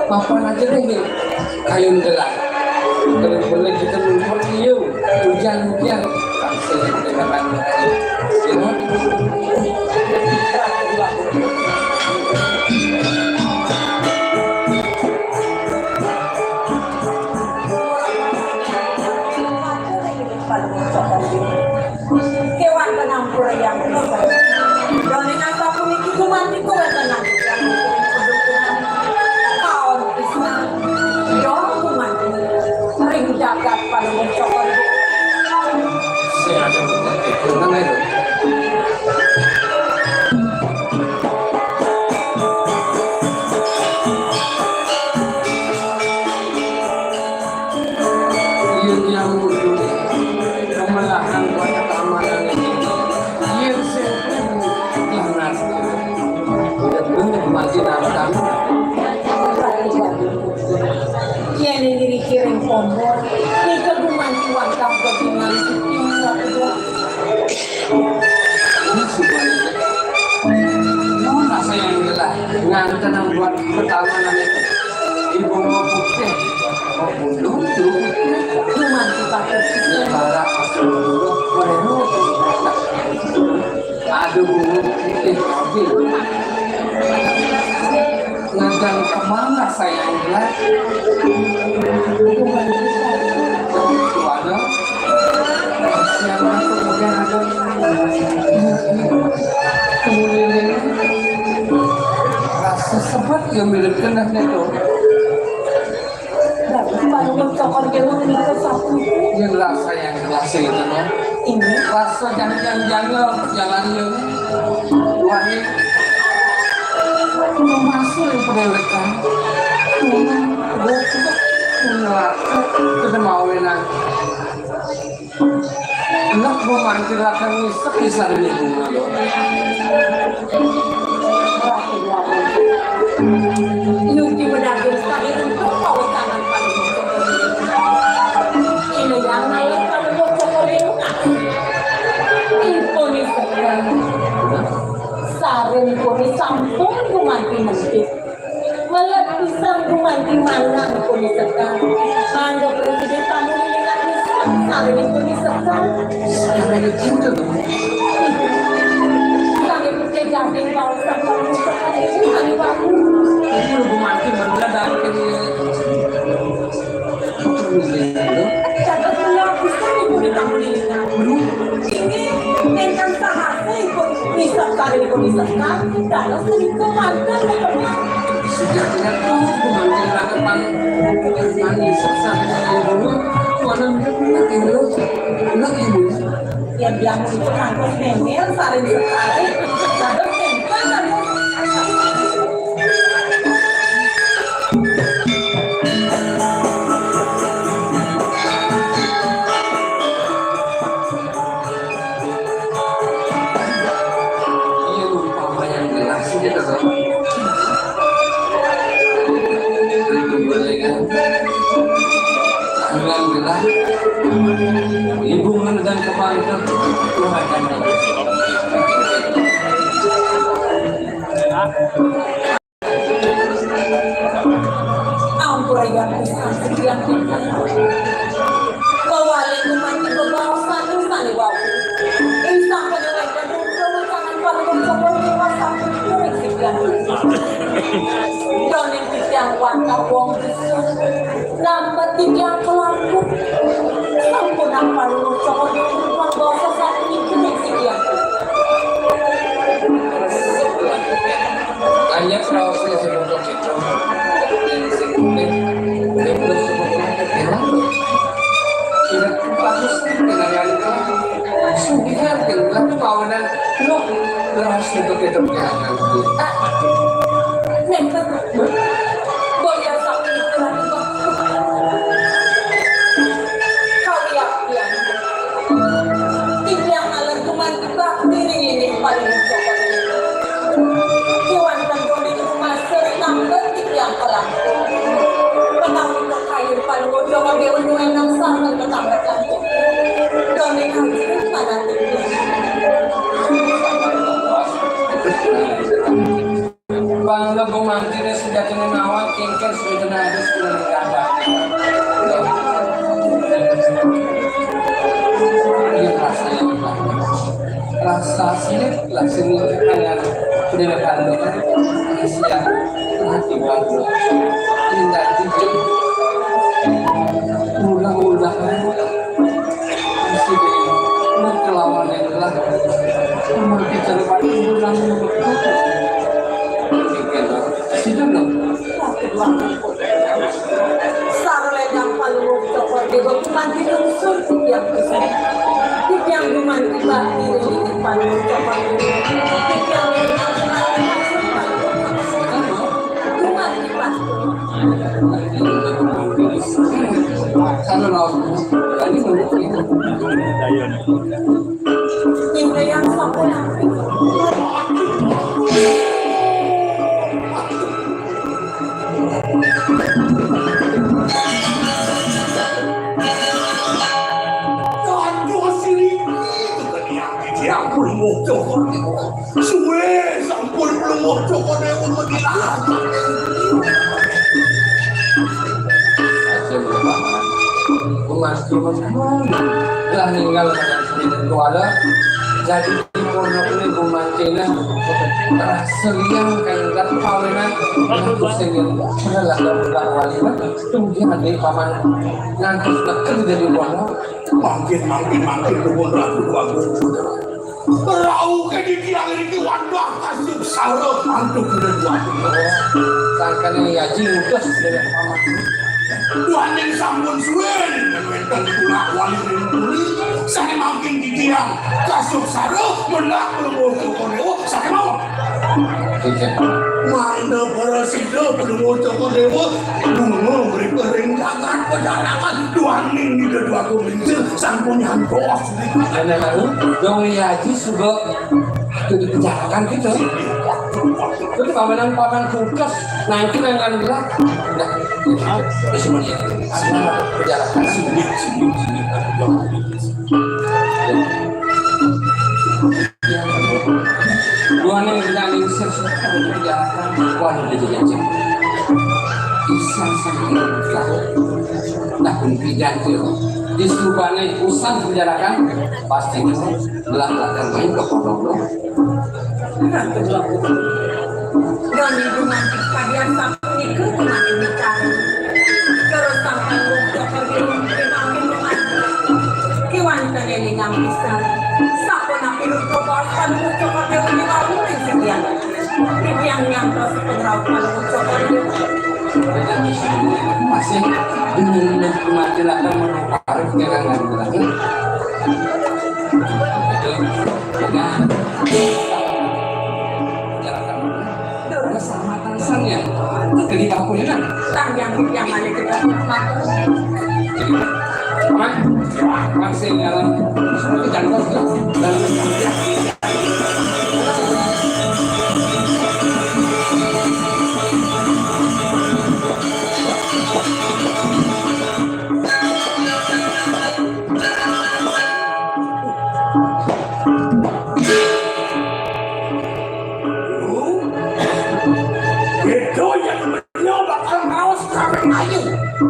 Papan aja deh kayun gelap bener-bener kita lumpur yuk hujan-hujan kasih dengan kewan penampur yang bisa dan apa pun itu mati kau tenang jagat pada mencokol saya ada itu mana itu yang kemalahan buat keamanan ini yang saya udah benar makin akan yang diri kirim kompor ini keduman tuan kampung dengan tim satu ini sebenarnya mana saya yang gelah ngantar buat pertamanan itu ibu mau putih mau bulu cuman kita ini para dulu ada bulu putih mobil ngantar kemana saya yang gelah ada siapa kemudian ada kemudian rasa sempat yang milik kenaknya itu baru mencokol kewan ini ke satu yang rasa yang rasa itu no ini rasa jangan jalannya wangi masuk yang pendekan kita mau enak enak mau mancirakan misal bisa di bunga Yuki berdaging sekali untuk kau tangan pada mencokol ini yang naik pada mencokol itu nih sekarang sarung kuni sampun kumanti mentik malah pisang kumanti manang kuni sekar mangga presiden tamu dengan pisang sarung kuni sekar sarung itu sarung putih gading bau sekar sekar itu hari baru itu kumanti mendadak catat punya pisang ibu di tamu dengan ini tentang sahasa ibu bisa sarung kuni sekar dalam sedikit mantan sejak itu kumanti lakukan manis sampai ibu mana mereka tinggal enak ibu yang dia mau itu rangkos memel saling sekali dalam tempat dan mantap Tuhan kan Ampura yang bisa sekian bawalin kumanti bebawasan insani wau insang penyelenggan kemencangan paling sopor dewasa kurik sekian donin tiang wanta wong bisu nambah tiang pelaku sampun apa lu cokot yang bahasa saat ini kurik sekian banyak raus yang sebelum itu yang sebelumnya belum sebelumnya tidak bagus dengan yang sudah dengan kawanan lo harus untuk itu memang boleh sampai itu lagi kau lihat ya tiang alam kuman kita diri ini paling cokot Kiwan dan Doni rumah serta bentik yang kelam Penang untuk kayu paling bocor Dia unduhan yang sangat ketambah cantik Doni hadir pada tinggi Bangga pemantirnya sudah kena nawak Kengkel sudah kena ada sudah menggambar Ini rasanya rasa sulit lah sini hanya sudah berkandungan siap hati baru indah jujur mudah-mudahan masih berkelawan yang telah memiliki cerita ulang sudah belum Sarledang paling cokot Dia bukan diungsur tiap kesini Tiang rumah tiba diri ini paling cokot Tiang rumah rumah tiba kalau tadi Ini yang sampai nanti Suwe sampun belum cokot yang mengilah. telah meninggal pada 9 Tuala jadi pondok ini bumantina seriang kayak kawinan dengan kusengin adalah dalam waliman kemudian ada paman ngantus nekel dari pondok Makin kebun ratu bagus. Rau ke di tiang ini wadah kasih sarap antuk dan wadah. sangkan ini gaji udah dari paman Tuhan yang sambun suwen dan tulak wali rinpuri saya makin di tiang kasih sarap mendak belum kokoreo saya mau. Mana para sida belum kokoreo bunga beri peringatan pedalangan Tuhan ini kedua kumintir sampun yang bos. dan lalu dong haji juga itu dibicarakan gitu itu paman kulkas nanti akan bilang nah semuanya perjalanan Sini dua yang tidak ingin perjalanan kuan di jajan bisa sampai tahun tidak itu di subane usan perjalanan pasti belakang main ke pondok Doni rumah kalian sampai ke rumah bicara terus sampai cokot di rumah Kiwan terjadi yang bisa Sapon nak hidup kebasan cokot yang meninggal sekian yang terus pengerau kalau cokot masih ingin mati akan menarik gerangan lagi itu keselamatan sannya ketika aku ini yang ada kita masih dalam kejangan dalam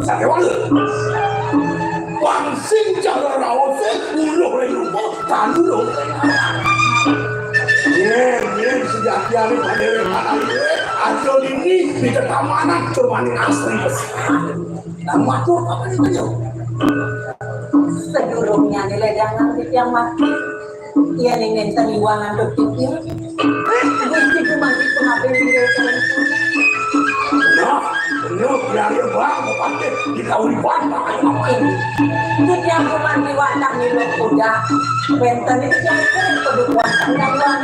Sakit banget. Pangsing cara rawat sepuluh ribu tanu dong. Yen sejak hari pada rekanan ada ini di ketamanan bermain asli besar. Dan matur apa nih beliau? Sedurungnya nilai jangan yang mati. Ia ingin teriwangan berpikir. Gusti cuma itu ngapain nilai jangan. Nah, bener biar bang, pakai di tahun depan Ini, yang cuma diwantang di luar kuda. Benten itu yang kering kedukuan tanggapan.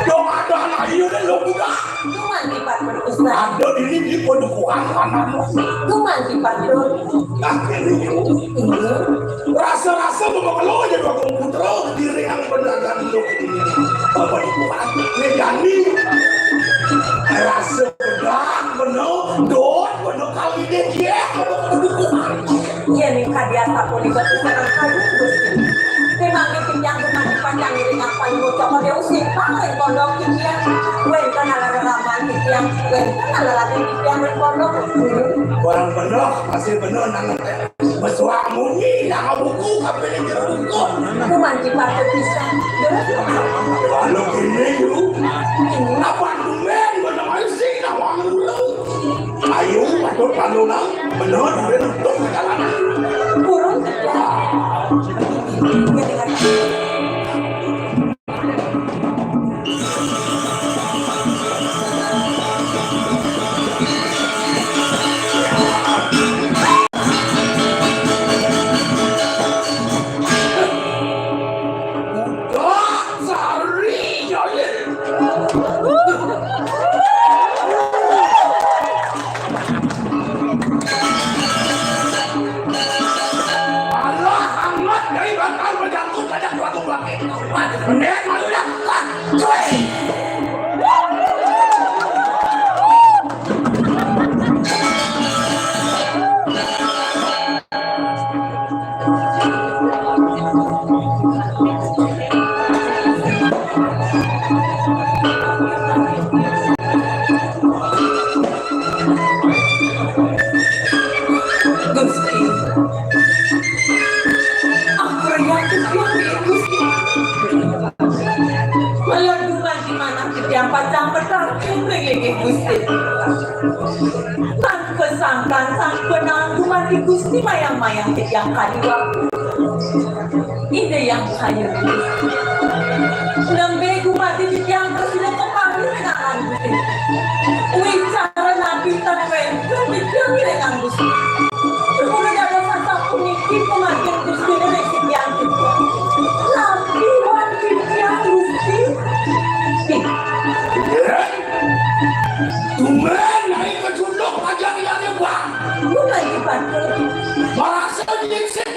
dong ada anak ini udah lo kuda. Cuma sifat berusaha. Ada diri di pedukuhan kanan. Cuma sifat Akhirnya ini. rasa-rasa memang lo aja dua komputer diri yang berdagang lo ini. Bapak ibu ini Dani. Rasa pedang bener, don bener kali dia pedukuhan. Ia nih kadiasa poligot sekarang kayu gusti. Memang itu yang cuma dipandang diri apa yang coba dia usir pakai pondok dia. Kan ala ramalan yang kan ala yang berpondok. Orang bener masih bener nangan bersuara muni nang buku apa yang buku. Cuma dipandang bisa. Kalau gini yuk, apa dumen bener masih nawang dulu. Ayo patut panuna bener bener untuk perjalanan. Burung kerja. Gusti mayang-mayang yang kadua ide yang kayu lembe kumati yang presiden kepala dengan Gusti wicara nabi tanwen kemudian dengan Gusti kemudian ada satu pemikir pemakin Gusti dari yang itu nabi wanti yang Gusti Tumen naik ke junduk aja yang bang. bukan dibantu Masa dia 3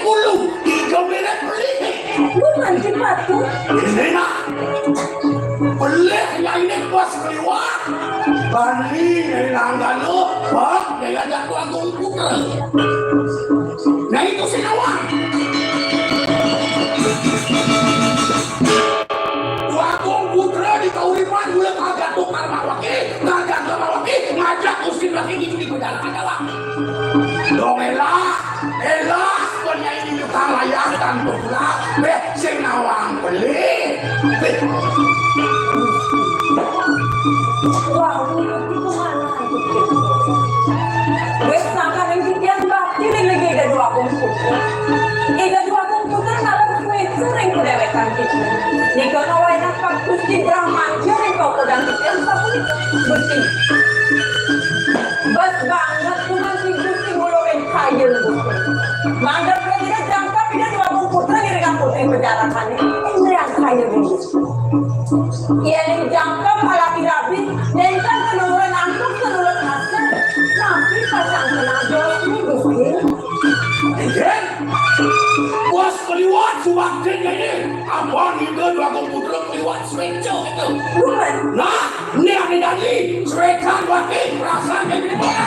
minit beli. bukan dibantu Ini nak beli yang ini bos keluar. Bani yang langgan lo, bak dia ada dua komputer. Nah itu senawang. Dua komputer di Kauripan boleh kagak tukar mawaki, ngajak usir lagi gitu di perjalanan adalah. Dong elah, punya ini juga layakan pula, senawang beli. wow itu mana wes sangka yang dikian bakti lagi ada dua komputer kalau sering kedewekan gitu nih kalau enak pak Gusti Brahman jadi kau pedang dikian tapi bersih bas banget cuma si Gusti ngulungin kayu Gusti mangga presiden jangka pindah dua komputer yang dengan putih perjalanan ini yang kayu Gusti iya yang jangka malah tidak habis nentang kenurunan angkut kenurunan hasil tapi pasang kenal jauh ini Gusti Again, bos keliwat suwaktinya ini. Abang itu dua komputer keliwat switcher itu. bukan Nah, ini yang tadi switcher wakil perasaan yang ini mana?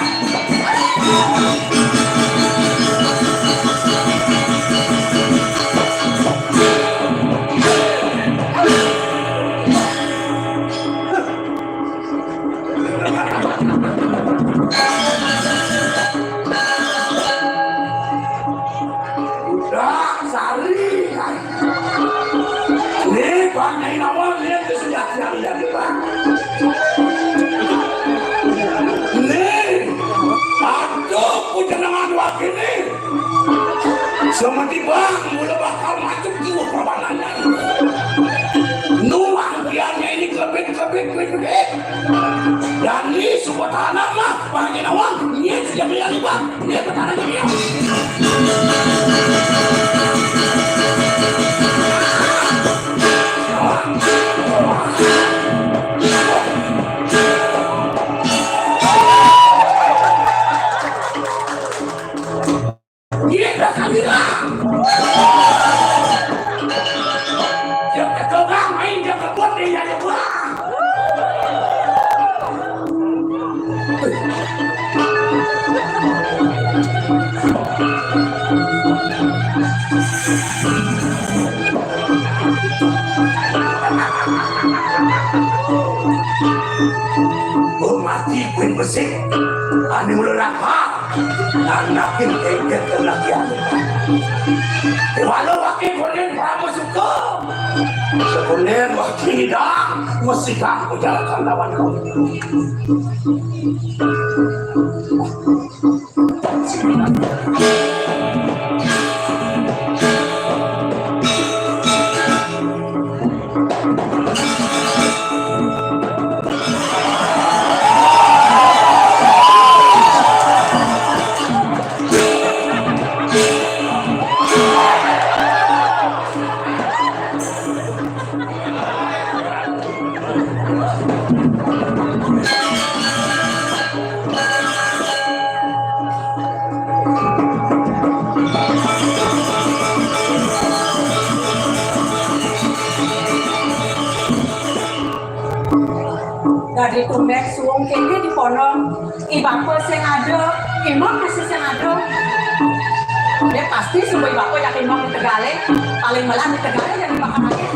Dan ni sebuah tanah mah bagian awak dia sudah beli lima dia ke tanah dia. Dia dah kamera. Dia kegang main dia kebuat dia aja buat. Mati kuin bersih, ane mulai rapat, anakin kengket kenakian. Walau wakil konen pramu suka, sekonen wakil tidak, mesti kamu jalankan lawan kau. Dari tumbek suung kene di kono ibako sing ada imam masih sing ada dia pasti semua ibako yakin mau di Tegale paling melang di Tegale yang bakal lagi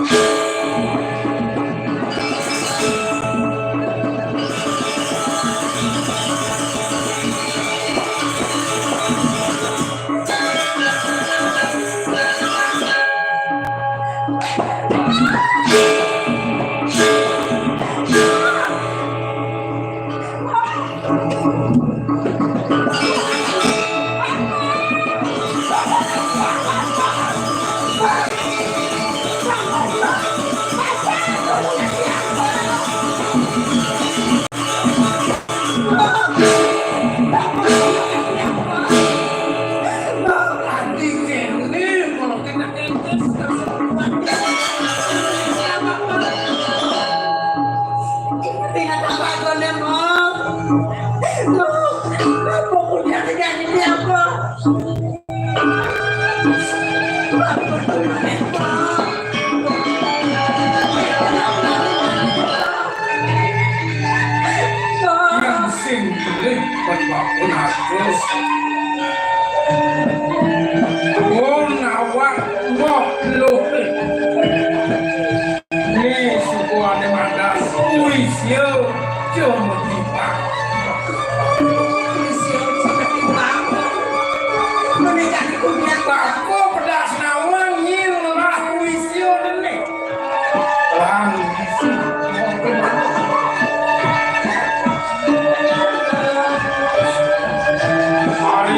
Hari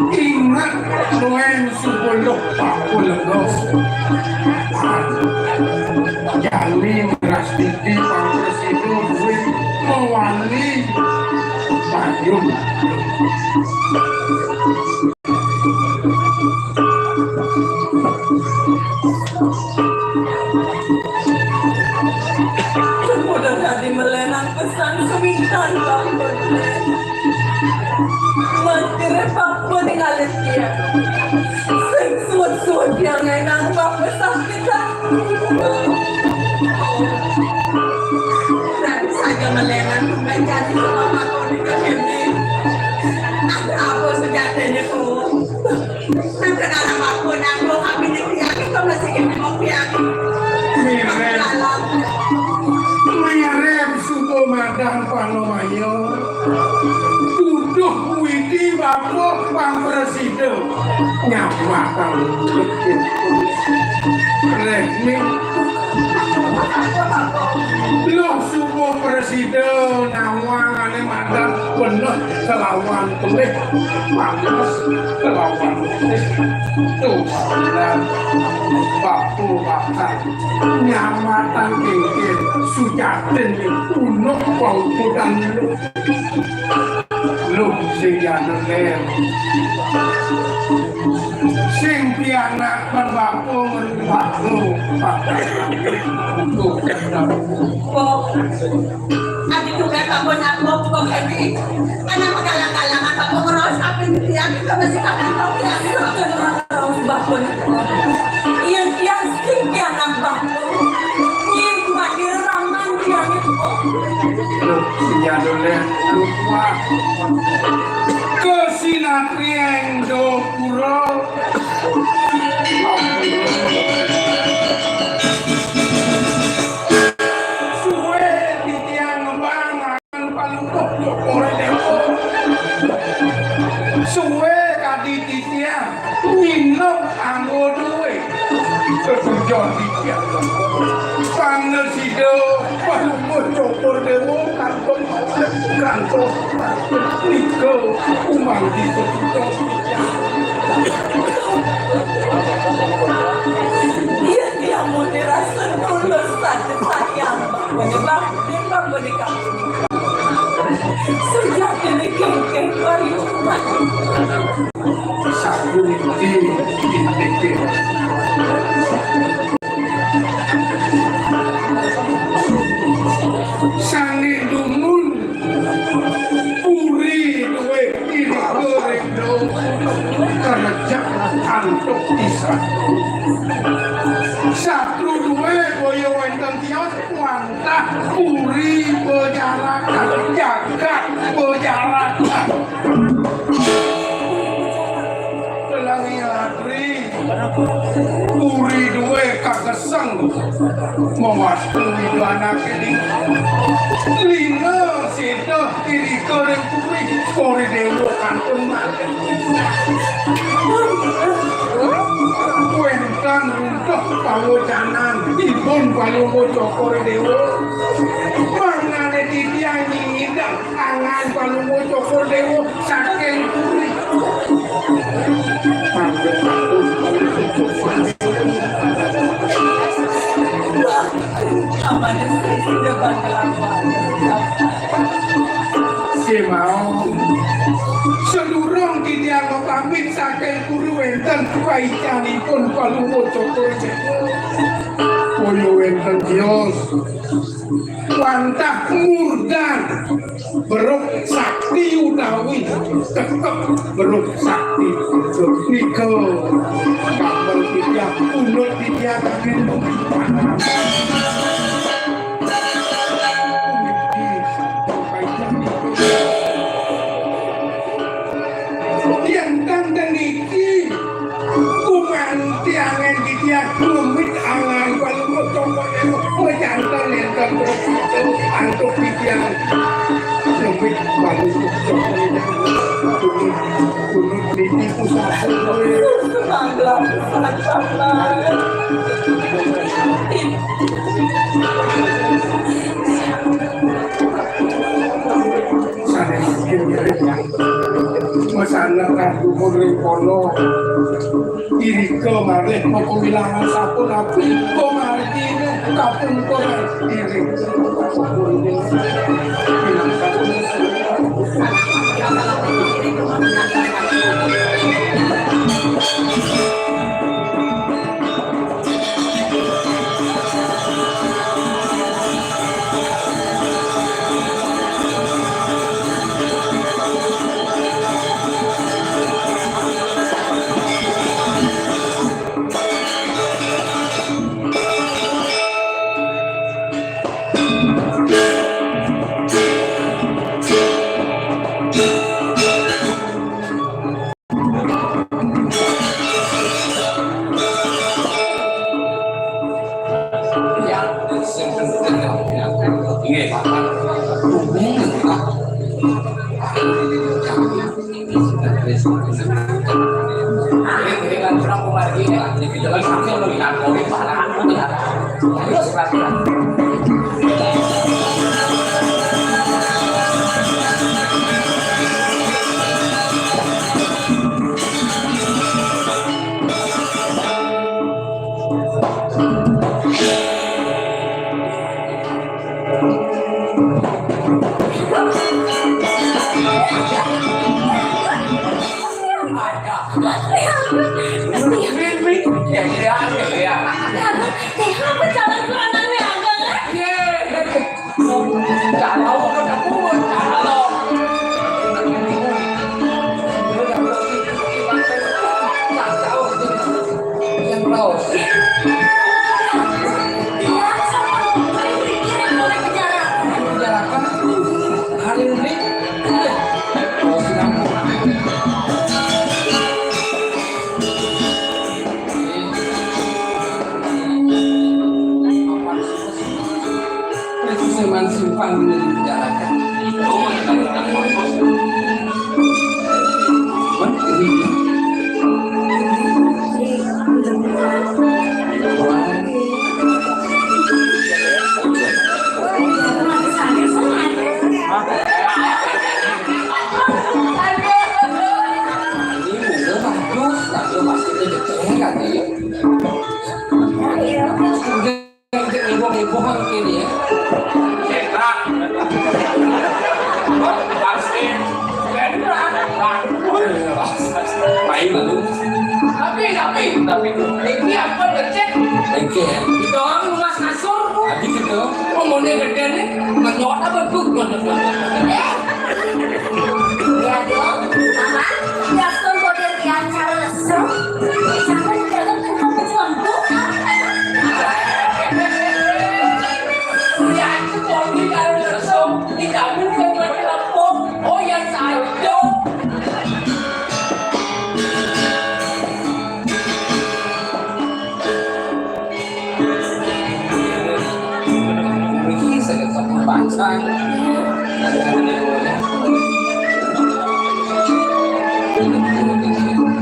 Ingat Noel Subulok Pak Pulenggong Jali Rastidi Pak Presiden Duit Mewali Bayum Sudah tadi melenang pesan semintan Pak Bode. Menteri Pak Bode ngalir dia. Sud yang enang Pak pesan kita. Dan saja melenang menjadi sama Pak Bode ke sini. Ada apa sejatinya ku? Terkenal Pak Bode aku kami dikiaki kau masih kini kopi aku. Mirem Suko Madang Panomayo Tuduh Widi Bapak Pak Presiden Nyawatan Rehmi Loh Suko Presiden Nawang Ane Madang Bener Kelawan Tulih Panas Kelawan Tulih Tuh Bapu Bapak Nyamatan Kengkir Sujatin Unuk Bautu dan Lu Sing Yanuler Sing Pianak Berbapu Merbapu Bapak Untuk Kok Abi juga kamu nyakop kok ini Anak magalang-galangan kamu ngeros apa yang dikiaki kau masih kakak kau kiaki Pak Bode. Yang sing anak Pak Bode. Yang madir raman dia itu. Lu Sing Yanuler Lupa Kesinatrieng Do Puro Suwe di tiang ngebangan Palungkok Jokore Dewo Suwe kadi di tiang Minum anggo duwe Ketujuan di tiang Panesido Palungkok Jokore Dewo Kantong Kantong Niko Umang di Ketujuan Dia mau dirasa tulus saja sayang Pak Bode. Pak Bode kamu. Sejak ini kengkeng pariuman. Satu di Sangi dumun Puri duwe ini goreng dong Kerja antuk isa Satu duwe boyo wenten tios Wantah puri bojarakan Jagat bojarakan Pelangi latri Puri duwe kakeseng Mewastui anak ini Lina sida kiri goreng puri Kori dewo kantun makan Kuentan runtuh pawocanan Ibun palungo cokori dewo Mangane titiang nyingidang Angan palungo cokori dewo Saking puri Aman sudah banglawan. Si mau Sedurung kitiang pamit saking kuruwe wenten kaitanipun palungguh Koyo wenten kios wantah murdan beruk sakti utawi tetep beruk sakti nikel kabel tiap unut tiap gendong yang tandang iki kumanti angen kikiak lumit angan kalau motomone mejantan lentang terus antuk kikiak lumit balu motomone kunut niki usaha masyarakat umur kono irike malih pemilangan satu nabi komartine kapun komartine tapi ini apa ngecek? Oke. Itu orang luas kasur. Habis itu, ngomongnya gede nih, menyot apa tuh? Ya dong, mama, dasar model yang cara lesung, sama di dalam tengah pecontok. Ya itu bodi kalau lesung, tidak mungkin berkelapuk. Oh yang saja. Bangsa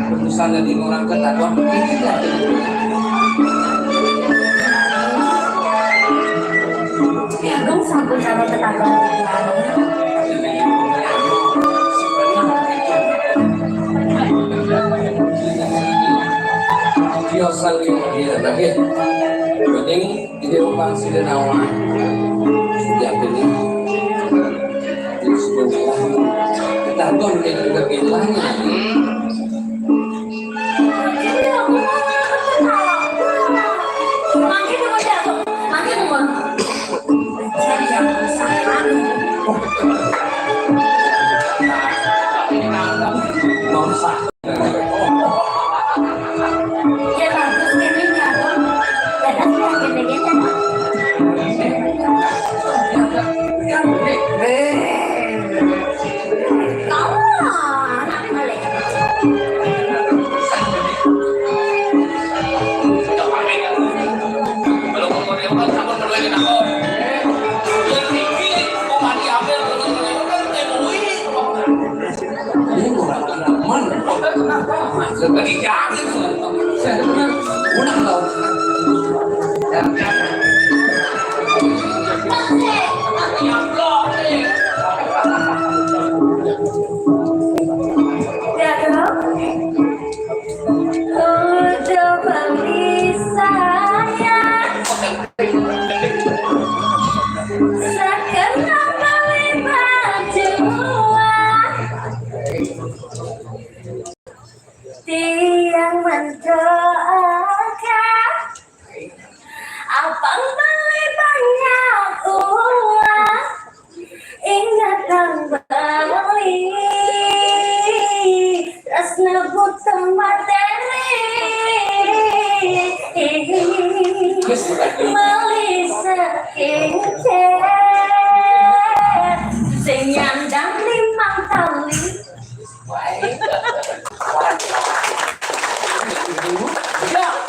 perusahaan dari orang ketahuan tidak Ya dong, sambut sama tetangga. biasa dia lagi penting di rumah sudah nawan sudah beli kita tuh juga bilangnya kenapa? Lagi jalan saya benar. Unang loh. Tiang mendoakan abang beli banyak uang, ingat kembali rasna buta materi beli skincare sing nyandang 5 tali.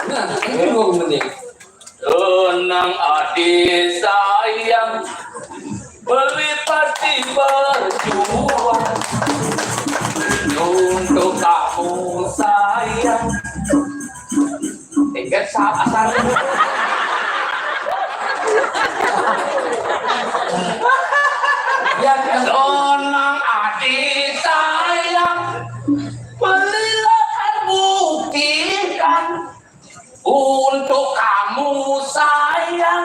Nah, ini 2 menit. Tenang adik sayang, beli pasti berjuang untuk kamu sayang. Tiket asal. Yang Tenang adik sayang, belilah kan buktikan untuk kamu sayang.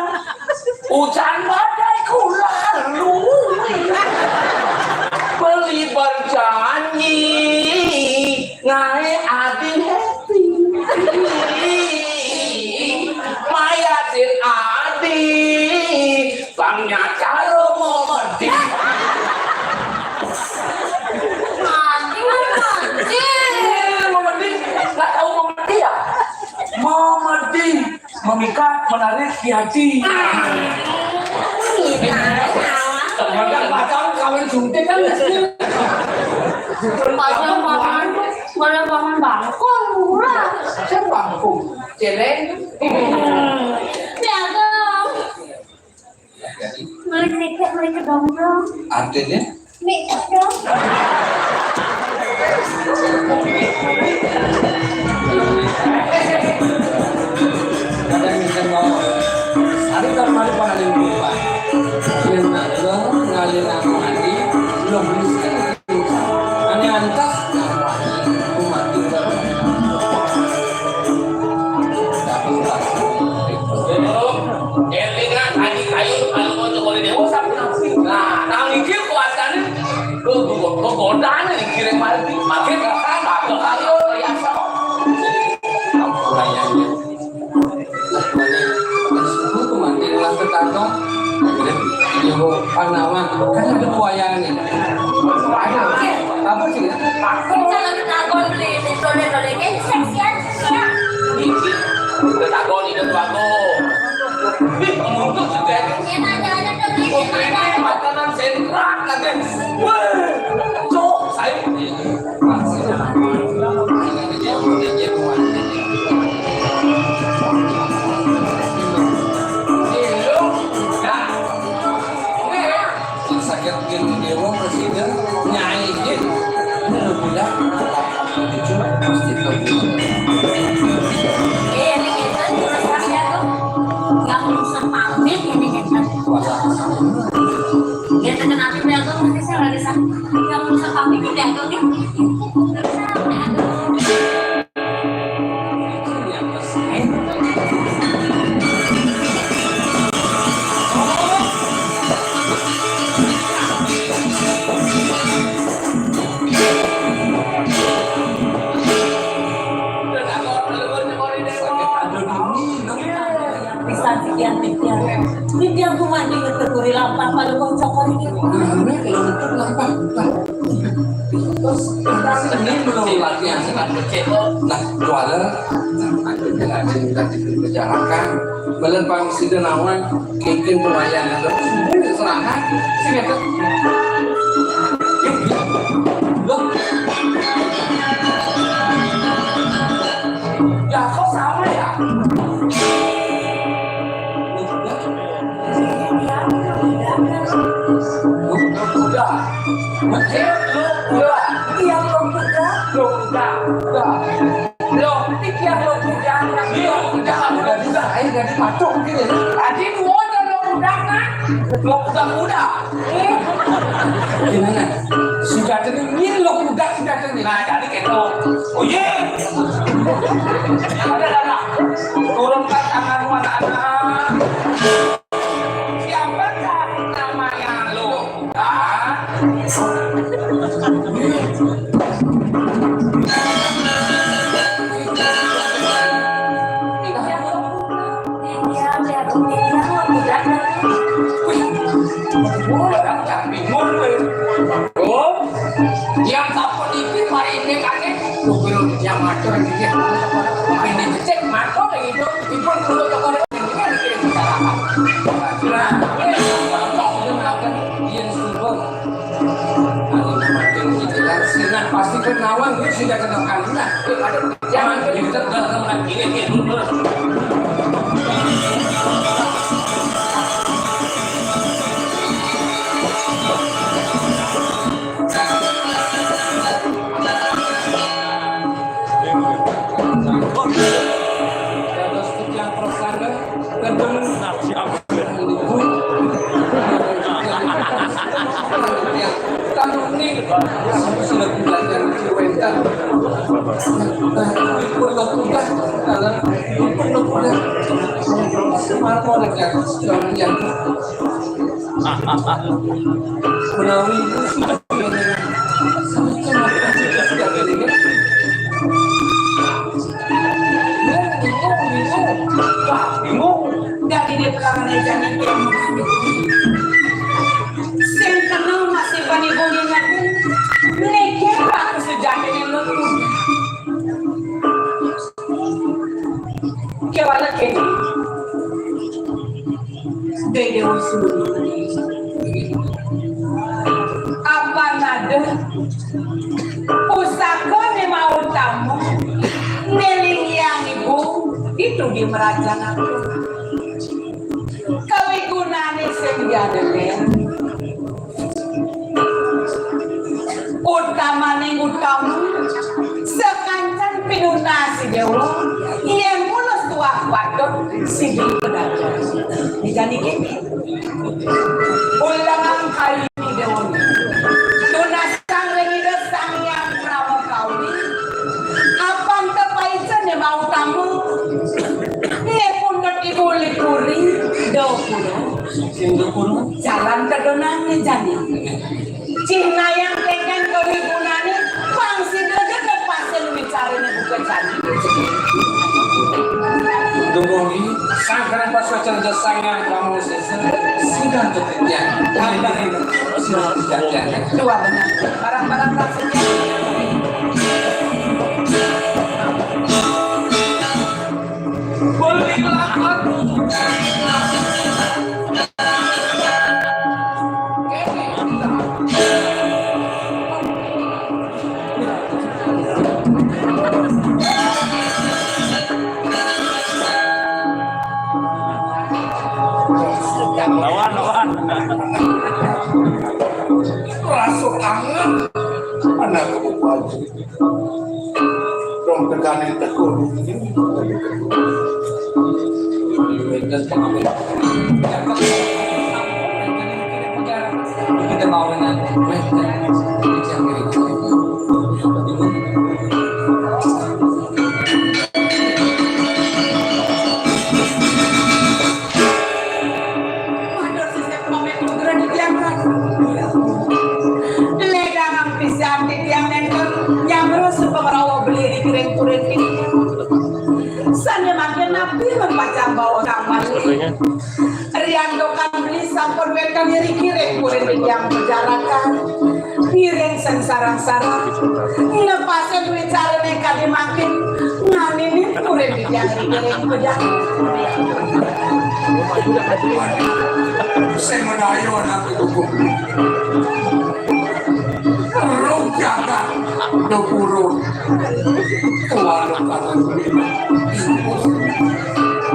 Hujan badai ku lalui, beli berjanji ngai adi happy. Mayatin adi bangnya caro mau mati. Nggak tahu mau mati ya? Mau mati, memikat, menarik di hati. Kadang pacaran kawin suntik kan Mana bangun bangkong murah. saya bangku celeng Piagam. Beli tiket dong. artinya Tiket dong. kadang kita mau hari kemarin pada lupa yang ada ngalir nama mandi belum bisa ini antas nama mandi Elingan tadi kayu kalau mau coba dewa sampai nanti. Nah, nang iki kuasane lo godane dikirim mati. Makin nggak ke kayu ya so. layaknya sebelum kemandi ulang tetangga ibu panawan kan ada wayang nih apa sih Aku jangan takut beli dole-dole kan seksian. Iki udah takon itu bago. Untuk juga Enak jangan dole. makanan sentral lagi. Wah, cok saya sakit gini dewa presiden nyanyi gitu bilang pasti Ini kan rasanya tuh nggak usah pamit ini kan. Ya tekan aku piagam nanti saya lagi sakit. Nggak usah pamit di piagam nih. Bisa sekian dia tuh mandi ngeteguri lampah pada kocok ini. karena kalau itu nampak ini belum latihan senang nah juara ada jalan yang dibicarakan belen pangsi denawan kikin pemayan itu serangan sih itu ya kok sama ya? Udah, macet lu udah, Yang lo muda, lu udah. Loh, tiap lo udang, lo udang, udah juga air dari patok gitu. Tadi gua ada lo udang kan? Lo udang muda. Gimana? Sudah ternyata lo udang sudah ternyata. Nah, jadi gitu. Oh iya. Ada. Turunkan tangan anak-anak. Siapakah namanya lo? Yang tapon itu hari ini kan yang macam ini ini cek macam itu ibu dulu toko ini kan dikirim ke masyarakat. Nah, yang sibuk sinar pasti kenawan dia sudah kenal kalian. Jangan kita kenal ini dulu. Sudah belajar ciwentan. Menawi Nggak di pelanggan aja nih Sen kenal masih bani-bani ngaku Nekir aku sejatinya lepuh Kewala kini Dede usul Apa nada Pusaka ni mau tamu Neling yang ibu Itu di merajang aku Kawigunane senjadelen Utamane utama Sekancan pinunasi dewa Ia mulus tuak wadon Sidi pedagang Dijani kini Ulangan kali ini dewa Tunasang lengido sang yang prawa kauli Apang tepaisan yang mau tamu Nepundot ibu likuri Dopuro Jalan kedonangnya jadi Cina yang pengen kehibunan Pangsi aja kepasin bicaranya bukan jadi Dungogi, sangkaran pas wajan jasanya kamu sudah terjadi. Sudah terjadi. Dua benar Barang-barang rasanya Belilah aku Lawan. Masuk angin anak kebukuan dong teganin tekun kita mau dengan Riandokan beli sampun mereka diri kirim kulit yang berjarakan piring sensarang-sarang ngepasnya duit cara mereka dimakin nganinin kulit yang kirim berjarakan saya menayo anak itu Rungkakan Dopuro Kewalau kata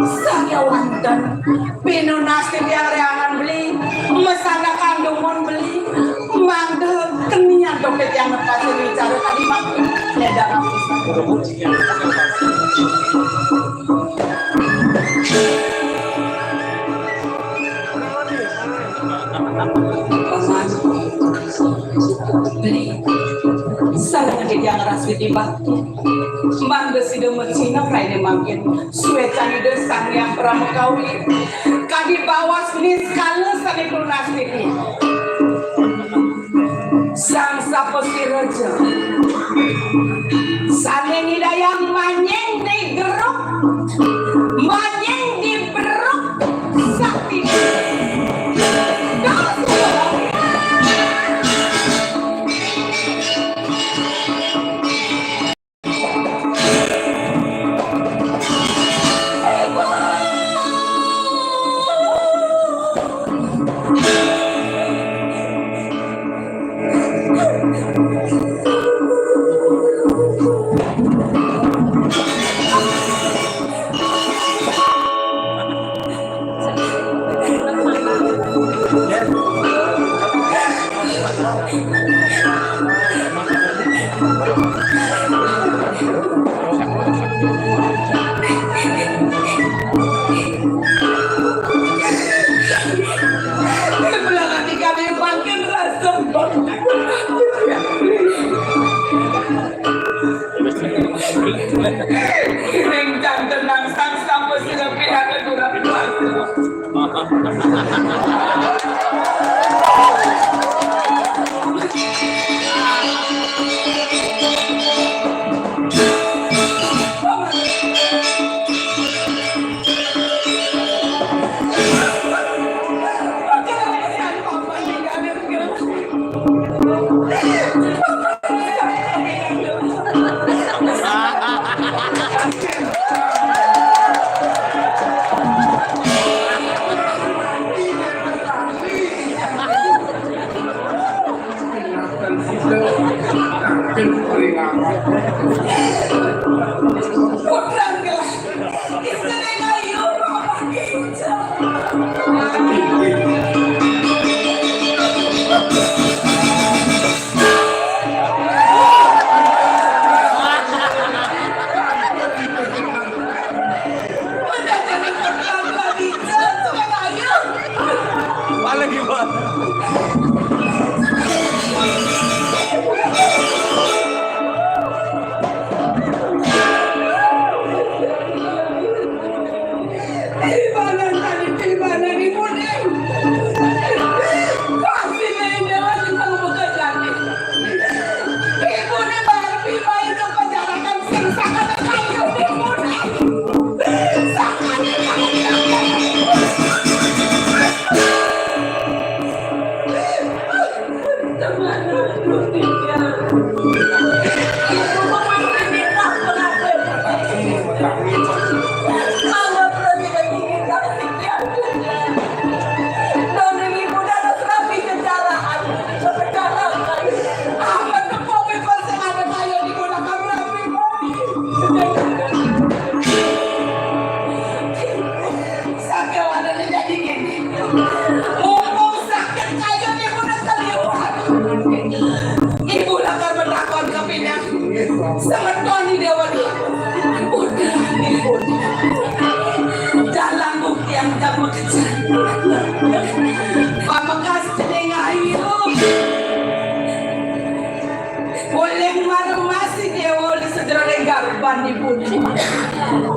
saya wanten pinunasib yang reangan beli mesana kandungan beli mangde kenian dompet yang lepasin bicara tadi makin dalam pisah. Salah dia ngeras di batu. Mangga si demet Cina kayaknya makin suecan ide sang yang pramukawi. Kadi bawas nis kalu sani lunas ini. Sang sapesi raja. Sane nidayang manyeng di geruk. Manyeng di beruk. Sakti. Ring dan tenang sang sampai sudah pihak kedua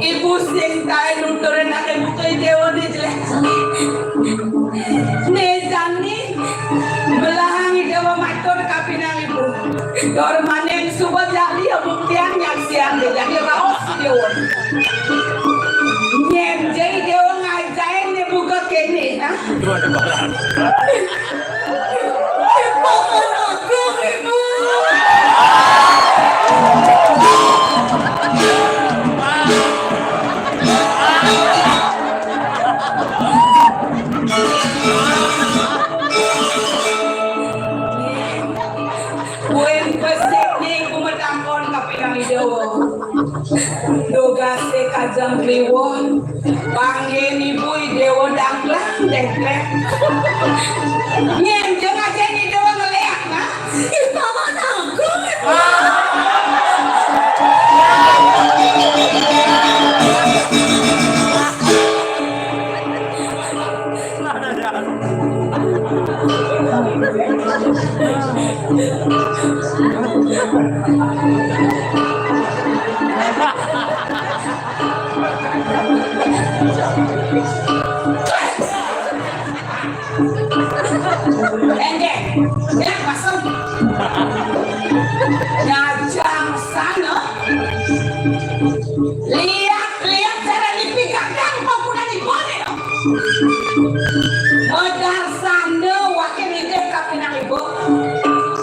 Ibu sing tae nuturin ake bukti dewa di jelek Nezani belahangi dewa matur kapinang ibu Dor maning subah jali ya buktian nyaksian deh jadi raos dewa Nyemjai dewa ngajain nih buka kene ha Ibu aku ibu Dogase kajang kliwon Panggen ibu dewa danglang deklek Nyen jangan jadi dewa ngeleak nah Itu mana aku Lihat cara dipikirkan maupun boleh. Modal sande wakil ide kapinang ibu.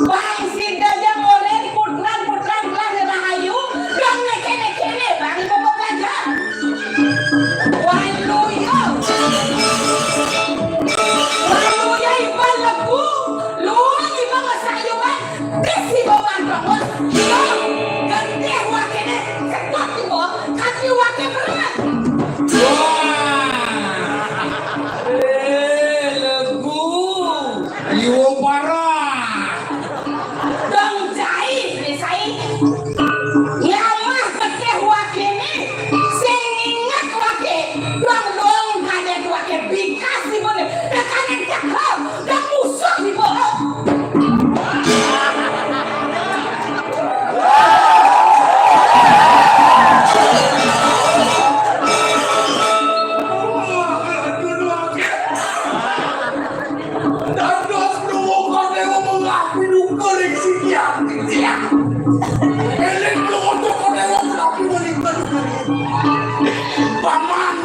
Bang sida yang oleh putran kelas rahayu yang nekene bang ibu belajar. Waluya iban lagu, luang iban sayuran, desi bawan bangun. Yo, ganti wakilnya ketat ibu, kasih wakil berat. Legu Iwo parah Dong jahit ni saya. Nyamah keteh wakilnya, sing ingat wakil. Dong kadet wakil bikas di mana? Kadet cakap, dan musuh di bawah.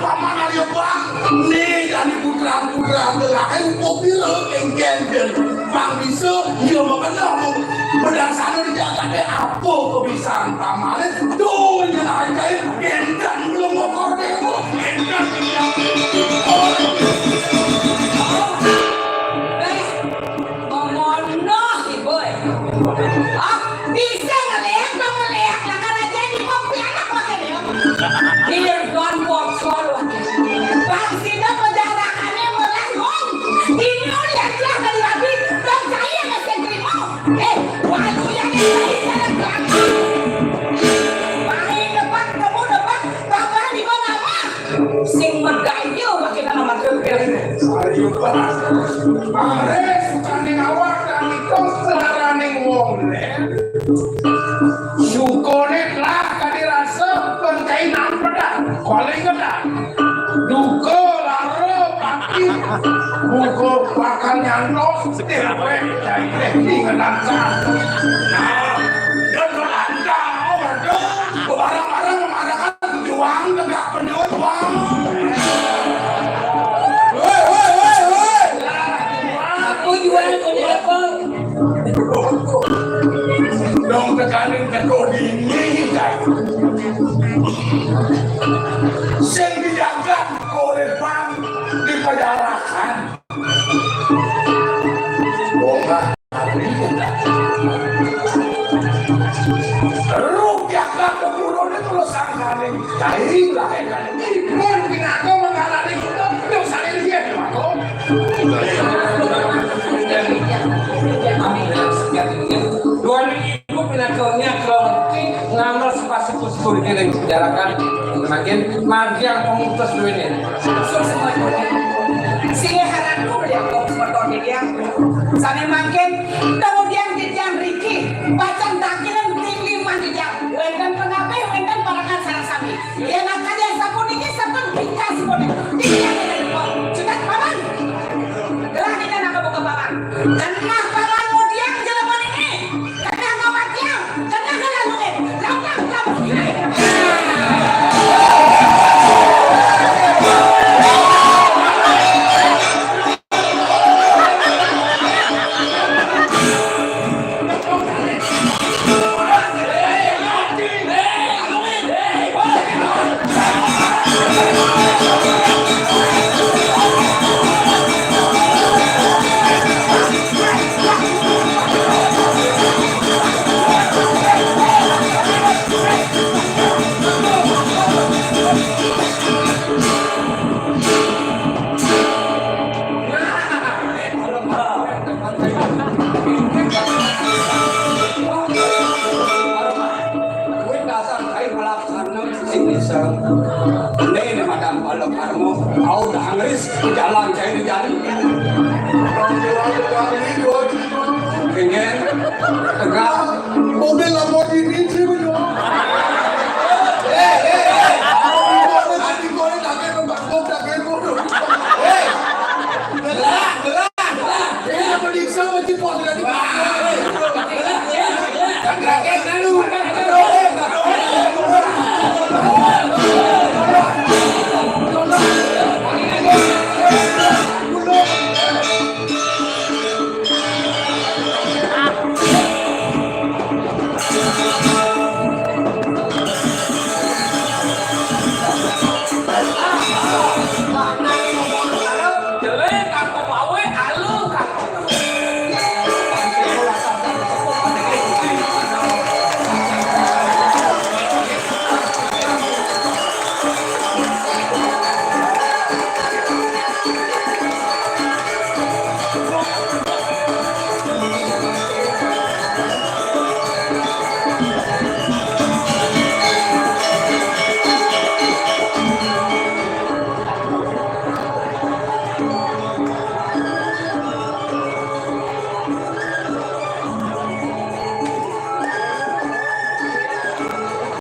Paman ayo bang nih dari putra belahan mobil engkel bang bisa dia mengenal berdasarkan dijaga apa kebiasaan paman tuh yang aja engkel belum ngokor demo engkel Ngono si boy. Bisa ngelihat lah karena jadi kopi anak wakil ya. Here don't walk forward. Bang sida pendarahannya melengkung. Ini udah telah dari habis. Bang saya ngasih terima. Waduh yang ini saya belakang. Main depan, kamu depan. Bapak di mana mah? Sing mergayu makin nama kepir. ayo bang Ares kandeng awak dan itu selaraneng wong syukone lah kadirasa pengkainan pedang paling gedang duko laro pati buko bakal nyantos dewe jahit ingetan satu nah dan melanda waduh barang-barang memadakan juang tegak pendut bang Aku jual kau apa? dong tekanin tekor ini guys sing dijaga oleh bang di penjarahan boga hari lu jaga keburuan itu lo sangkanin cair lah kan mungkin aku mengalami itu lu saling lihat aku Ibu pinakelnya kelengki ngambil sepasi-sepasi yang dibicarakan semakin margian pemutus duitnya Sehingga harap dulu dia kau seperti dia. Sampai makin kemudian dia Ricky bacaan dakilan tinggi mandi dia. Wendan pengape, wendan parakan sarang sapi. Dia nak kaji sapun ini sapun pika sapun. Dia dari kau cekat paman. Gerak kita nak buka paman. Karena paman kemudian jelapan ini. Karena kau matiang. Karena kau lalu lapang lapang. ini madam kalau kamu kau dah angris jalan saya di jalan kengen tegak mobil Lamborghini